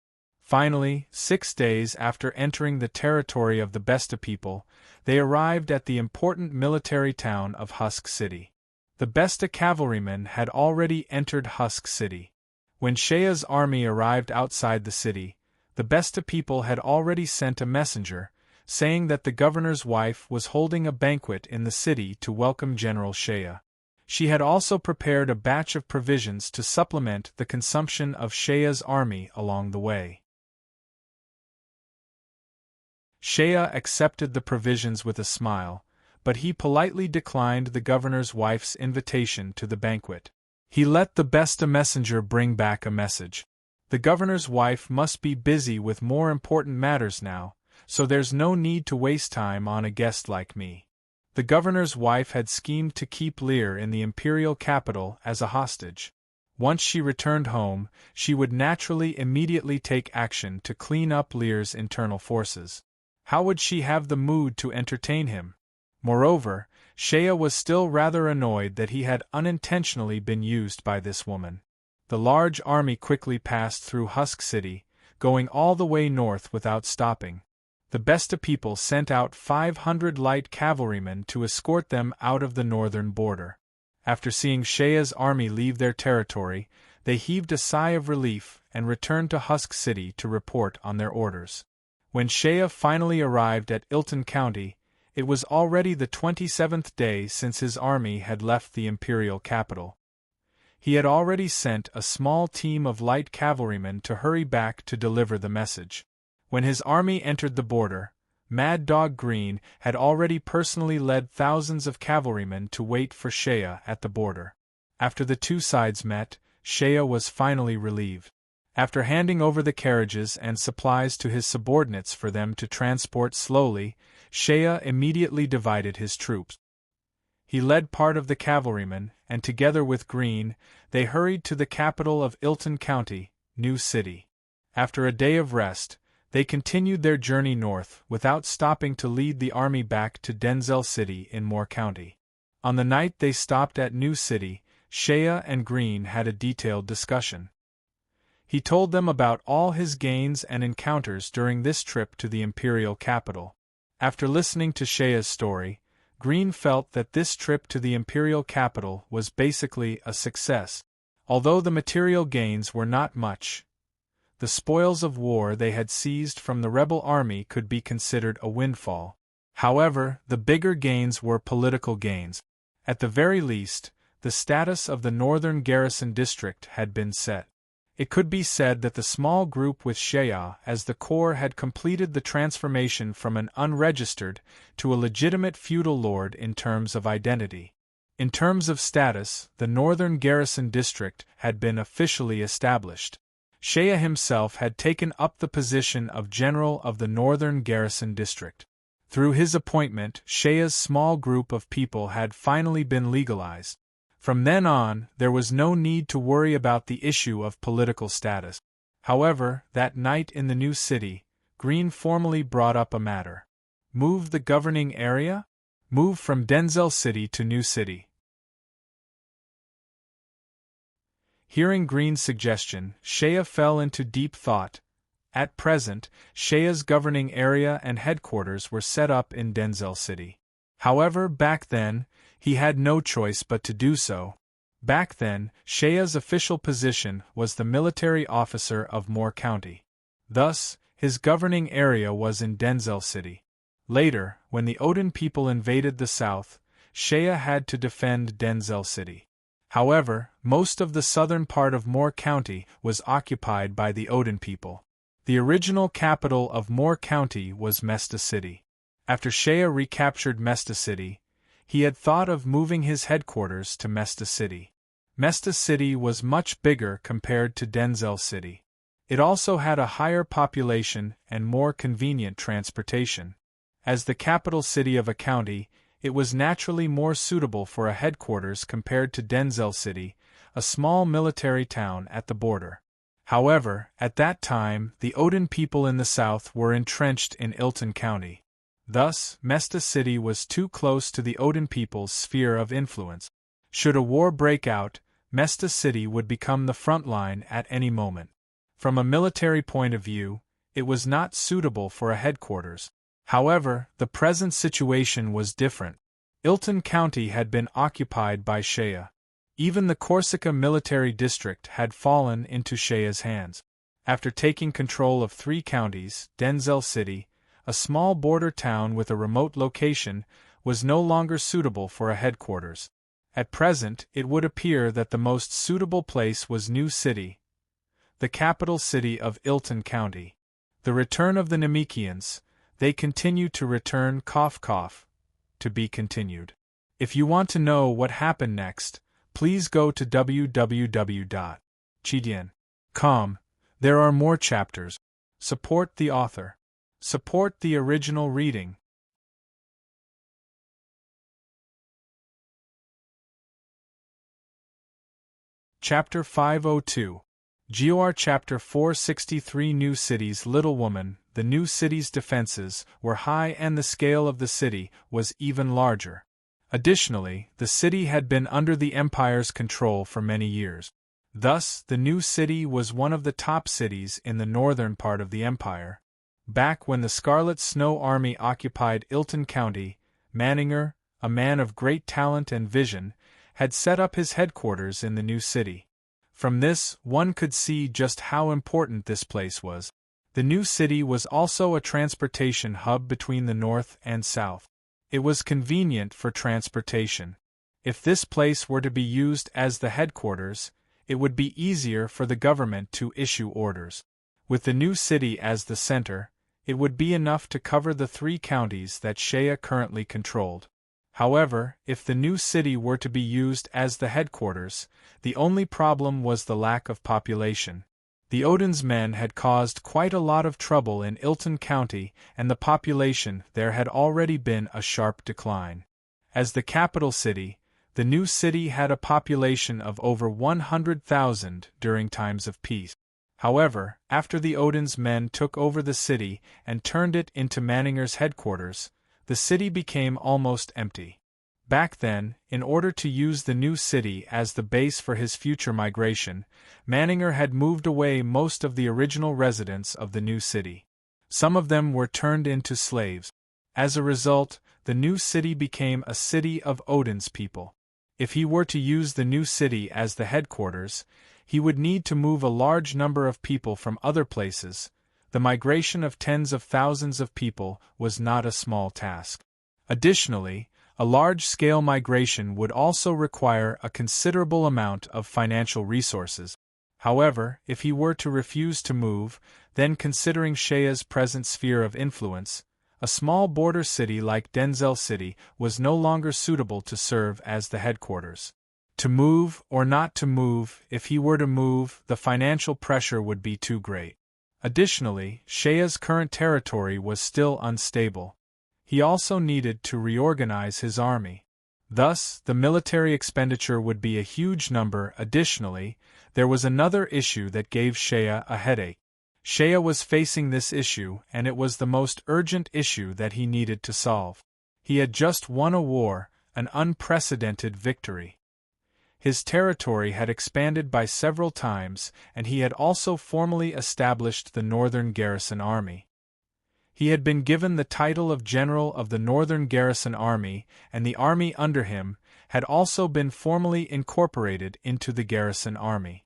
Finally, 6 days after entering the territory of the Besta people, they arrived at the important military town of Husk City. The Besta cavalrymen had already entered Husk City. When Shea's army arrived outside the city, the Besta people had already sent a messenger, saying that the governor's wife was holding a banquet in the city to welcome General Shea. She had also prepared a batch of provisions to supplement the consumption of Shea's army along the way. Shea accepted the provisions with a smile, but he politely declined the governor's wife's invitation to the banquet. He let the besta messenger bring back a message. The governor's wife must be busy with more important matters now, so there's no need to waste time on a guest like me. The governor's wife had schemed to keep Lear in the imperial capital as a hostage. Once she returned home, she would naturally immediately take action to clean up Lear's internal forces. How would she have the mood to entertain him? Moreover, Shea was still rather annoyed that he had unintentionally been used by this woman. The large army quickly passed through Husk City, going all the way north without stopping. The besta people sent out 500 light cavalrymen to escort them out of the northern border. After seeing Shea's army leave their territory, they heaved a sigh of relief and returned to Husk City to report on their orders. When Shea finally arrived at Ilton County, it was already the 27th day since his army had left the imperial capital. He had already sent a small team of light cavalrymen to hurry back to deliver the message. When his army entered the border, Mad Dog Green had already personally led thousands of cavalrymen to wait for Shea at the border. After the two sides met, Shea was finally relieved. After handing over the carriages and supplies to his subordinates for them to transport slowly, Shea immediately divided his troops. He led part of the cavalrymen, and together with Green, they hurried to the capital of Ilton County, New City. After a day of rest, they continued their journey north without stopping to lead the army back to Denzel City in Moore County. On the night they stopped at New City, Shea and Green had a detailed discussion. He told them about all his gains and encounters during this trip to the imperial capital. After listening to Shea's story, Green felt that this trip to the imperial capital was basically a success. Although the material gains were not much, the spoils of war they had seized from the rebel army could be considered a windfall. However, the bigger gains were political gains. At the very least, the status of the northern garrison district had been set. It could be said that the small group with Shea as the core had completed the transformation from an unregistered to a legitimate feudal lord in terms of identity. In terms of status, the northern garrison district had been officially established. Shea himself had taken up the position of general of the northern garrison district. Through his appointment, Shea's small group of people had finally been legalized. From then on, there was no need to worry about the issue of political status. However, that night in the new city, Green formally brought up a matter. Move the governing area? Move from Denzel City to New City. Hearing Green's suggestion, Shea fell into deep thought. At present, Shea's governing area and headquarters were set up in Denzel City. However, back then, he had no choice but to do so. Back then, Shea's official position was the military officer of Moore County. Thus, his governing area was in Denzel City. Later, when the Odin people invaded the south, Shea had to defend Denzel City. However, most of the southern part of Moore County was occupied by the Odin people. The original capital of Moore County was Mesta City. After Shea recaptured Mesta City, he had thought of moving his headquarters to Mesta City. Mesta City was much bigger compared to Denzel City. It also had a higher population and more convenient transportation. As the capital city of a county, it was naturally more suitable for a headquarters compared to Denzel City, a small military town at the border. However, at that time, the Odin people in the south were entrenched in Ilton County. Thus, Mesta City was too close to the Odin people's sphere of influence. Should a war break out, Mesta City would become the front line at any moment. From a military point of view, it was not suitable for a headquarters. However, the present situation was different. Ilton County had been occupied by Shea. Even the Corsica military district had fallen into Shea's hands. After taking control of 3 counties, Denzel City, a small border town with a remote location, was no longer suitable for a headquarters. At present, it would appear that the most suitable place was New City, the capital city of Ilton County. The return of the Namekians, they continue to return to be continued. If you want to know what happened next, please go to www.chidian.com. There are more chapters. Support the author. Support the original reading. Chapter 502. GOR Chapter 463. New Cities. Little Woman. The new city's defenses were high and the scale of the city was even larger. Additionally, the city had been under the Empire's control for many years. Thus, the new city was one of the top cities in the northern part of the Empire. Back when the Scarlet Snow Army occupied Ilton County, Manninger, a man of great talent and vision, had set up his headquarters in the new city. From this, one could see just how important this place was. The new city was also a transportation hub between the north and south. It was convenient for transportation. If this place were to be used as the headquarters, it would be easier for the government to issue orders. With the new city as the center, it would be enough to cover the 3 counties that Shea currently controlled. However, if the new city were to be used as the headquarters, the only problem was the lack of population. The Odin's men had caused quite a lot of trouble in Ilton County, and the population there had already been a sharp decline. As the capital city, the new city had a population of over 100,000 during times of peace. However, after the Odin's men took over the city and turned it into Manninger's headquarters, the city became almost empty. Back then, in order to use the new city as the base for his future migration, Manninger had moved away most of the original residents of the new city. Some of them were turned into slaves. As a result, the new city became a city of Odin's people. If he were to use the new city as the headquarters, he would need to move a large number of people from other places. The migration of tens of thousands of people was not a small task. Additionally, a large-scale migration would also require a considerable amount of financial resources. However, if he were to refuse to move, then considering Shea's present sphere of influence, a small border city like Denzel City was no longer suitable to serve as the headquarters. To move or not to move, if he were to move, the financial pressure would be too great. Additionally, Shea's current territory was still unstable. He also needed to reorganize his army. Thus, the military expenditure would be a huge number. Additionally, there was another issue that gave Shea a headache. Shea was facing this issue, and it was the most urgent issue that he needed to solve. He had just won a war, an unprecedented victory. His territory had expanded by several times, and he had also formally established the Northern Garrison Army. He had been given the title of General of the Northern Garrison Army, and the army under him had also been formally incorporated into the Garrison Army.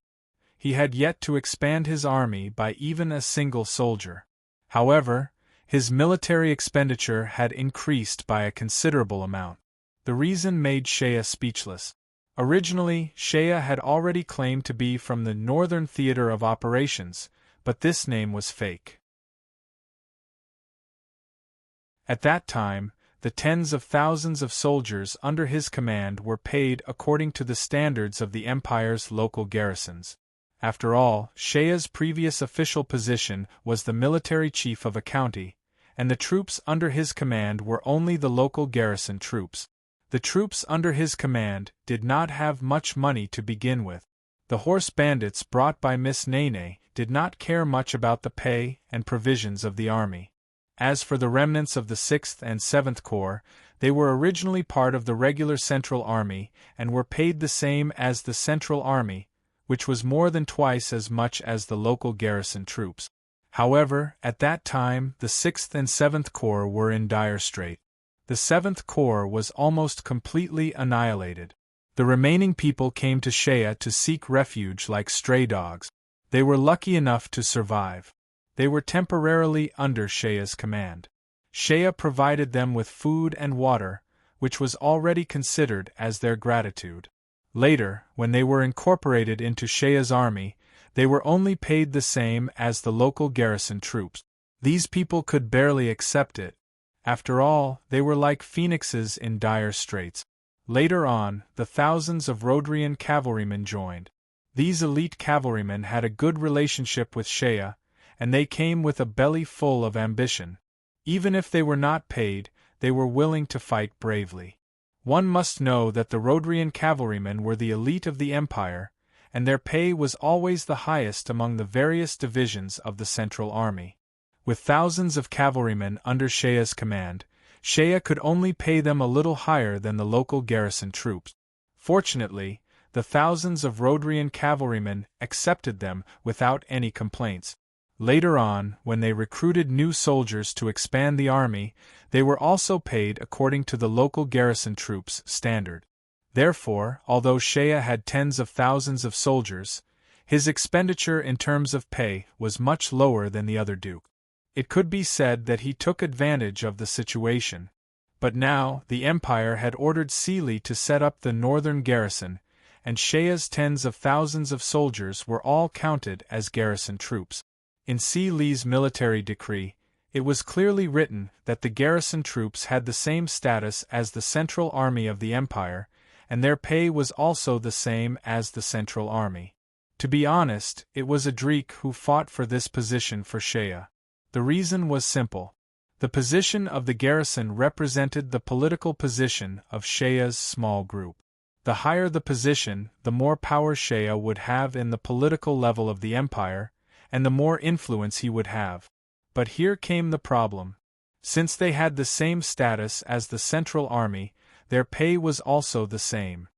He had yet to expand his army by even a single soldier. However, his military expenditure had increased by a considerable amount. The reason made Shea speechless. Originally, Shea had already claimed to be from the Northern Theater of Operations, but this name was fake. At that time, the tens of thousands of soldiers under his command were paid according to the standards of the Empire's local garrisons. After all, Shea's previous official position was the military chief of a county, and the troops under his command were only the local garrison troops. The troops under his command did not have much money to begin with. The horse bandits brought by Miss Nene did not care much about the pay and provisions of the army. As for the remnants of the 6th and 7th Corps, they were originally part of the regular Central Army and were paid the same as the Central Army, which was more than twice as much as the local garrison troops. However, at that time the 6th and 7th Corps were in dire strait. The 7th Corps was almost completely annihilated. The remaining people came to Shea to seek refuge like stray dogs. They were lucky enough to survive. They were temporarily under Shea's command. Shea provided them with food and water, which was already considered as their gratitude. Later, when they were incorporated into Shea's army, they were only paid the same as the local garrison troops. These people could barely accept it. After all, they were like phoenixes in dire straits. Later on, the thousands of Rhodrian cavalrymen joined. These elite cavalrymen had a good relationship with Shea, and they came with a belly full of ambition. Even if they were not paid, they were willing to fight bravely. One must know that the Rhodrian cavalrymen were the elite of the empire, and their pay was always the highest among the various divisions of the central army. With thousands of cavalrymen under Shea's command, Shea could only pay them a little higher than the local garrison troops. Fortunately, the thousands of Rhodrian cavalrymen accepted them without any complaints. Later on, when they recruited new soldiers to expand the army, they were also paid according to the local garrison troops' standard. Therefore, although Shea had tens of thousands of soldiers, his expenditure in terms of pay was much lower than the other duke. It could be said that he took advantage of the situation. But now, the Empire had ordered Sealy to set up the northern garrison, and Shea's tens of thousands of soldiers were all counted as garrison troops. In Sealy's military decree, it was clearly written that the garrison troops had the same status as the central army of the Empire, and their pay was also the same as the central army. To be honest, it was Edric who fought for this position for Shea. The reason was simple. The position of the garrison represented the political position of Shea's small group. The higher the position, the more power Shea would have in the political level of the Empire, and the more influence he would have. But here came the problem. Since they had the same status as the central army, their pay was also the same.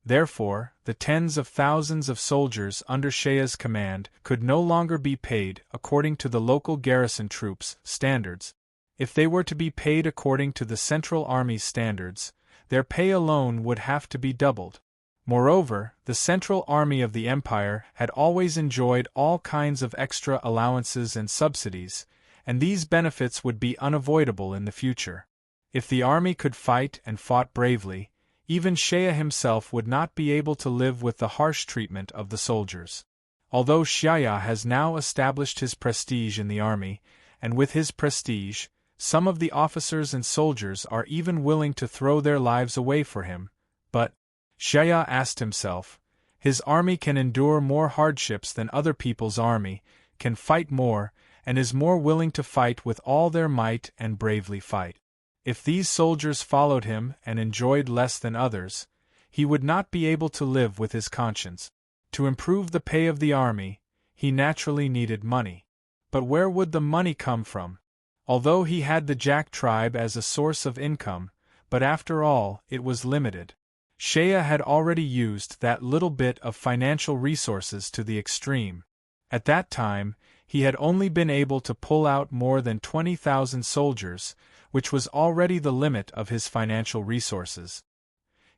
Therefore, the tens of thousands of soldiers under Shea's command could no longer be paid according to the local garrison troops' standards. If they were to be paid according to the central army's standards, their pay alone would have to be doubled. Moreover, the central army of the Empire had always enjoyed all kinds of extra allowances and subsidies, and these benefits would be unavoidable in the future. If the army could fight and fought bravely, even Shea himself would not be able to live with the harsh treatment of the soldiers. Although Shea has now established his prestige in the army, and with his prestige, some of the officers and soldiers are even willing to throw their lives away for him, but, Shea asked himself, his army can endure more hardships than other people's army, can fight more, and is more willing to fight with all their might and bravely fight. If these soldiers followed him and enjoyed less than others, he would not be able to live with his conscience. To improve the pay of the army, he naturally needed money. But where would the money come from? Although he had the Jack tribe as a source of income, but after all, it was limited. Shea had already used that little bit of financial resources to the extreme. At that time, he had only been able to pull out more than 20,000 soldiers, which was already the limit of his financial resources.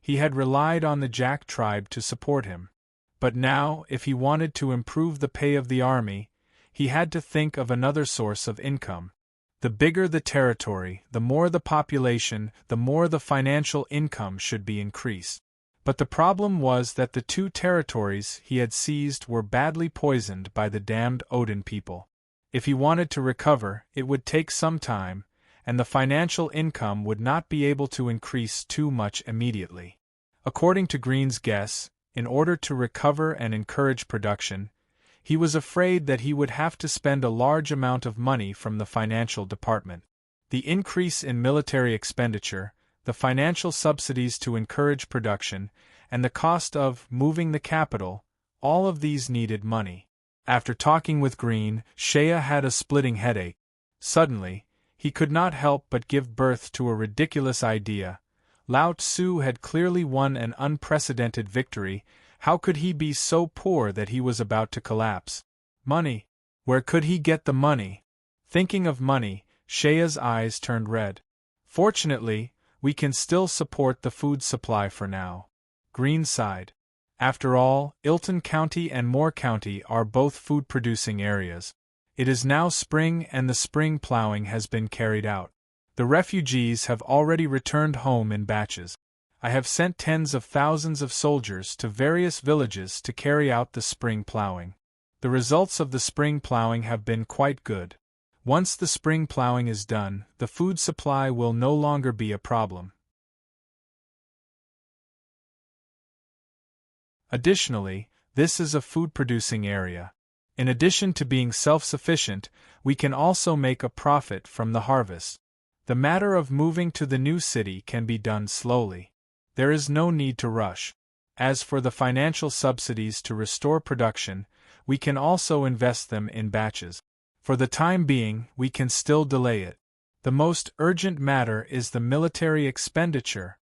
He had relied on the Jack tribe to support him. But now, if he wanted to improve the pay of the army, he had to think of another source of income. The bigger the territory, the more the population, the more the financial income should be increased. But the problem was that the two territories he had seized were badly poisoned by the damned Odin people. If he wanted to recover, it would take some time, and the financial income would not be able to increase too much immediately. According to Green's guess, in order to recover and encourage production, he was afraid that he would have to spend a large amount of money from the financial department. The increase in military expenditure, the financial subsidies to encourage production, and the cost of moving the capital, all of these needed money. After talking with Green, Shea had a splitting headache. Suddenly, he could not help but give birth to a ridiculous idea. Lao Tzu had clearly won an unprecedented victory. How could he be so poor that he was about to collapse? Money. Where could he get the money? Thinking of money, Shea's eyes turned red. Fortunately, we can still support the food supply for now. Green sighed. After all, Ilton County and Moore County are both food-producing areas. It is now spring and the spring plowing has been carried out. The refugees have already returned home in batches. I have sent tens of thousands of soldiers to various villages to carry out the spring plowing. The results of the spring plowing have been quite good. Once the spring plowing is done, the food supply will no longer be a problem. Additionally, this is a food-producing area. In addition to being self-sufficient, we can also make a profit from the harvest. The matter of moving to the new city can be done slowly. There is no need to rush. As for the financial subsidies to restore production, we can also invest them in batches. For the time being, we can still delay it. The most urgent matter is the military expenditure.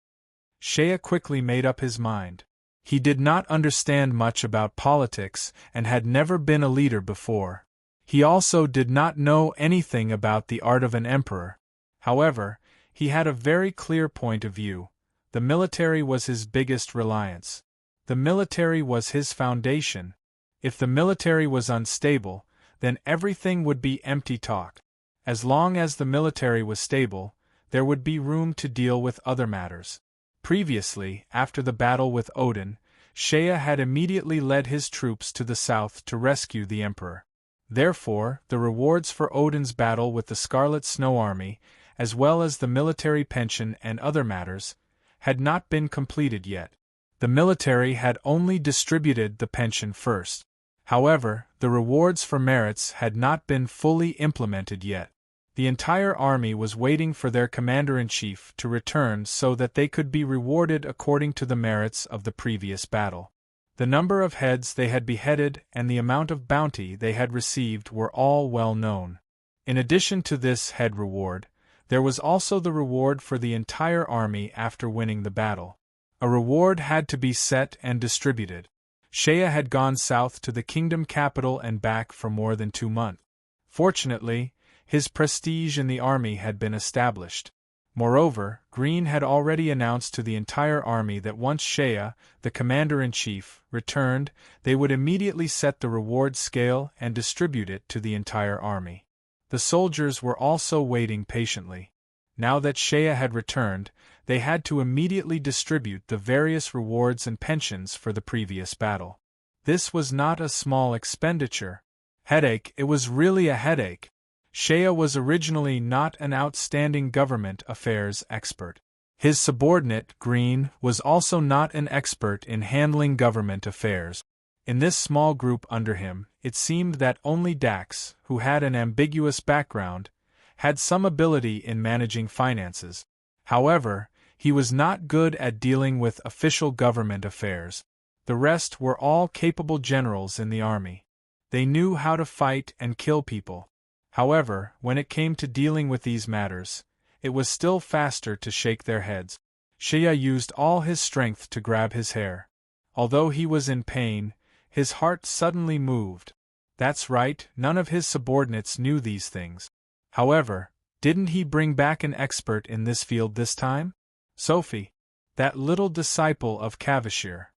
Shea quickly made up his mind. He did not understand much about politics and had never been a leader before. He also did not know anything about the art of an emperor. However, he had a very clear point of view. The military was his biggest reliance. The military was his foundation. If the military was unstable, then everything would be empty talk. As long as the military was stable, there would be room to deal with other matters. Previously, after the battle with Odin, Shea had immediately led his troops to the south to rescue the emperor. Therefore, the rewards for Odin's battle with the Scarlet Snow Army, as well as the military pension and other matters, had not been completed yet. The military had only distributed the pension first. However, the rewards for merits had not been fully implemented yet. The entire army was waiting for their commander-in-chief to return so that they could be rewarded according to the merits of the previous battle. The number of heads they had beheaded and the amount of bounty they had received were all well known. In addition to this head reward, there was also the reward for the entire army after winning the battle. A reward had to be set and distributed. Shea had gone south to the kingdom capital and back for more than 2 months. Fortunately, his prestige in the army had been established. Moreover, Green had already announced to the entire army that once Shea, the commander-in-chief, returned, they would immediately set the reward scale and distribute it to the entire army. The soldiers were also waiting patiently. Now that Shea had returned, they had to immediately distribute the various rewards and pensions for the previous battle. This was not a small expenditure. Headache, it was really a headache. Shea was originally not an outstanding government affairs expert. His subordinate, Green, was also not an expert in handling government affairs. In this small group under him, it seemed that only Dax, who had an ambiguous background, had some ability in managing finances. However, he was not good at dealing with official government affairs. The rest were all capable generals in the army. They knew how to fight and kill people. However, when it came to dealing with these matters, it was still faster to shake their heads. Shea used all his strength to grab his hair. Although he was in pain, his heart suddenly moved. That's right, none of his subordinates knew these things. However, didn't he bring back an expert in this field this time? Sophie, that little disciple of Cavashir.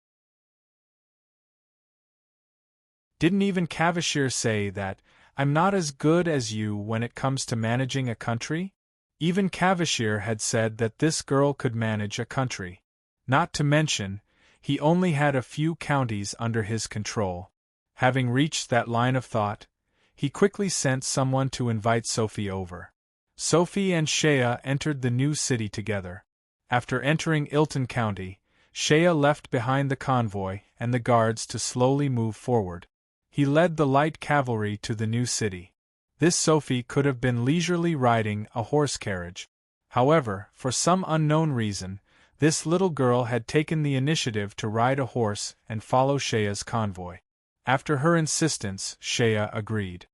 Didn't even Cavashir say that, "I'm not as good as you when it comes to managing a country"? Even Cavashir had said that this girl could manage a country. Not to mention, he only had a few counties under his control. Having reached that line of thought, he quickly sent someone to invite Sophie over. Sophie and Shea entered the new city together. After entering Ilton County, Shea left behind the convoy and the guards to slowly move forward. He led the light cavalry to the new city. This Sophie could have been leisurely riding a horse carriage. However, for some unknown reason, this little girl had taken the initiative to ride a horse and follow Shea's convoy. After her insistence, Shea agreed.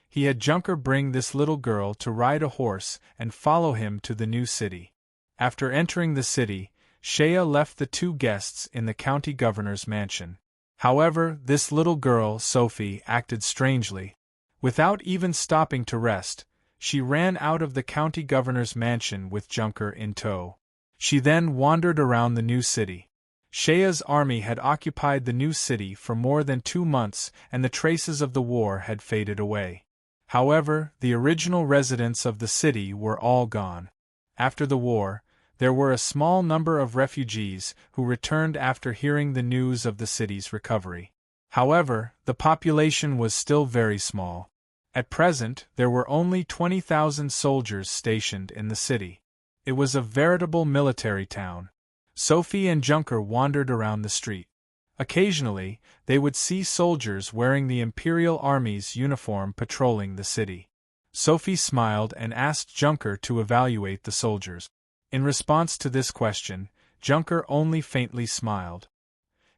He had Junker bring this little girl to ride a horse and follow him to the new city. After entering the city, Shea left the 2 guests in the county governor's mansion. However, this little girl, Sophie, acted strangely. Without even stopping to rest, she ran out of the county governor's mansion with Junker in tow. She then wandered around the new city. Shea's army had occupied the new city for more than 2 months and the traces of the war had faded away. However, the original residents of the city were all gone. After the war, there were a small number of refugees who returned after hearing the news of the city's recovery. However, the population was still very small. At present, there were only 20,000 soldiers stationed in the city. It was a veritable military town. Sophie and Junker wandered around the street. Occasionally, they would see soldiers wearing the Imperial Army's uniform patrolling the city. Sophie smiled and asked Junker to evaluate the soldiers. In response to this question, Junker only faintly smiled.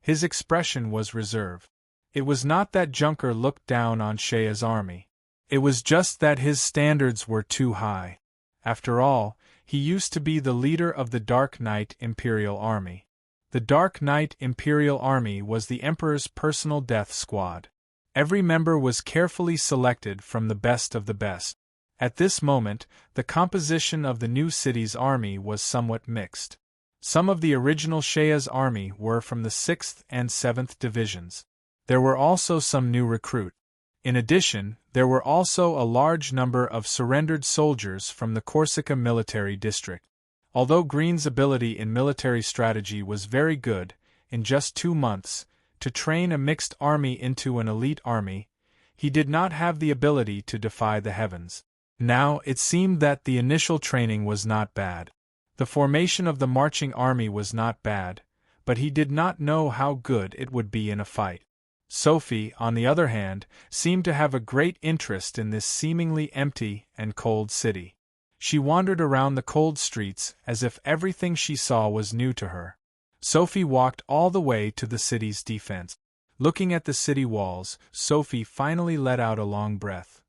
His expression was reserved. It was not that Junker looked down on Shea's army. It was just that his standards were too high. After all, he used to be the leader of the Dark Knight Imperial Army. The Dark Knight Imperial Army was the Emperor's personal death squad. Every member was carefully selected from the best of the best. At this moment, the composition of the new city's army was somewhat mixed. Some of the original Shea's army were from the 6th and 7th divisions. There were also some new recruits. In addition, there were also a large number of surrendered soldiers from the Corsica military district. Although Green's ability in military strategy was very good, in just 2 months, to train a mixed army into an elite army, he did not have the ability to defy the heavens. Now, it seemed that the initial training was not bad. The formation of the marching army was not bad, but he did not know how good it would be in a fight. Sophie, on the other hand, seemed to have a great interest in this seemingly empty and cold city. She wandered around the cold streets as if everything she saw was new to her. Sophie walked all the way to the city's defense. Looking at the city walls, Sophie finally let out a long breath.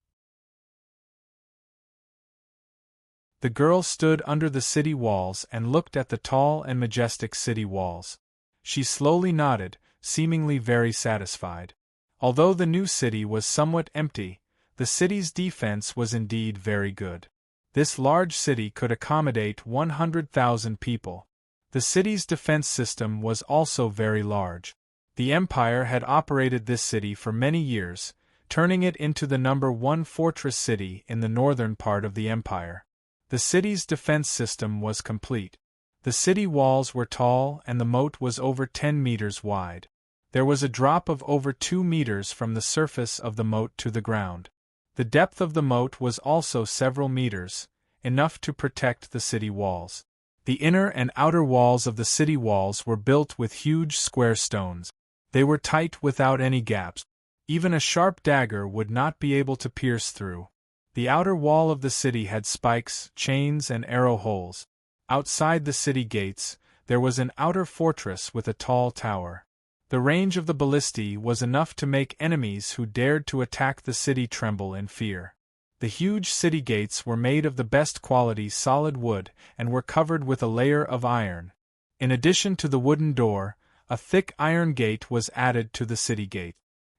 The girl stood under the city walls and looked at the tall and majestic city walls. She slowly nodded, seemingly very satisfied. Although the new city was somewhat empty, the city's defense was indeed very good. This large city could accommodate 100,000 people. The city's defense system was also very large. The Empire had operated this city for many years, turning it into the #1 fortress city in the northern part of the Empire. The city's defense system was complete. The city walls were tall and the moat was over 10 meters wide. There was a drop of over 2 meters from the surface of the moat to the ground. The depth of the moat was also several meters, enough to protect the city walls. The inner and outer walls of the city walls were built with huge square stones. They were tight without any gaps. Even a sharp dagger would not be able to pierce through. The outer wall of the city had spikes, chains, and arrow holes. Outside the city gates, there was an outer fortress with a tall tower. The range of the ballistae was enough to make enemies who dared to attack the city tremble in fear. The huge city gates were made of the best quality solid wood and were covered with a layer of iron. In addition to the wooden door, a thick iron gate was added to the city gate.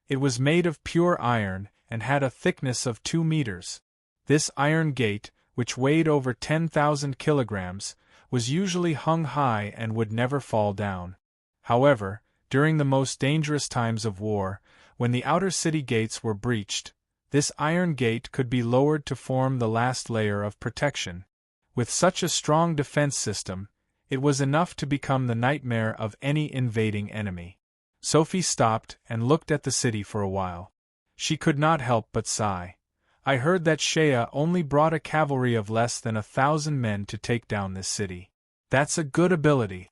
It was made of pure iron and had a thickness of 2 meters. This iron gate, which weighed over 10,000 kilograms, was usually hung high and would never fall down. However, during the most dangerous times of war, when the outer city gates were breached, this iron gate could be lowered to form the last layer of protection. With such a strong defense system, it was enough to become the nightmare of any invading enemy. Sophie stopped and looked at the city for a while. She could not help but sigh. I heard that Shea only brought a cavalry of less than 1,000 men to take down this city. That's a good ability.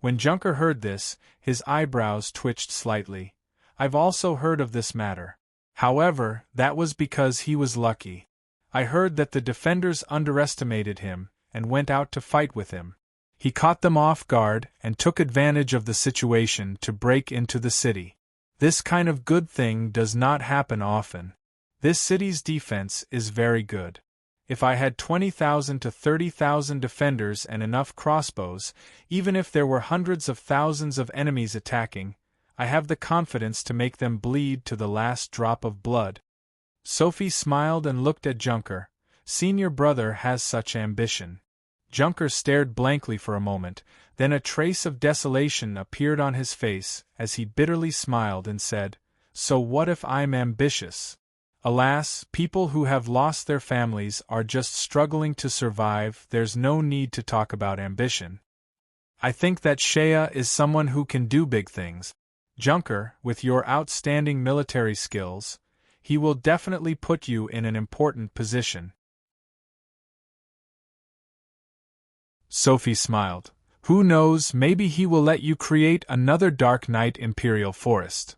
When Junker heard this, his eyebrows twitched slightly. I've also heard of this matter. However, that was because he was lucky. I heard that the defenders underestimated him and went out to fight with him. He caught them off guard and took advantage of the situation to break into the city. This kind of good thing does not happen often. This city's defense is very good. If I had 20,000 to 30,000 defenders and enough crossbows, even if there were hundreds of thousands of enemies attacking, I have the confidence to make them bleed to the last drop of blood. Sophie smiled and looked at Junker. Senior brother has such ambition. Junker stared blankly for a moment, then a trace of desolation appeared on his face as he bitterly smiled and said, "So what if I'm ambitious? Alas, people who have lost their families are just struggling to survive. There's no need to talk about ambition. I think that Shea is someone who can do big things. Junker, with your outstanding military skills, he will definitely put you in an important position. Sophie smiled. Who knows, maybe he will let you create another Dark Knight Imperial Forest.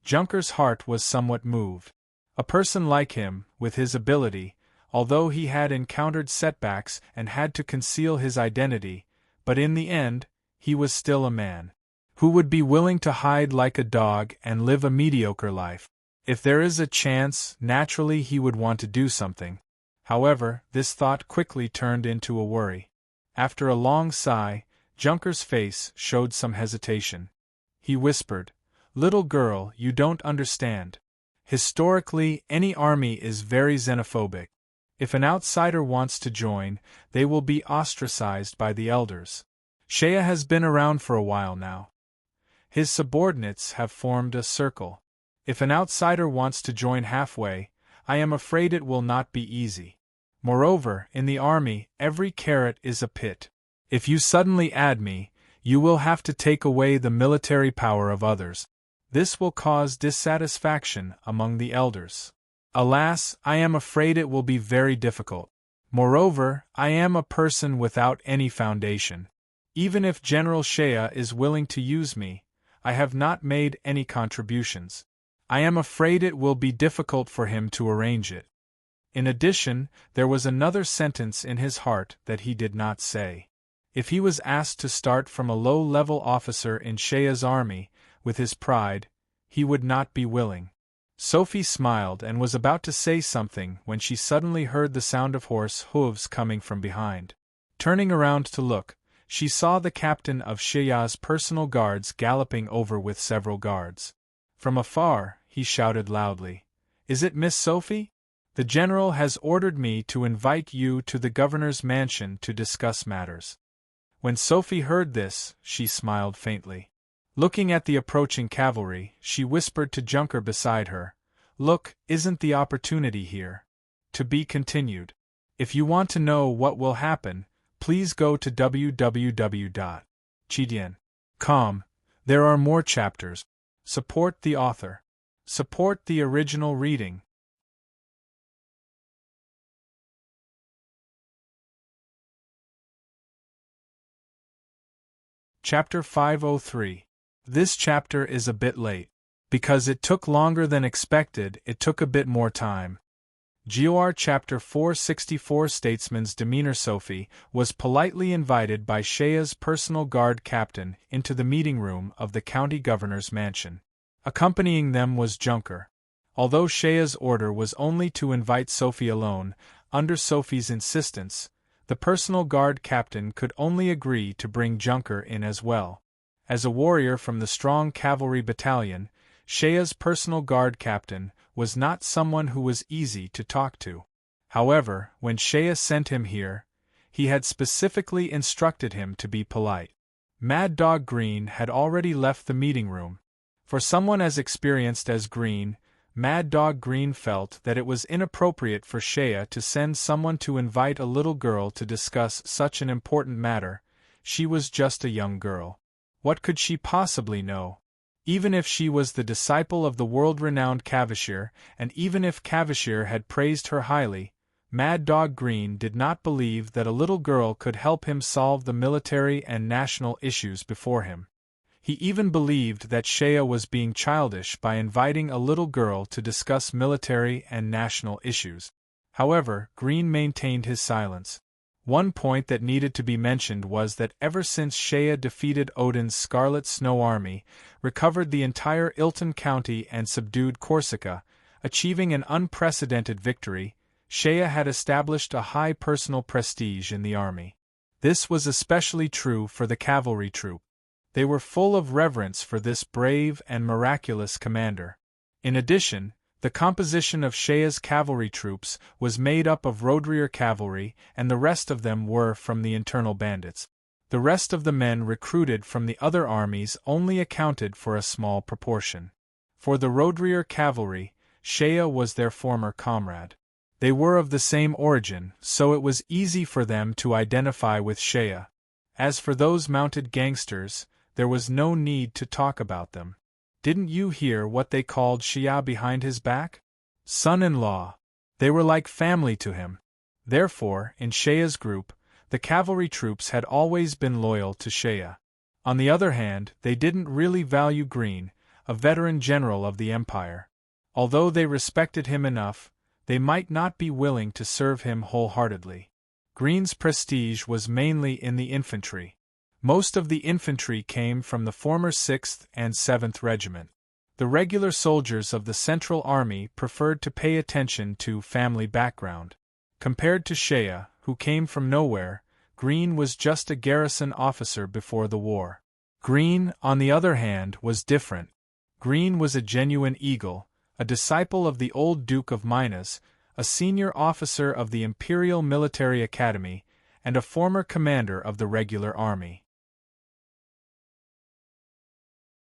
Junker's heart was somewhat moved. A person like him, with his ability, although he had encountered setbacks and had to conceal his identity, but in the end, he was still a man who would be willing to hide like a dog and live a mediocre life. If there is a chance, naturally he would want to do something. However, this thought quickly turned into a worry. After a long sigh, Junker's face showed some hesitation. He whispered, "Little girl, you don't understand. Historically, any army is very xenophobic. If an outsider wants to join, they will be ostracized by the elders. Shea has been around for a while now. His subordinates have formed a circle. If an outsider wants to join halfway, I am afraid it will not be easy. Moreover, in the army, every carrot is a pit. If you suddenly add me, you will have to take away the military power of others. This will cause dissatisfaction among the elders. Alas, I am afraid it will be very difficult. Moreover, I am a person without any foundation. Even if General Shea is willing to use me, I have not made any contributions. I am afraid it will be difficult for him to arrange it." In addition, there was another sentence in his heart that he did not say. If he was asked to start from a low-level officer in Shea's army, with his pride, he would not be willing. Sophie smiled and was about to say something when she suddenly heard the sound of horse hooves coming from behind. Turning around to look, she saw the captain of Shea's personal guards galloping over with several guards. From afar, he shouted loudly, "Is it Miss Sophie? The general has ordered me to invite you to the governor's mansion to discuss matters." When Sophie heard this, she smiled faintly. Looking at the approaching cavalry, she whispered to Junker beside her, "Look, isn't the opportunity here?" To be continued. If you want to know what will happen, please go to www.chidian.com. There are more chapters. Support the author. Support the original reading. Chapter 503. This chapter is a bit late. Because it took longer than expected, it took a bit more time. GOR Chapter 464 Statesman's Demeanor. Sophie was politely invited by Shea's personal guard captain into the meeting room of the county governor's mansion. Accompanying them was Junker. Although Shea's order was only to invite Sophie alone, under Sophie's insistence, the personal guard captain could only agree to bring Junker in as well. As a warrior from the strong cavalry battalion, Shea's personal guard captain was not someone who was easy to talk to. However, when Shea sent him here, he had specifically instructed him to be polite. Mad Dog Green had already left the meeting room. For someone as experienced as Green, Mad Dog Green felt that it was inappropriate for Shea to send someone to invite a little girl to discuss such an important matter. She was just a young girl. What could she possibly know? Even if she was the disciple of the world-renowned Cavalier, and even if Cavalier had praised her highly, Mad Dog Green did not believe that a little girl could help him solve the military and national issues before him. He even believed that Shea was being childish by inviting a little girl to discuss military and national issues. However, Green maintained his silence. One point that needed to be mentioned was that ever since Shea defeated Odin's Scarlet Snow Army, recovered the entire Ilton County and subdued Corsica, achieving an unprecedented victory, Shea had established a high personal prestige in the army. This was especially true for the cavalry troop. They were full of reverence for this brave and miraculous commander. In addition, the composition of Shea's cavalry troops was made up of Roadrear cavalry, and the rest of them were from the internal bandits. The rest of the men recruited from the other armies only accounted for a small proportion. For the Roadrear cavalry, Shea was their former comrade. They were of the same origin, so it was easy for them to identify with Shea. As for those mounted gangsters, there was no need to talk about them. Didn't you hear what they called Shea behind his back? Son-in-law. They were like family to him. Therefore, in Shea's group, the cavalry troops had always been loyal to Shea. On the other hand, they didn't really value Green, a veteran general of the Empire. Although they respected him enough, they might not be willing to serve him wholeheartedly. Green's prestige was mainly in the infantry. Most of the infantry came from the former 6th and 7th Regiment. The regular soldiers of the Central Army preferred to pay attention to family background. Compared to Shea, who came from nowhere, Green was just a garrison officer before the war. Green, on the other hand, was different. Green was a genuine eagle, a disciple of the old Duke of Minas, a senior officer of the Imperial Military Academy, and a former commander of the regular army.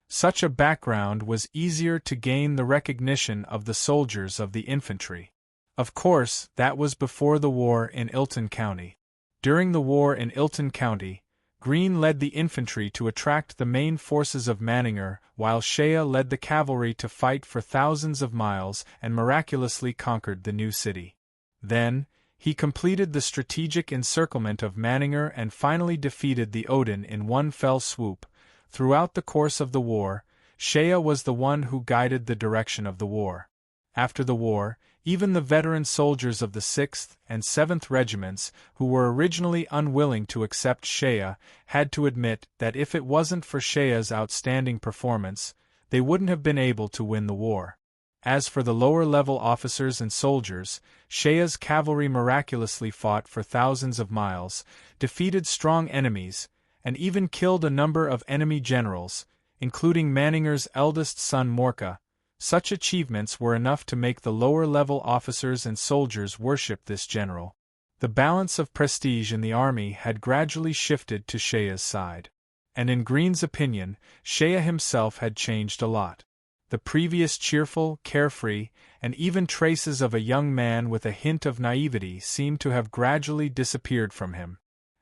Such a background was easier to gain the recognition of the soldiers of the infantry. Of course, that was before the war in Ilton County. During the war in Ilton County, Green led the infantry to attract the main forces of Manninger, while Shea led the cavalry to fight for thousands of miles and miraculously conquered the new city. Then, he completed the strategic encirclement of Manninger and finally defeated the Odin in one fell swoop. Throughout the course of the war, Shea was the one who guided the direction of the war. After the war, even the veteran soldiers of the 6th and 7th Regiments, who were originally unwilling to accept Shea, had to admit that if it wasn't for Shea's outstanding performance, they wouldn't have been able to win the war. As for the lower-level officers and soldiers, Shea's cavalry miraculously fought for thousands of miles, defeated strong enemies, and even killed a number of enemy generals, including Manninger's eldest son Morka. Such achievements were enough to make the lower-level officers and soldiers worship this general. The balance of prestige in the army had gradually shifted to Shea's side. And in Green's opinion, Shea himself had changed a lot. The previous cheerful, carefree, and even traces of a young man with a hint of naivety seemed to have gradually disappeared from him.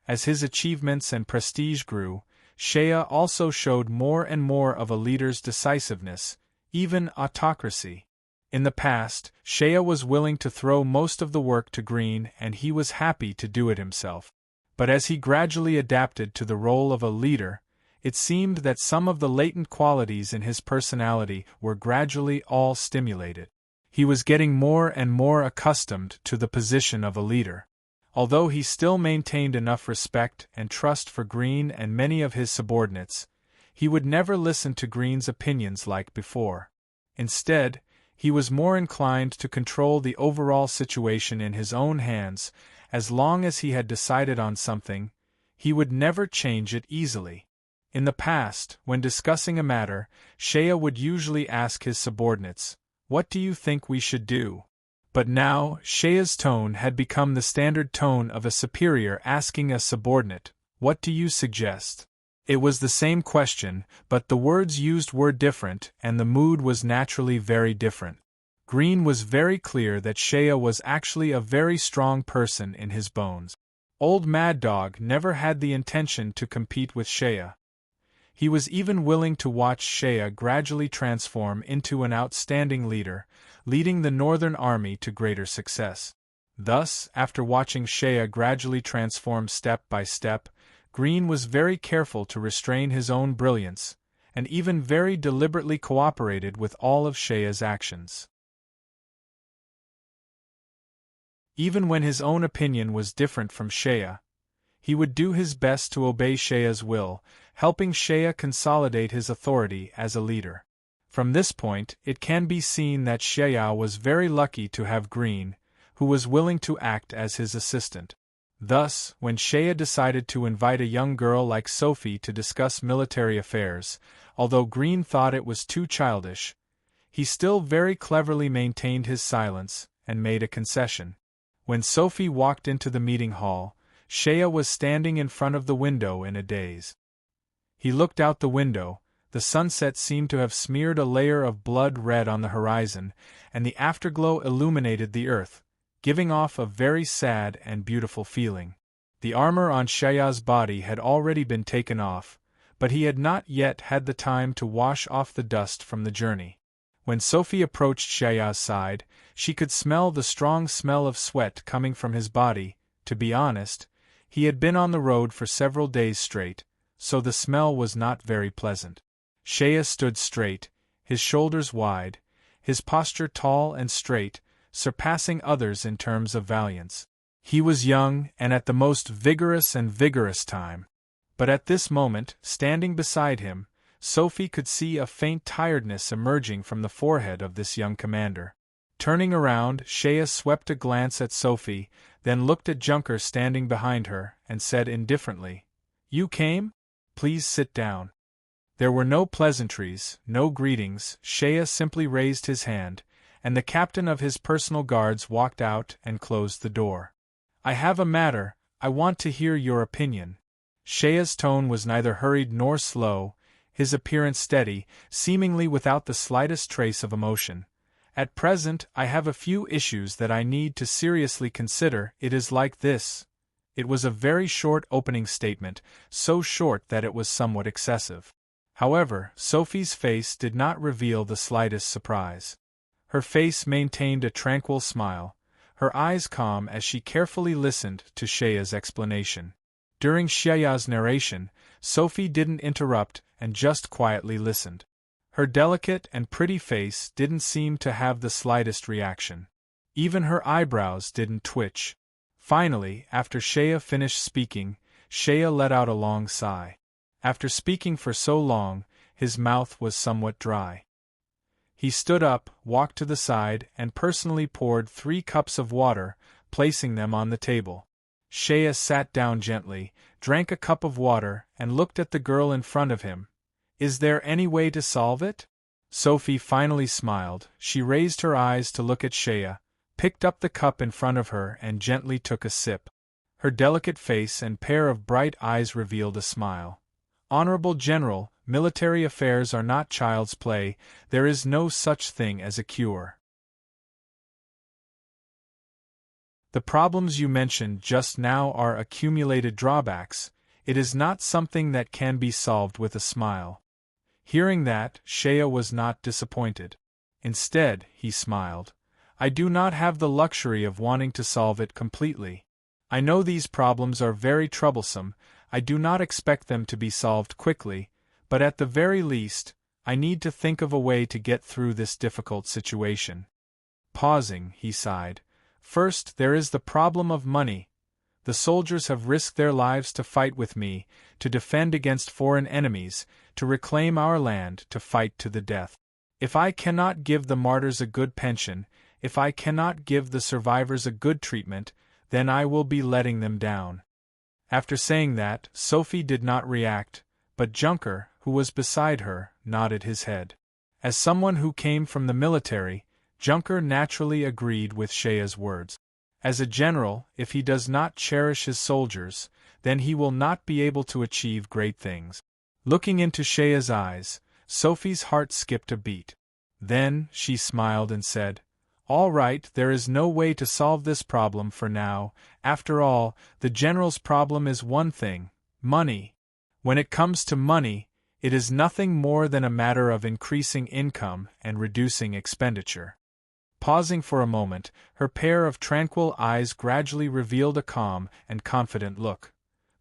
As his achievements and prestige grew, Shea also showed more and more of a leader's decisiveness, even autocracy. In the past, Shea was willing to throw most of the work to Green and he was happy to do it himself. But as he gradually adapted to the role of a leader, it seemed that some of the latent qualities in his personality were gradually all stimulated. He was getting more and more accustomed to the position of a leader. Although he still maintained enough respect and trust for Green and many of his subordinates, he would never listen to Green's opinions like before. Instead, he was more inclined to control the overall situation in his own hands. As long as he had decided on something, he would never change it easily. In the past, when discussing a matter, Shea would usually ask his subordinates, "What do you think we should do?" But now, Shea's tone had become the standard tone of a superior asking a subordinate, "What do you suggest?" It was the same question, but the words used were different and the mood was naturally very different. Green was very clear that Shea was actually a very strong person in his bones. Old Mad Dog never had the intention to compete with Shea. He was even willing to watch Shea gradually transform into an outstanding leader, leading the Northern Army to greater success. Thus, after watching Shea gradually transform step by step, Green was very careful to restrain his own brilliance, and even very deliberately cooperated with all of Shea's actions. Even when his own opinion was different from Shea, he would do his best to obey Shea's will, helping Shea consolidate his authority as a leader. From this point, it can be seen that Shea was very lucky to have Green, who was willing to act as his assistant. Thus, when Shea decided to invite a young girl like Sophie to discuss military affairs, although Green thought it was too childish, he still very cleverly maintained his silence and made a concession. When Sophie walked into the meeting hall, Shea was standing in front of the window in a daze. He looked out the window, The sunset seemed to have smeared a layer of blood red on the horizon, and the afterglow illuminated the earth, giving off a very sad and beautiful feeling. The armor on Shaya's body had already been taken off, but he had not yet had the time to wash off the dust from the journey. When Sophie approached Shaya's side, she could smell the strong smell of sweat coming from his body. To be honest, he had been on the road for several days straight, so the smell was not very pleasant. Shaya stood straight, his shoulders wide, his posture tall and straight, surpassing others in terms of valiance. He was young and at the most vigorous time. But at this moment, standing beside him, Sophie could see a faint tiredness emerging from the forehead of this young commander. Turning around, Shaya swept a glance at Sophie, then looked at Junker standing behind her, and said indifferently, "You came? Please sit down." There were no pleasantries, no greetings. Shaya simply raised his hand, and the captain of his personal guards walked out and closed the door. "I have a matter, I want to hear your opinion." Shaya's tone was neither hurried nor slow, his appearance steady, seemingly without the slightest trace of emotion. "At present, I have a few issues that I need to seriously consider. It is like this." It was a very short opening statement, so short that it was somewhat excessive. However, Sophie's face did not reveal the slightest surprise. Her face maintained a tranquil smile, her eyes calm as she carefully listened to Shaya's explanation. During Shaya's narration, Sophie didn't interrupt and just quietly listened. Her delicate and pretty face didn't seem to have the slightest reaction. Even her eyebrows didn't twitch. Finally, after Shaya finished speaking, Shaya let out a long sigh. After speaking for so long, his mouth was somewhat dry. He stood up, walked to the side, and personally poured 3 cups of water, placing them on the table. Shaya sat down gently, drank a cup of water, and looked at the girl in front of him. "Is there any way to solve it?" Sophie finally smiled. She raised her eyes to look at Shaya, picked up the cup in front of her and gently took a sip. Her delicate face and pair of bright eyes revealed a smile. "Honorable General, military affairs are not child's play. There is no such thing as a cure. The problems you mentioned just now are accumulated drawbacks. It is not something that can be solved with a smile." Hearing that, Shaya was not disappointed. Instead, he smiled. "I do not have the luxury of wanting to solve it completely. I know these problems are very troublesome. I do not expect them to be solved quickly, but at the very least, I need to think of a way to get through this difficult situation." Pausing, he sighed. "First, there is the problem of money. The soldiers have risked their lives to fight with me, to defend against foreign enemies, to reclaim our land, to fight to the death. If I cannot give the martyrs a good pension, if I cannot give the survivors a good treatment, then I will be letting them down." After saying that, Sophie did not react, but Junker, who was beside her, nodded his head. As someone who came from the military, Junker naturally agreed with Shaya's words. As a general, if he does not cherish his soldiers, then he will not be able to achieve great things. Looking into Shaya's eyes, Sophie's heart skipped a beat. Then, she smiled and said, "All right, there is no way to solve this problem for now. After all, the general's problem is one thing: money. When it comes to money, it is nothing more than a matter of increasing income and reducing expenditure." Pausing for a moment, her pair of tranquil eyes gradually revealed a calm and confident look.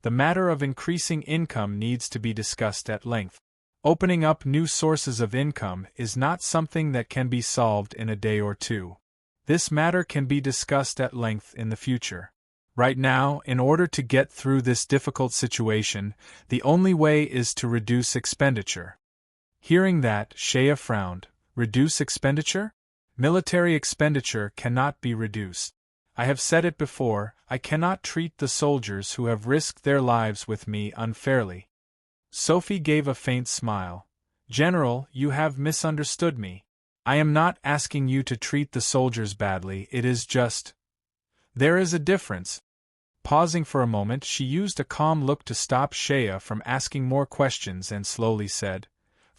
The matter of increasing income needs to be discussed at length. Opening up new sources of income is not something that can be solved in a day or two. This matter can be discussed at length in the future. Right now, in order to get through this difficult situation, the only way is to reduce expenditure. Hearing that, Shaya frowned. Reduce expenditure? Military expenditure cannot be reduced. I have said it before, I cannot treat the soldiers who have risked their lives with me unfairly. Sophie gave a faint smile. "General, you have misunderstood me. I am not asking you to treat the soldiers badly, it is just... there is a difference." Pausing for a moment, she used a calm look to stop Shaya from asking more questions and slowly said,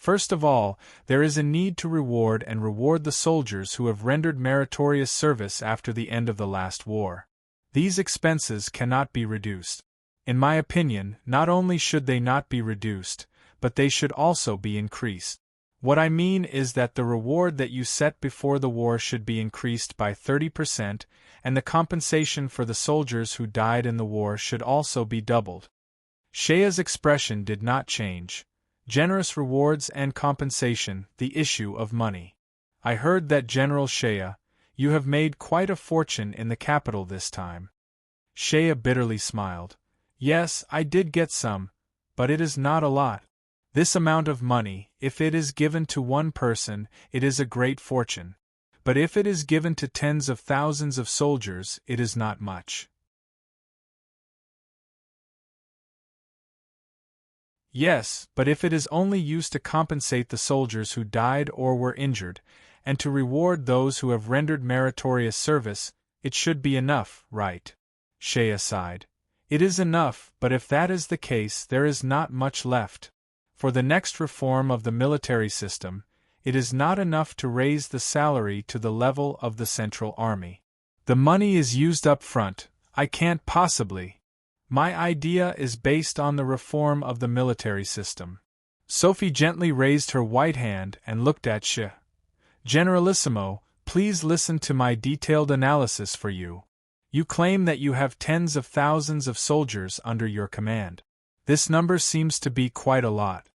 First of all, there is a need to reward the soldiers who have rendered meritorious service after the end of the last war. These expenses cannot be reduced. In my opinion, not only should they not be reduced, but they should also be increased. What I mean is that the reward that you set before the war should be increased by 30%, and the compensation for the soldiers who died in the war should also be doubled. Shea's expression did not change. Generous rewards and compensation, the issue of money. I heard that, General Shea, you have made quite a fortune in the capital this time. Shea bitterly smiled. Yes, I did get some, but it is not a lot. This amount of money, if it is given to one person, it is a great fortune. But if it is given to tens of thousands of soldiers, it is not much. Yes, but if it is only used to compensate the soldiers who died or were injured, and to reward those who have rendered meritorious service, it should be enough, right? Shea sighed. It is enough, but if that is the case, there is not much left. For the next reform of the military system, it is not enough to raise the salary to the level of the Central Army. The money is used up front. I can't possibly. My idea is based on the reform of the military system. Sophie gently raised her white hand and looked at Shea. Generalissimo, please listen to my detailed analysis for you. You claim that you have tens of thousands of soldiers under your command. This number seems to be quite a lot.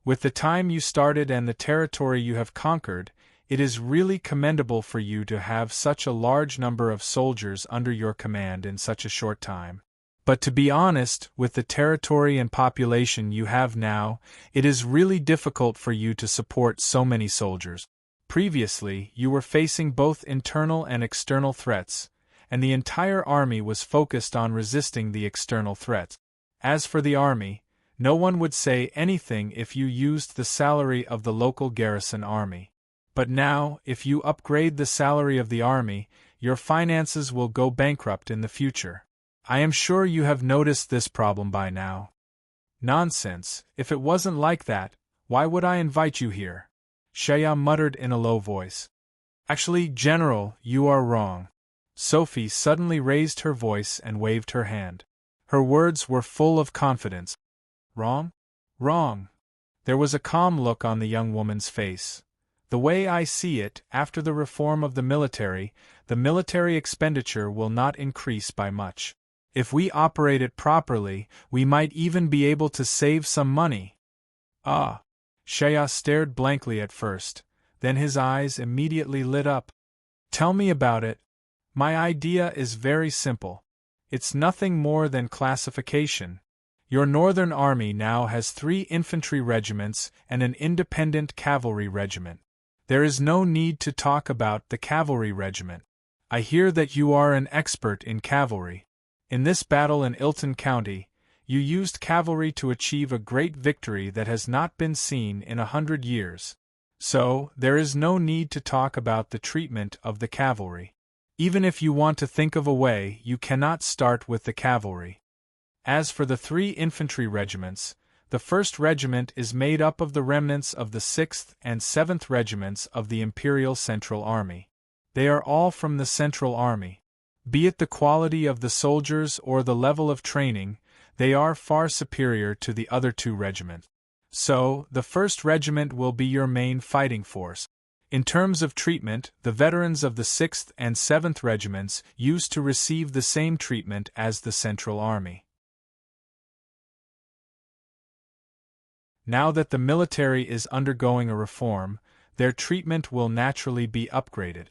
With the time you started and the territory you have conquered, it is really commendable for you to have such a large number of soldiers under your command in such a short time. But to be honest, with the territory and population you have now, it is really difficult for you to support so many soldiers. Previously, you were facing both internal and external threats, and the entire army was focused on resisting the external threats. As for the army, no one would say anything if you used the salary of the local garrison army. But now, if you upgrade the salary of the army, your finances will go bankrupt in the future. I am sure you have noticed this problem by now. Nonsense, if it wasn't like that, why would I invite you here? Shea muttered in a low voice. Actually, General, you are wrong. Sophie suddenly raised her voice and waved her hand. Her words were full of confidence. Wrong? Wrong. There was a calm look on the young woman's face. The way I see it, after the reform of the military expenditure will not increase by much. If we operate it properly, we might even be able to save some money. Ah! Shea stared blankly at first, then his eyes immediately lit up. Tell me about it. My idea is very simple. It's nothing more than classification. Your Northern Army now has 3 infantry regiments and an independent cavalry regiment. There is no need to talk about the cavalry regiment. I hear that you are an expert in cavalry. In this battle in Ilton County, you used cavalry to achieve a great victory that has not been seen in 100 years. So, there is no need to talk about the treatment of the cavalry. Even if you want to think of a way, you cannot start with the cavalry. As for the 3 infantry regiments, the 1st Regiment is made up of the remnants of the 6th and 7th Regiments of the Imperial Central Army. They are all from the Central Army. Be it the quality of the soldiers or the level of training, they are far superior to the other 2 regiments. So, the 1st Regiment will be your main fighting force. In terms of treatment, the veterans of the 6th and 7th Regiments used to receive the same treatment as the Central Army. Now that the military is undergoing a reform, their treatment will naturally be upgraded.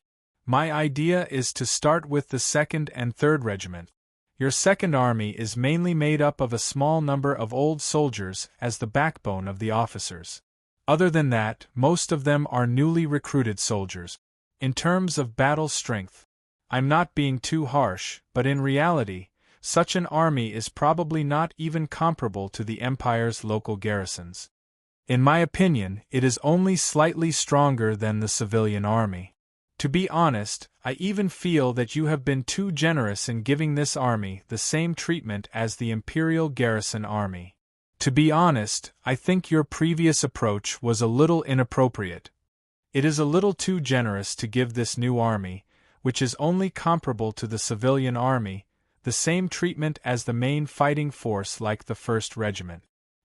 My idea is to start with the 2nd and 3rd Regiment. Your 2nd Army is mainly made up of a small number of old soldiers as the backbone of the officers. Other than that, most of them are newly recruited soldiers. In terms of battle strength, I'm not being too harsh, but in reality, such an army is probably not even comparable to the Empire's local garrisons. In my opinion, it is only slightly stronger than the civilian army. To be honest, I even feel that you have been too generous in giving this army the same treatment as the Imperial Garrison Army. To be honest, I think your previous approach was a little inappropriate. It is a little too generous to give this new army, which is only comparable to the civilian army, the same treatment as the main fighting force like the 1st Regiment.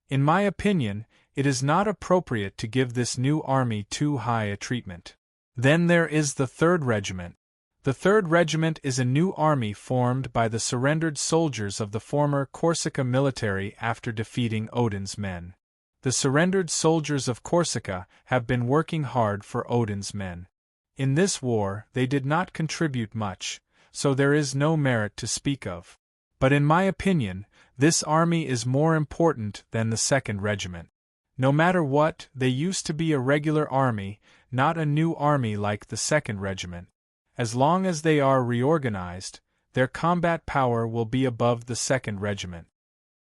In my opinion, it is not appropriate to give this new army too high a treatment. Then there is the 3rd Regiment. The 3rd Regiment is a new army formed by the surrendered soldiers of the former Corsica military after defeating Odin's men. The surrendered soldiers of Corsica have been working hard for Odin's men. In this war they did not contribute much, so there is no merit to speak of. But in my opinion, this army is more important than the 2nd Regiment. No matter what, they used to be a regular army, not a new army like the 2nd Regiment. As long as they are reorganized, their combat power will be above the 2nd Regiment.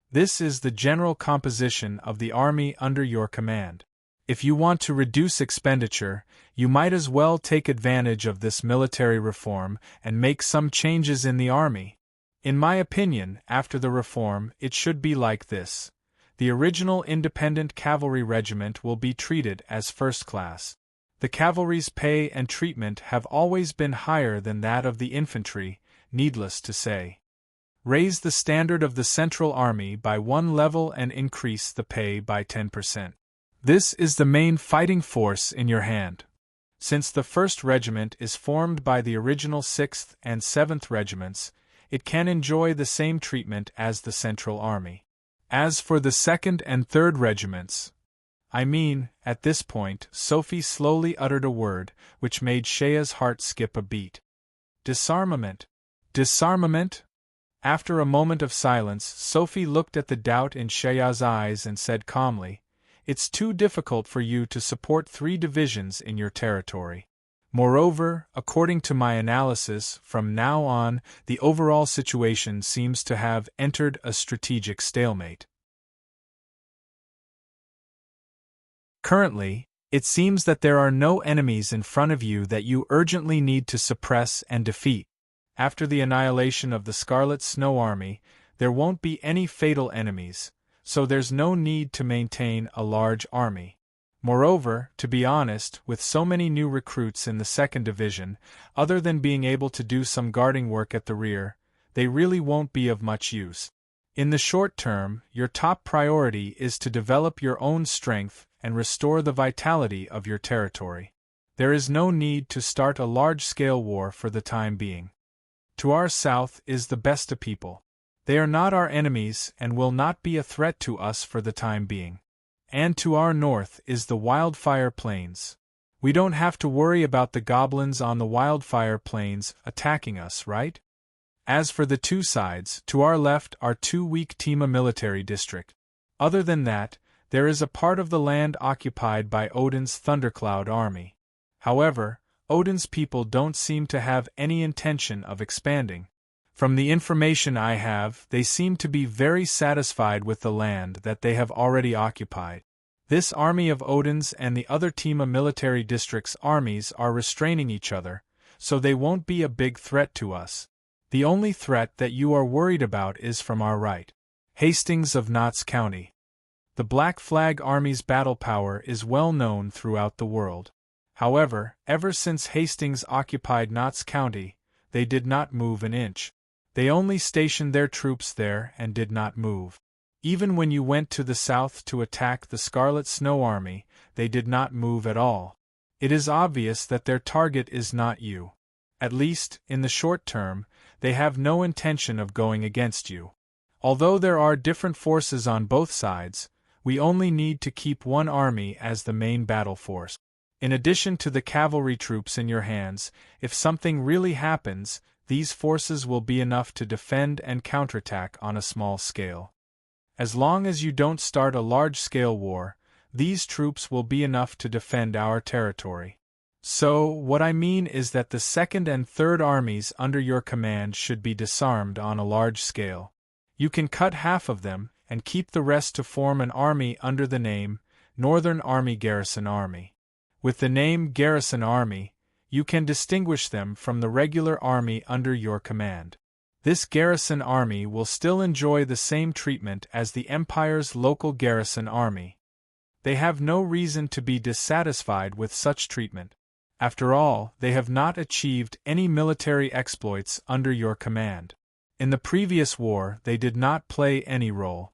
This is the general composition of the army under your command. If you want to reduce expenditure, you might as well take advantage of this military reform and make some changes in the army. In my opinion, after the reform, it should be like this. The original independent cavalry regiment will be treated as first class. The cavalry's pay and treatment have always been higher than that of the infantry, needless to say. Raise the standard of the Central Army by 1 level and increase the pay by 10%. This is the main fighting force in your hand. Since the 1st Regiment is formed by the original 6th and 7th Regiments, it can enjoy the same treatment as the Central Army. As for the 2nd and 3rd Regiments, at this point, Sophie slowly uttered a word, which made Shea's heart skip a beat. Disarmament. Disarmament? After a moment of silence, Sophie looked at the doubt in Shea's eyes and said calmly, "It's too difficult for you to support 3 divisions in your territory. Moreover, according to my analysis, from now on, the overall situation seems to have entered a strategic stalemate. Currently, it seems that there are no enemies in front of you that you urgently need to suppress and defeat. After the annihilation of the Scarlet Snow Army, there won't be any fatal enemies, so there's no need to maintain a large army. Moreover, to be honest, with so many new recruits in the 2nd Division, other than being able to do some guarding work at the rear, they really won't be of much use. In the short term, your top priority is to develop your own strength and restore the vitality of your territory. There is no need to start a large-scale war for the time being. To our south is the Besta people. They are not our enemies and will not be a threat to us for the time being. And to our north is the Wildfire Plains. We don't have to worry about the goblins on the Wildfire Plains attacking us, right? As for the 2 sides, to our left are 2 weak Tima military district. Other than that, there is a part of the land occupied by Odin's Thundercloud army. However, Odin's people don't seem to have any intention of expanding. From the information I have, they seem to be very satisfied with the land that they have already occupied. This army of Odin's and the other Tima military district's armies are restraining each other, so they won't be a big threat to us. The only threat that you are worried about is from our right. Hastings of Notts County. The Black Flag Army's battle power is well known throughout the world. However, ever since Hastings occupied Notts County, they did not move an inch. They only stationed their troops there and did not move. Even when you went to the south to attack the Scarlet Snow Army, they did not move at all. It is obvious that their target is not you. At least, in the short term, they have no intention of going against you. Although there are different forces on both sides, we only need to keep one army as the main battle force. In addition to the cavalry troops in your hands, if something really happens, these forces will be enough to defend and counterattack on a small scale. As long as you don't start a large-scale war, these troops will be enough to defend our territory. So, what I mean is that the 2nd and 3rd armies under your command should be disarmed on a large scale. You can cut half of them, and keep the rest to form an army under the name Northern Army Garrison Army. With the name Garrison Army, you can distinguish them from the regular army under your command. This garrison army will still enjoy the same treatment as the Empire's local garrison army. They have no reason to be dissatisfied with such treatment. After all, they have not achieved any military exploits under your command. In the previous war, they did not play any role.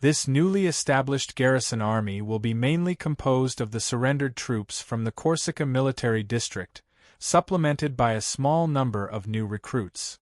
This newly established garrison army will be mainly composed of the surrendered troops from the Corsica military district, supplemented by a small number of new recruits.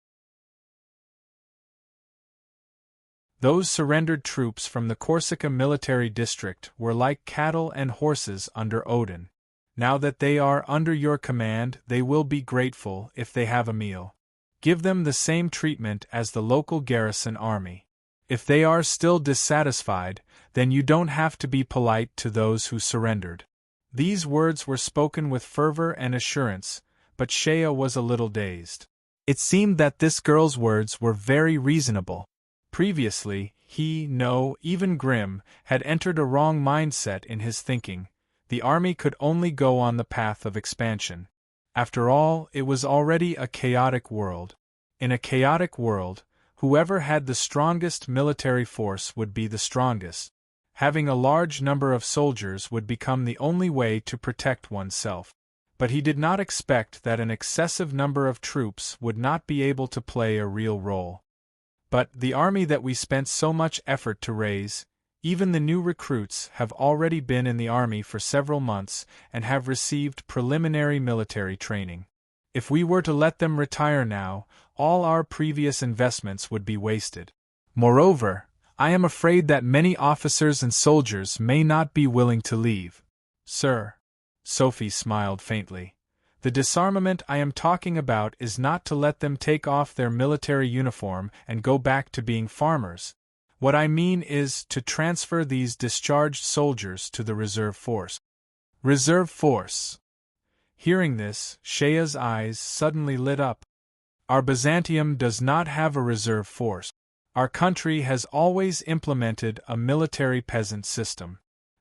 Those surrendered troops from the Corsica military district were like cattle and horses under Odin. Now that they are under your command, they will be grateful if they have a meal. Give them the same treatment as the local garrison army. If they are still dissatisfied, then you don't have to be polite to those who surrendered. These words were spoken with fervor and assurance, but Shea was a little dazed. It seemed that this girl's words were very reasonable. Previously, even Grimm, had entered a wrong mindset in his thinking. The army could only go on the path of expansion. After all, it was already a chaotic world. In a chaotic world, whoever had the strongest military force would be the strongest. Having a large number of soldiers would become the only way to protect oneself. But he did not expect that an excessive number of troops would not be able to play a real role. But the army that we spent so much effort to raise, even the new recruits have already been in the army for several months and have received preliminary military training. If we were to let them retire now, all our previous investments would be wasted. Moreover, I am afraid that many officers and soldiers may not be willing to leave. Sir. Sophie smiled faintly. The disarmament I am talking about is not to let them take off their military uniform and go back to being farmers. What I mean is to transfer these discharged soldiers to the reserve force. Reserve force. Hearing this, Shea's eyes suddenly lit up. Our Byzantium does not have a reserve force. Our country has always implemented a military peasant system.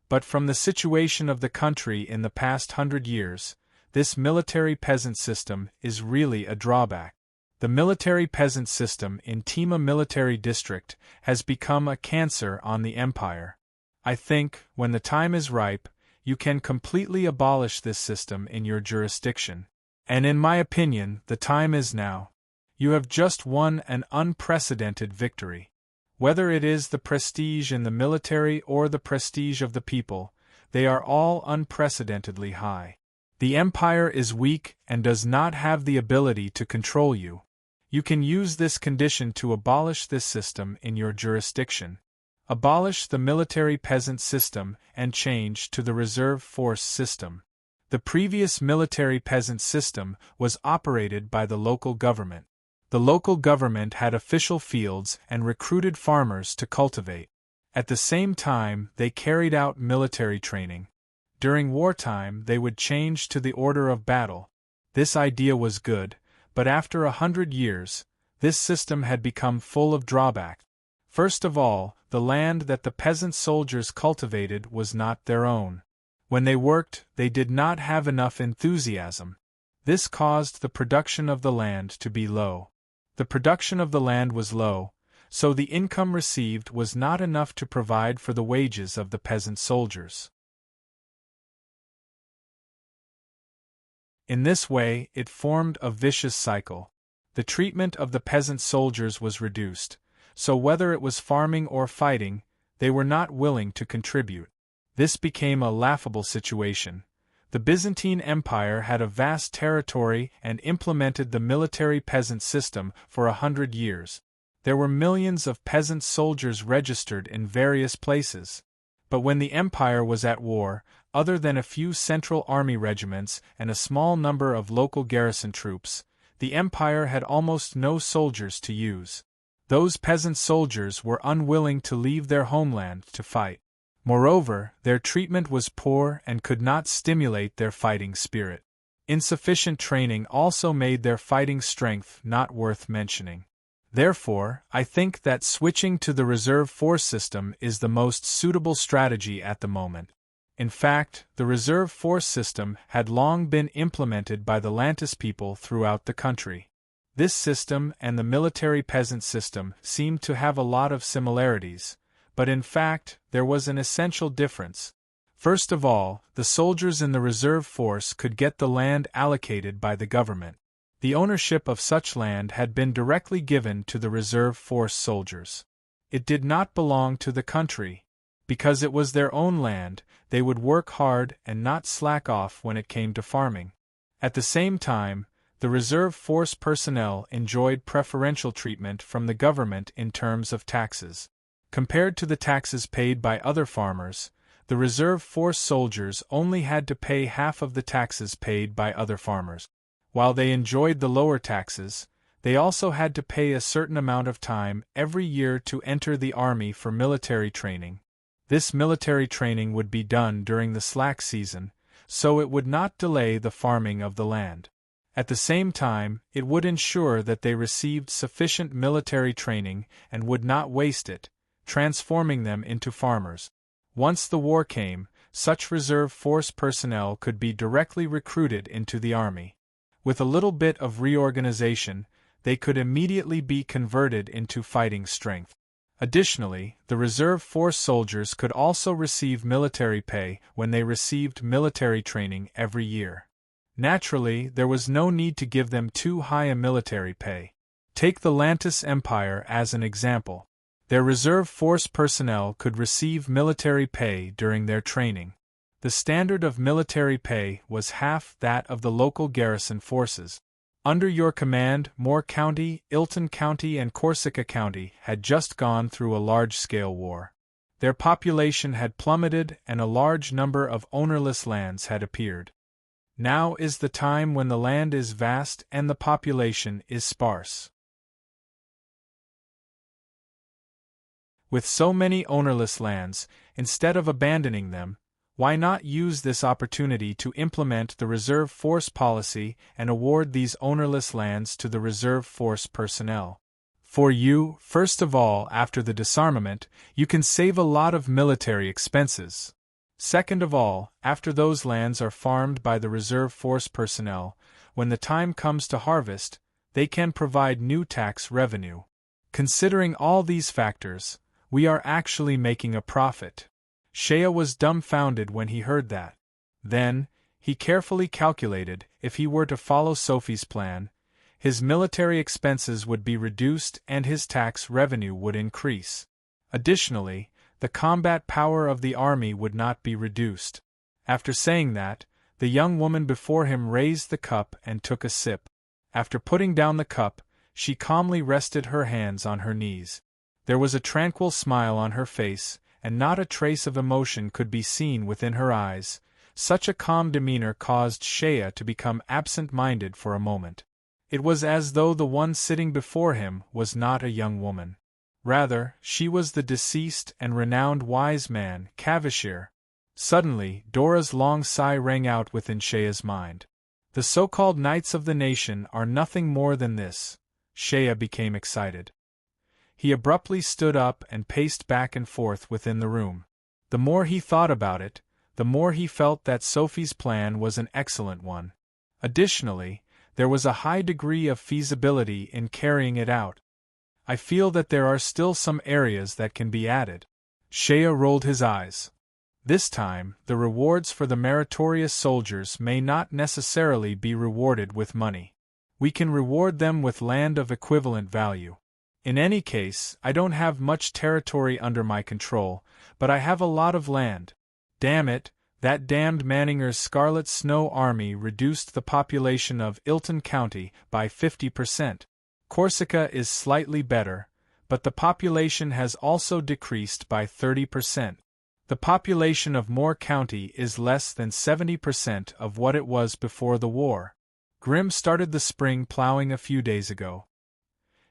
But from the situation of the country in the past 100 years, this military peasant system is really a drawback. The military peasant system in Tima military district has become a cancer on the empire. I think, when the time is ripe, you can completely abolish this system in your jurisdiction. And in my opinion, the time is now. You have just won an unprecedented victory. Whether it is the prestige in the military or the prestige of the people, they are all unprecedentedly high. The empire is weak and does not have the ability to control you. You can use this condition to abolish this system in your jurisdiction. Abolish the military peasant system and change to the reserve force system. The previous military peasant system was operated by the local government. The local government had official fields and recruited farmers to cultivate. At the same time, they carried out military training. During wartime, they would change to the order of battle. This idea was good, but after 100 years, this system had become full of drawbacks. First of all, the land that the peasant soldiers cultivated was not their own. When they worked, they did not have enough enthusiasm. This caused the production of the land to be low. The production of the land was low, so the income received was not enough to provide for the wages of the peasant soldiers. In this way, it formed a vicious cycle. The treatment of the peasant soldiers was reduced, so whether it was farming or fighting, they were not willing to contribute. This became a laughable situation. The Byzantine Empire had a vast territory and implemented the military peasant system for 100 years. There were millions of peasant soldiers registered in various places. But when the empire was at war, other than a few central army regiments and a small number of local garrison troops, the empire had almost no soldiers to use. Those peasant soldiers were unwilling to leave their homeland to fight. Moreover, their treatment was poor and could not stimulate their fighting spirit. Insufficient training also made their fighting strength not worth mentioning. Therefore, I think that switching to the reserve force system is the most suitable strategy at the moment. In fact, the reserve force system had long been implemented by the Lantis people throughout the country. This system and the military peasant system seemed to have a lot of similarities, but in fact, there was an essential difference. First of all, the soldiers in the reserve force could get the land allocated by the government. The ownership of such land had been directly given to the reserve force soldiers. It did not belong to the country. Because it was their own land, they would work hard and not slack off when it came to farming. At the same time, the reserve force personnel enjoyed preferential treatment from the government in terms of taxes. Compared to the taxes paid by other farmers, the reserve force soldiers only had to pay half of the taxes paid by other farmers. While they enjoyed the lower taxes, they also had to pay a certain amount of time every year to enter the army for military training. This military training would be done during the slack season, so it would not delay the farming of the land. At the same time, it would ensure that they received sufficient military training and would not waste it, transforming them into farmers. Once the war came, such reserve force personnel could be directly recruited into the army. With a little bit of reorganization, they could immediately be converted into fighting strength. Additionally, the reserve force soldiers could also receive military pay when they received military training every year. Naturally, there was no need to give them too high a military pay. Take the Lantis Empire as an example. Their reserve force personnel could receive military pay during their training. The standard of military pay was half that of the local garrison forces. Under your command, Moore County, Ilton County and Corsica County had just gone through a large-scale war. Their population had plummeted and a large number of ownerless lands had appeared. Now is the time when the land is vast and the population is sparse. With so many ownerless lands, instead of abandoning them, why not use this opportunity to implement the reserve force policy and award these ownerless lands to the reserve force personnel? For you, first of all, after the disarmament, you can save a lot of military expenses. Second of all, after those lands are farmed by the reserve force personnel, when the time comes to harvest, they can provide new tax revenue. Considering all these factors, we are actually making a profit. Shea was dumbfounded when he heard that. Then, he carefully calculated, if he were to follow Sophie's plan, his military expenses would be reduced and his tax revenue would increase. Additionally, the combat power of the army would not be reduced. After saying that, the young woman before him raised the cup and took a sip. After putting down the cup, she calmly rested her hands on her knees. There was a tranquil smile on her face, and not a trace of emotion could be seen within her eyes. Such a calm demeanor caused Shea to become absent-minded for a moment. It was as though the one sitting before him was not a young woman. Rather, she was the deceased and renowned wise man, Cavashir. Suddenly, Dora's long sigh rang out within Shea's mind. The so-called knights of the nation are nothing more than this. Shea became excited. He abruptly stood up and paced back and forth within the room. The more he thought about it, the more he felt that Sophie's plan was an excellent one. Additionally, there was a high degree of feasibility in carrying it out. I feel that there are still some areas that can be added. Shea rolled his eyes. This time, the rewards for the meritorious soldiers may not necessarily be rewarded with money. We can reward them with land of equivalent value. In any case, I don't have much territory under my control, but I have a lot of land. Damn it, that damned Manninger's Scarlet Snow Army reduced the population of Ilton County by 50%. Corsica is slightly better, but the population has also decreased by 30%. The population of Moore County is less than 70% of what it was before the war. Grimm started the spring plowing a few days ago.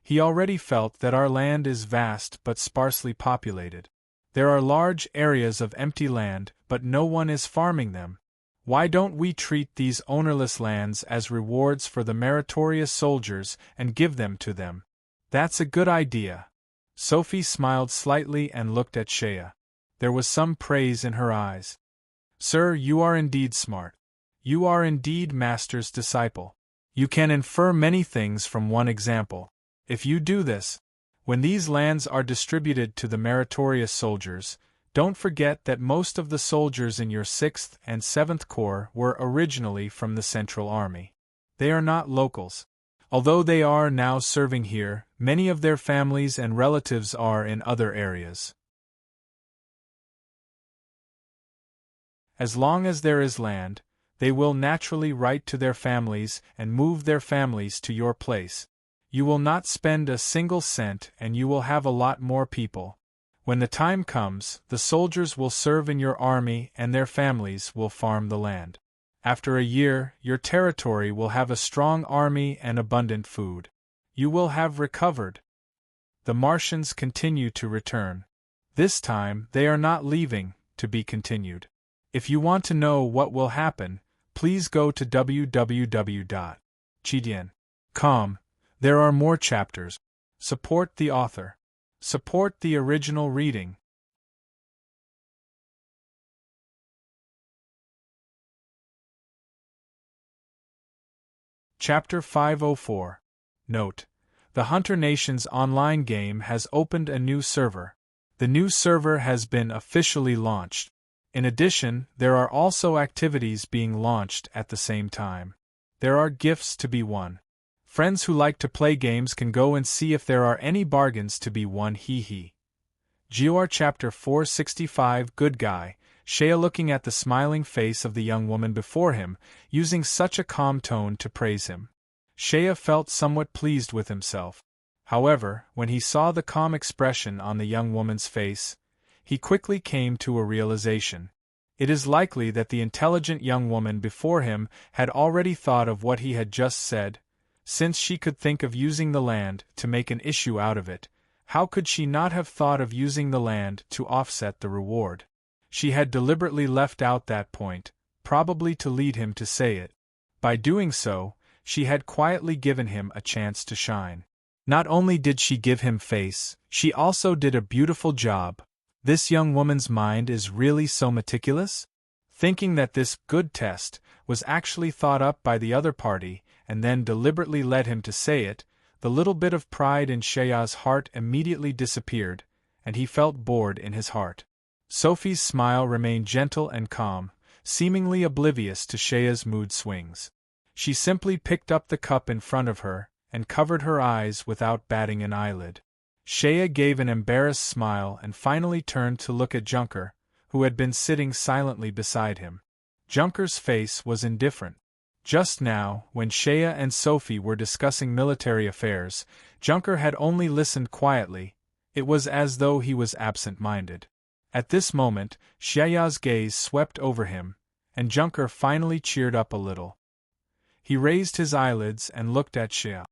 He already felt that our land is vast but sparsely populated. There are large areas of empty land, but no one is farming them. Why don't we treat these ownerless lands as rewards for the meritorious soldiers and give them to them? That's a good idea. Sophie smiled slightly and looked at Shea. There was some praise in her eyes. Sir, you are indeed smart. You are indeed Master's disciple. You can infer many things from one example. If you do this, when these lands are distributed to the meritorious soldiers, don't forget that most of the soldiers in your 6th and 7th Corps were originally from the Central Army. They are not locals. Although they are now serving here, many of their families and relatives are in other areas. As long as there is land, they will naturally write to their families and move their families to your place. You will not spend a single cent and you will have a lot more people. When the time comes, the soldiers will serve in your army and their families will farm the land. After a year, your territory will have a strong army and abundant food. You will have recovered. The Martians continue to return. This time, they are not leaving, to be continued. If you want to know what will happen, please go to www.chidian.com. There are more chapters. Support the author. Support the original reading. Chapter 504. Note: the Hunter Nations online game has opened a new server. The new server has been officially launched. In addition, there are also activities being launched at the same time. There are gifts to be won. Friends who like to play games can go and see if there are any bargains to be won. GOR Chapter 465. Good guy. Shea looking at the smiling face of the young woman before him, using such a calm tone to praise him. Shea felt somewhat pleased with himself. However, when he saw the calm expression on the young woman's face, he quickly came to a realization. It is likely that the intelligent young woman before him had already thought of what he had just said. Since she could think of using the land to make an issue out of it, how could she not have thought of using the land to offset the reward? She had deliberately left out that point, probably to lead him to say it. By doing so, she had quietly given him a chance to shine. Not only did she give him face, she also did a beautiful job. This young woman's mind is really so meticulous? Thinking that this good test was actually thought up by the other party, and then deliberately led him to say it, the little bit of pride in Shea's heart immediately disappeared, and he felt bored in his heart. Sophie's smile remained gentle and calm, seemingly oblivious to Shea's mood swings. She simply picked up the cup in front of her, and covered her eyes without batting an eyelid. Shea gave an embarrassed smile and finally turned to look at Junker, who had been sitting silently beside him. Junker's face was indifferent. Just now, when Shea and Sophie were discussing military affairs, Junker had only listened quietly. It was as though he was absent-minded. At this moment, Shea's gaze swept over him, and Junker finally cheered up a little. He raised his eyelids and looked at Shea.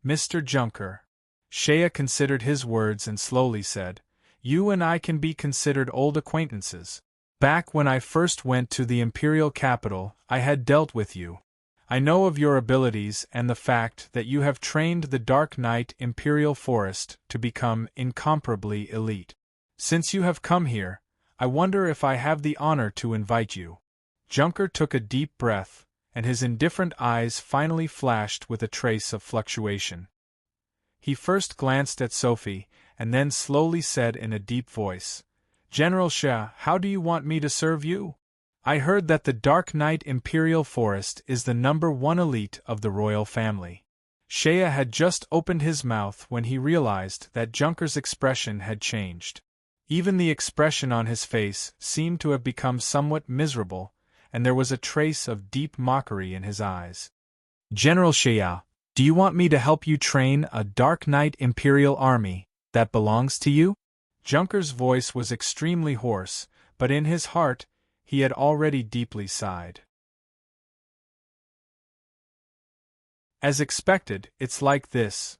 "Mr. Junker." Shea considered his words and slowly said, "You and I can be considered old acquaintances. Back when I first went to the Imperial capital, I had dealt with you. I know of your abilities and the fact that you have trained the Dark Knight Imperial Forest to become incomparably elite. Since you have come here, I wonder if I have the honor to invite you." Junker took a deep breath, and his indifferent eyes finally flashed with a trace of fluctuation. He first glanced at Sophie, and then slowly said in a deep voice, "General Shea, how do you want me to serve you? I heard that the Dark Knight Imperial Forest is the #1 elite of the royal family." Shea had just opened his mouth when he realized that Junker's expression had changed. Even the expression on his face seemed to have become somewhat miserable, and there was a trace of deep mockery in his eyes. "General Shea, do you want me to help you train a Dark Knight Imperial army that belongs to you?" Junker's voice was extremely hoarse, but in his heart, he had already deeply sighed. As expected, it's like this.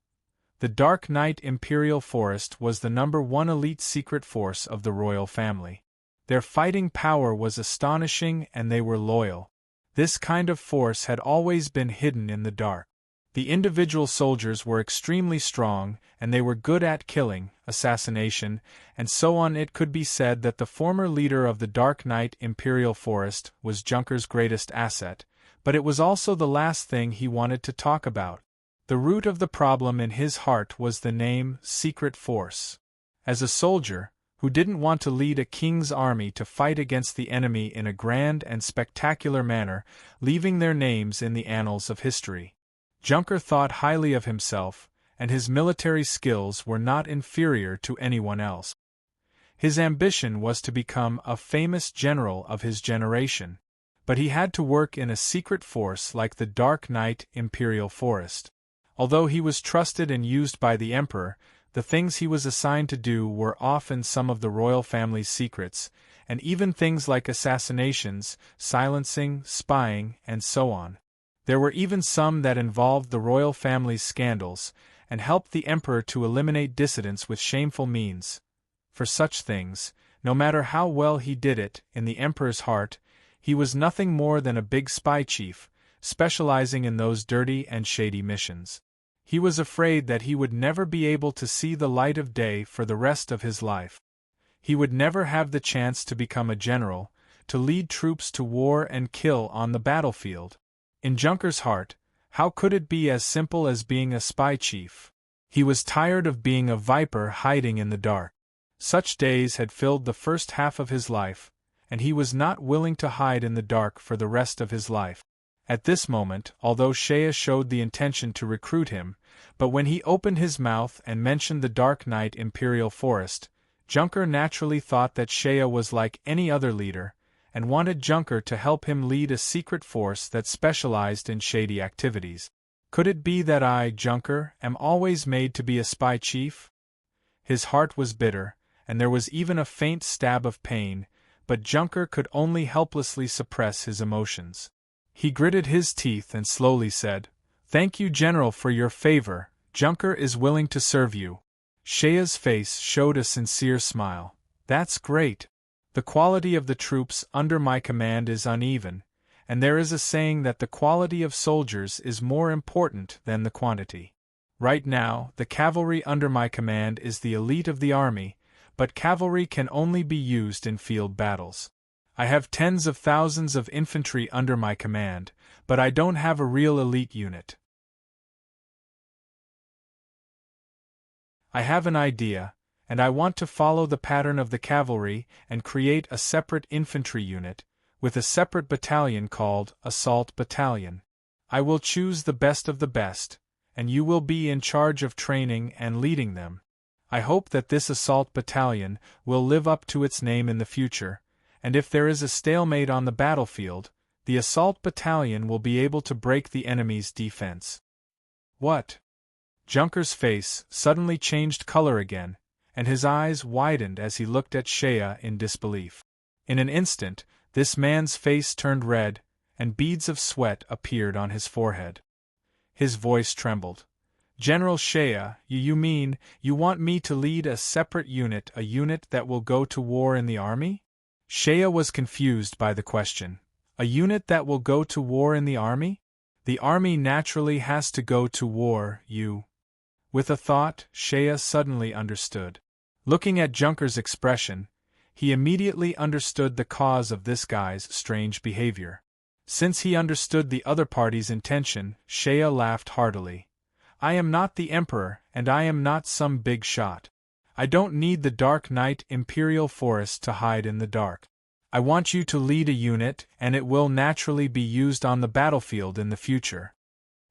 The Dark Knight Imperial Forest was the #1 elite secret force of the royal family. Their fighting power was astonishing and they were loyal. This kind of force had always been hidden in the dark. The individual soldiers were extremely strong, and they were good at killing, assassination, and so on. It could be said that the former leader of the Dark Knight Imperial Forest was Junker's greatest asset, But it was also the last thing he wanted to talk about. The root of the problem in his heart was the name Secret Force. As a soldier, who didn't want to lead a king's army to fight against the enemy in a grand and spectacular manner, leaving their names in the annals of history. Junker thought highly of himself, and his military skills were not inferior to anyone else. His ambition was to become a famous general of his generation, but he had to work in a secret force like the Dark Knight Imperial Forest. Although he was trusted and used by the Emperor, the things he was assigned to do were often some of the royal family's secrets, and even things like assassinations, silencing, spying, and so on. There were even some that involved the royal family's scandals, and helped the Emperor to eliminate dissidents with shameful means. For such things, no matter how well he did it, in the Emperor's heart, he was nothing more than a big spy chief, specializing in those dirty and shady missions. He was afraid that he would never be able to see the light of day for the rest of his life. He would never have the chance to become a general, to lead troops to war and kill on the battlefield. In Junker's heart, how could it be as simple as being a spy chief? He was tired of being a viper hiding in the dark. Such days had filled the first half of his life, and he was not willing to hide in the dark for the rest of his life. At this moment, although Shea showed the intention to recruit him, but when he opened his mouth and mentioned the Dark Knight Imperial Forest, Junker naturally thought that Shea was like any other leader, and wanted Junker to help him lead a secret force that specialized in shady activities. Could it be that I, Junker, am always made to be a spy chief? His heart was bitter, and there was even a faint stab of pain, but Junker could only helplessly suppress his emotions. He gritted his teeth and slowly said, "Thank you, General, for your favor. Junker is willing to serve you." Shea's face showed a sincere smile. "That's great. The quality of the troops under my command is uneven, and there is a saying that the quality of soldiers is more important than the quantity. Right now, the cavalry under my command is the elite of the army, but cavalry can only be used in field battles. I have tens of thousands of infantry under my command, but I don't have a real elite unit. I have an idea, and I want to follow the pattern of the cavalry and create a separate infantry unit, with a separate battalion called Assault Battalion. I will choose the best of the best, and you will be in charge of training and leading them. I hope that this Assault Battalion will live up to its name in the future, and if there is a stalemate on the battlefield, the Assault Battalion will be able to break the enemy's defense." "What?" Junker's face suddenly changed color again, and his eyes widened as he looked at Shea in disbelief. In an instant, this man's face turned red, and beads of sweat appeared on his forehead. His voice trembled. "General Shea, you mean, you want me to lead a separate unit, a unit that will go to war in the army?" Shea was confused by the question. A unit that will go to war in the army? The army naturally has to go to war, you. With a thought, Shea suddenly understood. Looking at Junker's expression, he immediately understood the cause of this guy's strange behavior. Since he understood the other party's intention, Shea laughed heartily. "I am not the Emperor, and I am not some big shot. I don't need the Dark Knight Imperial Forest to hide in the dark. I want you to lead a unit, and it will naturally be used on the battlefield in the future."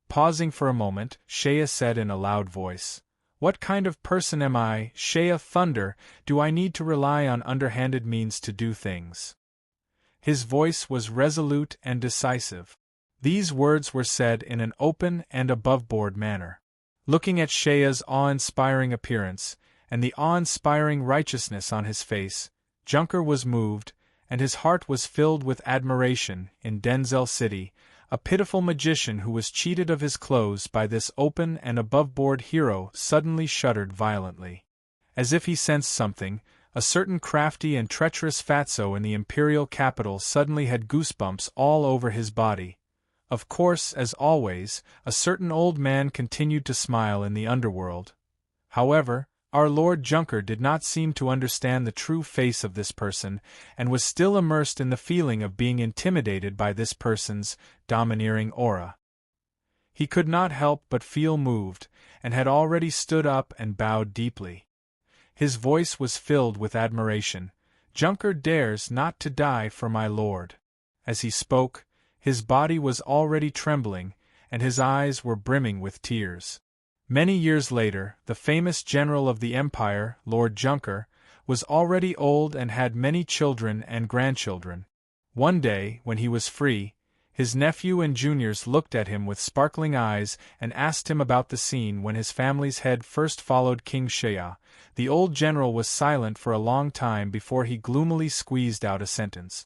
Pausing for a moment, Shea said in a loud voice, "What kind of person am I, Shea Thunder? Do I need to rely on underhanded means to do things?" His voice was resolute and decisive. These words were said in an open and above-board manner. Looking at Shea's awe-inspiring appearance, and the awe-inspiring righteousness on his face, Junker was moved, and his heart was filled with admiration. In Denzel City, a pitiful magician who was cheated of his clothes by this open and above-board hero suddenly shuddered violently. As if he sensed something, a certain crafty and treacherous fatso in the imperial capital suddenly had goosebumps all over his body. Of course, as always, a certain old man continued to smile in the underworld. However, Our Lord Junker did not seem to understand the true face of this person, and was still immersed in the feeling of being intimidated by this person's domineering aura. He could not help but feel moved, and had already stood up and bowed deeply. His voice was filled with admiration. "Junker dares not to die for my lord." As he spoke, his body was already trembling, and his eyes were brimming with tears. Many years later, the famous general of the empire, Lord Junker, was already old and had many children and grandchildren. One day, when he was free, his nephew and juniors looked at him with sparkling eyes and asked him about the scene when his family's head first followed King Shea. The old general was silent for a long time before he gloomily squeezed out a sentence.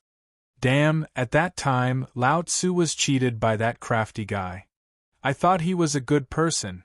"Damn, at that time, Lao Tzu was cheated by that crafty guy. I thought he was a good person."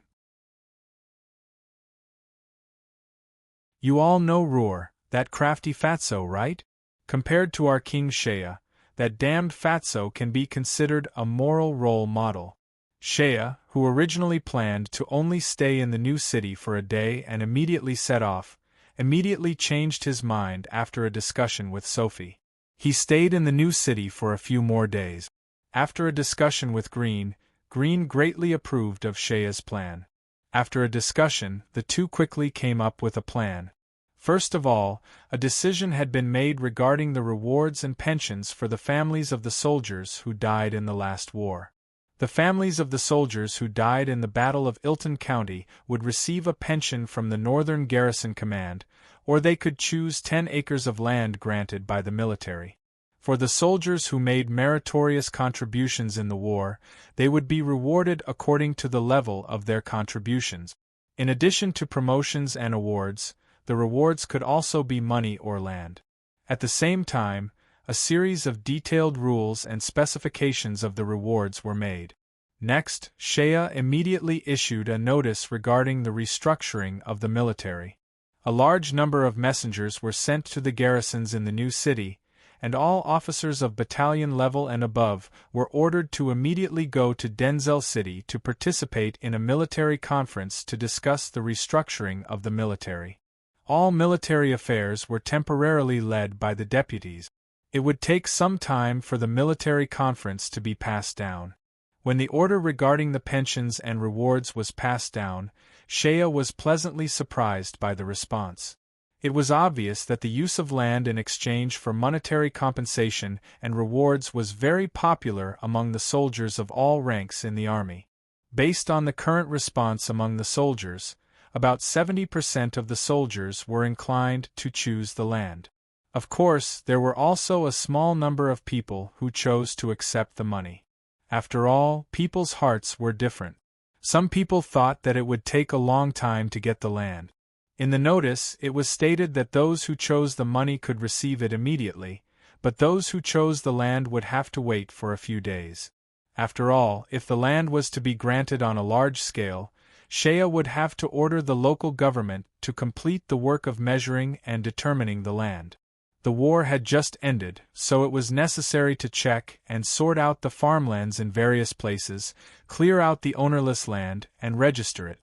You all know Roar, that crafty fatso, right? Compared to our King Shea, that damned fatso can be considered a moral role model. Shea, who originally planned to only stay in the new city for a day and immediately set off, immediately changed his mind after a discussion with Sophie. He stayed in the new city for a few more days. After a discussion with Green, Green greatly approved of Shea's plan. After a discussion, the two quickly came up with a plan. First of all, a decision had been made regarding the rewards and pensions for the families of the soldiers who died in the last war. The families of the soldiers who died in the Battle of Ilton County would receive a pension from the Northern Garrison Command, or they could choose 10 acres of land granted by the military. For the soldiers who made meritorious contributions in the war, they would be rewarded according to the level of their contributions. In addition to promotions and awards, the rewards could also be money or land. At the same time, a series of detailed rules and specifications of the rewards were made. Next, Shea immediately issued a notice regarding the restructuring of the military. A large number of messengers were sent to the garrisons in the new city, and all officers of battalion level and above were ordered to immediately go to Denzel City to participate in a military conference to discuss the restructuring of the military. All military affairs were temporarily led by the deputies. It would take some time for the military conference to be passed down. When the order regarding the pensions and rewards was passed down, Shea was pleasantly surprised by the response. It was obvious that the use of land in exchange for monetary compensation and rewards was very popular among the soldiers of all ranks in the army. Based on the current response among the soldiers, about 70% of the soldiers were inclined to choose the land. Of course, there were also a small number of people who chose to accept the money. After all, people's hearts were different. Some people thought that it would take a long time to get the land. In the notice, it was stated that those who chose the money could receive it immediately, but those who chose the land would have to wait for a few days. After all, if the land was to be granted on a large scale, Shea would have to order the local government to complete the work of measuring and determining the land. The war had just ended, so it was necessary to check and sort out the farmlands in various places, clear out the ownerless land, and register it.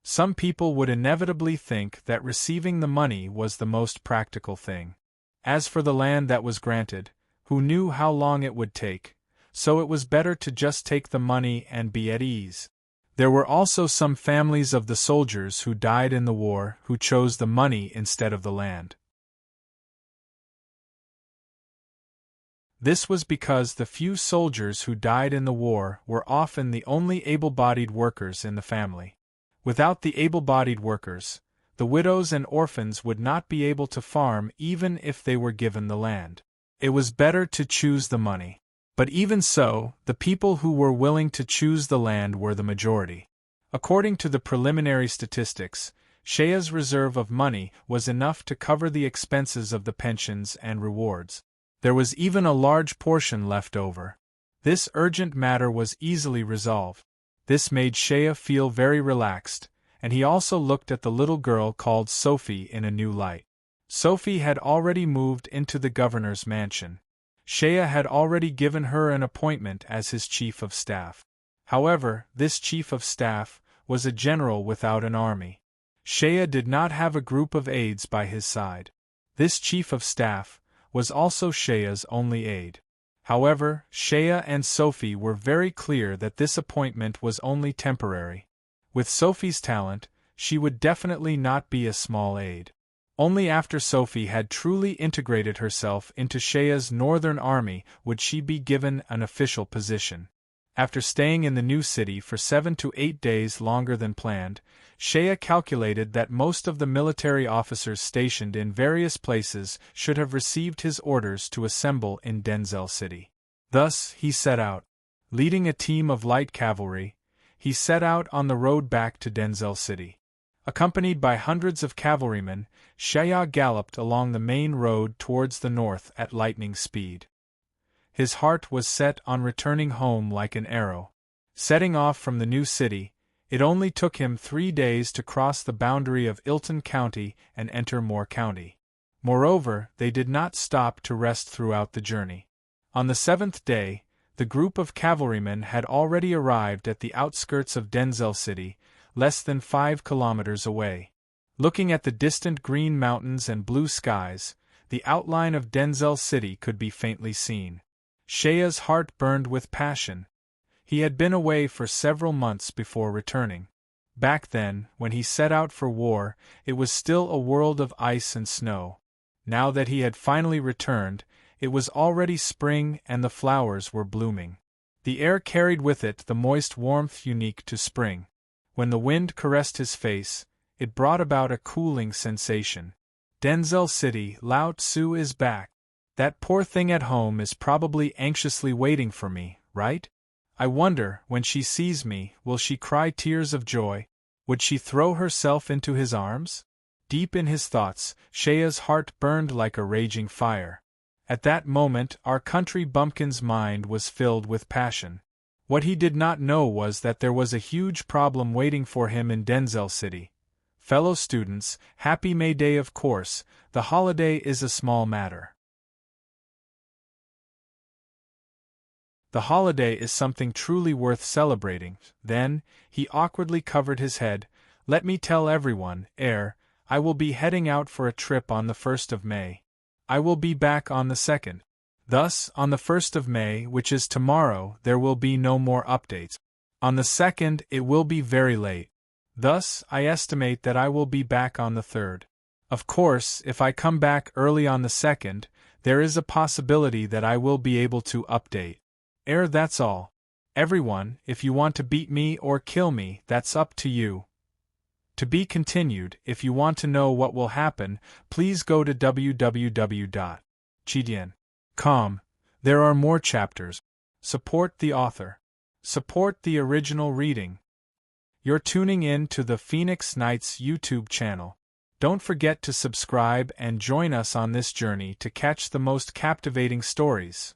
Some people would inevitably think that receiving the money was the most practical thing. As for the land that was granted, who knew how long it would take, so it was better to just take the money and be at ease. There were also some families of the soldiers who died in the war who chose the money instead of the land. This was because the few soldiers who died in the war were often the only able-bodied workers in the family. Without the able-bodied workers, the widows and orphans would not be able to farm even if they were given the land. It was better to choose the money. But even so, the people who were willing to choose the land were the majority. According to the preliminary statistics, Shea's reserve of money was enough to cover the expenses of the pensions and rewards. There was even a large portion left over. This urgent matter was easily resolved. This made Shea feel very relaxed, and he also looked at the little girl called Sophie in a new light. Sophie had already moved into the governor's mansion. Shea had already given her an appointment as his chief of staff. However, this chief of staff was a general without an army. Shea did not have a group of aides by his side. This chief of staff was also Shea's only aide. However, Shea and Sophie were very clear that this appointment was only temporary. With Sophie's talent, she would definitely not be a small aide. Only after Sophie had truly integrated herself into Shea's northern army would she be given an official position. After staying in the new city for 7 to 8 days longer than planned, Shea calculated that most of the military officers stationed in various places should have received his orders to assemble in Denzel City. Thus, he set out. Leading a team of light cavalry, he set out on the road back to Denzel City. Accompanied by hundreds of cavalrymen, Shea galloped along the main road towards the north at lightning speed. His heart was set on returning home like an arrow. Setting off from the new city, it only took him 3 days to cross the boundary of Ilton County and enter Moore County. Moreover, they did not stop to rest throughout the journey. On the 7th day, the group of cavalrymen had already arrived at the outskirts of Denzel City, less than 5 kilometers away. Looking at the distant green mountains and blue skies, the outline of Denzel City could be faintly seen. Shea's heart burned with passion. He had been away for several months before returning. Back then, when he set out for war, it was still a world of ice and snow. Now that he had finally returned, it was already spring and the flowers were blooming. The air carried with it the moist warmth unique to spring. When the wind caressed his face, it brought about a cooling sensation. Denzel City, Lao Tzu is back. That poor thing at home is probably anxiously waiting for me, right? I wonder, when she sees me, will she cry tears of joy? Would she throw herself into his arms? Deep in his thoughts, Shea's heart burned like a raging fire. At that moment, our country bumpkin's mind was filled with passion. What he did not know was that there was a huge problem waiting for him in Denzel City. Fellow students, happy May Day, of course. The holiday is a small matter. The holiday is something truly worth celebrating. Then, he awkwardly covered his head. Let me tell everyone, I will be heading out for a trip on the 1st of May. I will be back on the 2nd. Thus, on the 1st of May, which is tomorrow, there will be no more updates. On the 2nd, it will be very late. Thus, I estimate that I will be back on the 3rd. Of course, if I come back early on the 2nd, there is a possibility that I will be able to update. That's all. Everyone, if you want to beat me or kill me, that's up to you. To be continued. If you want to know what will happen, please go to www.chidian.com. There are more chapters. Support the author. Support the original reading. You're tuning in to the Phoenix Nights YouTube channel. Don't forget to subscribe and join us on this journey to catch the most captivating stories.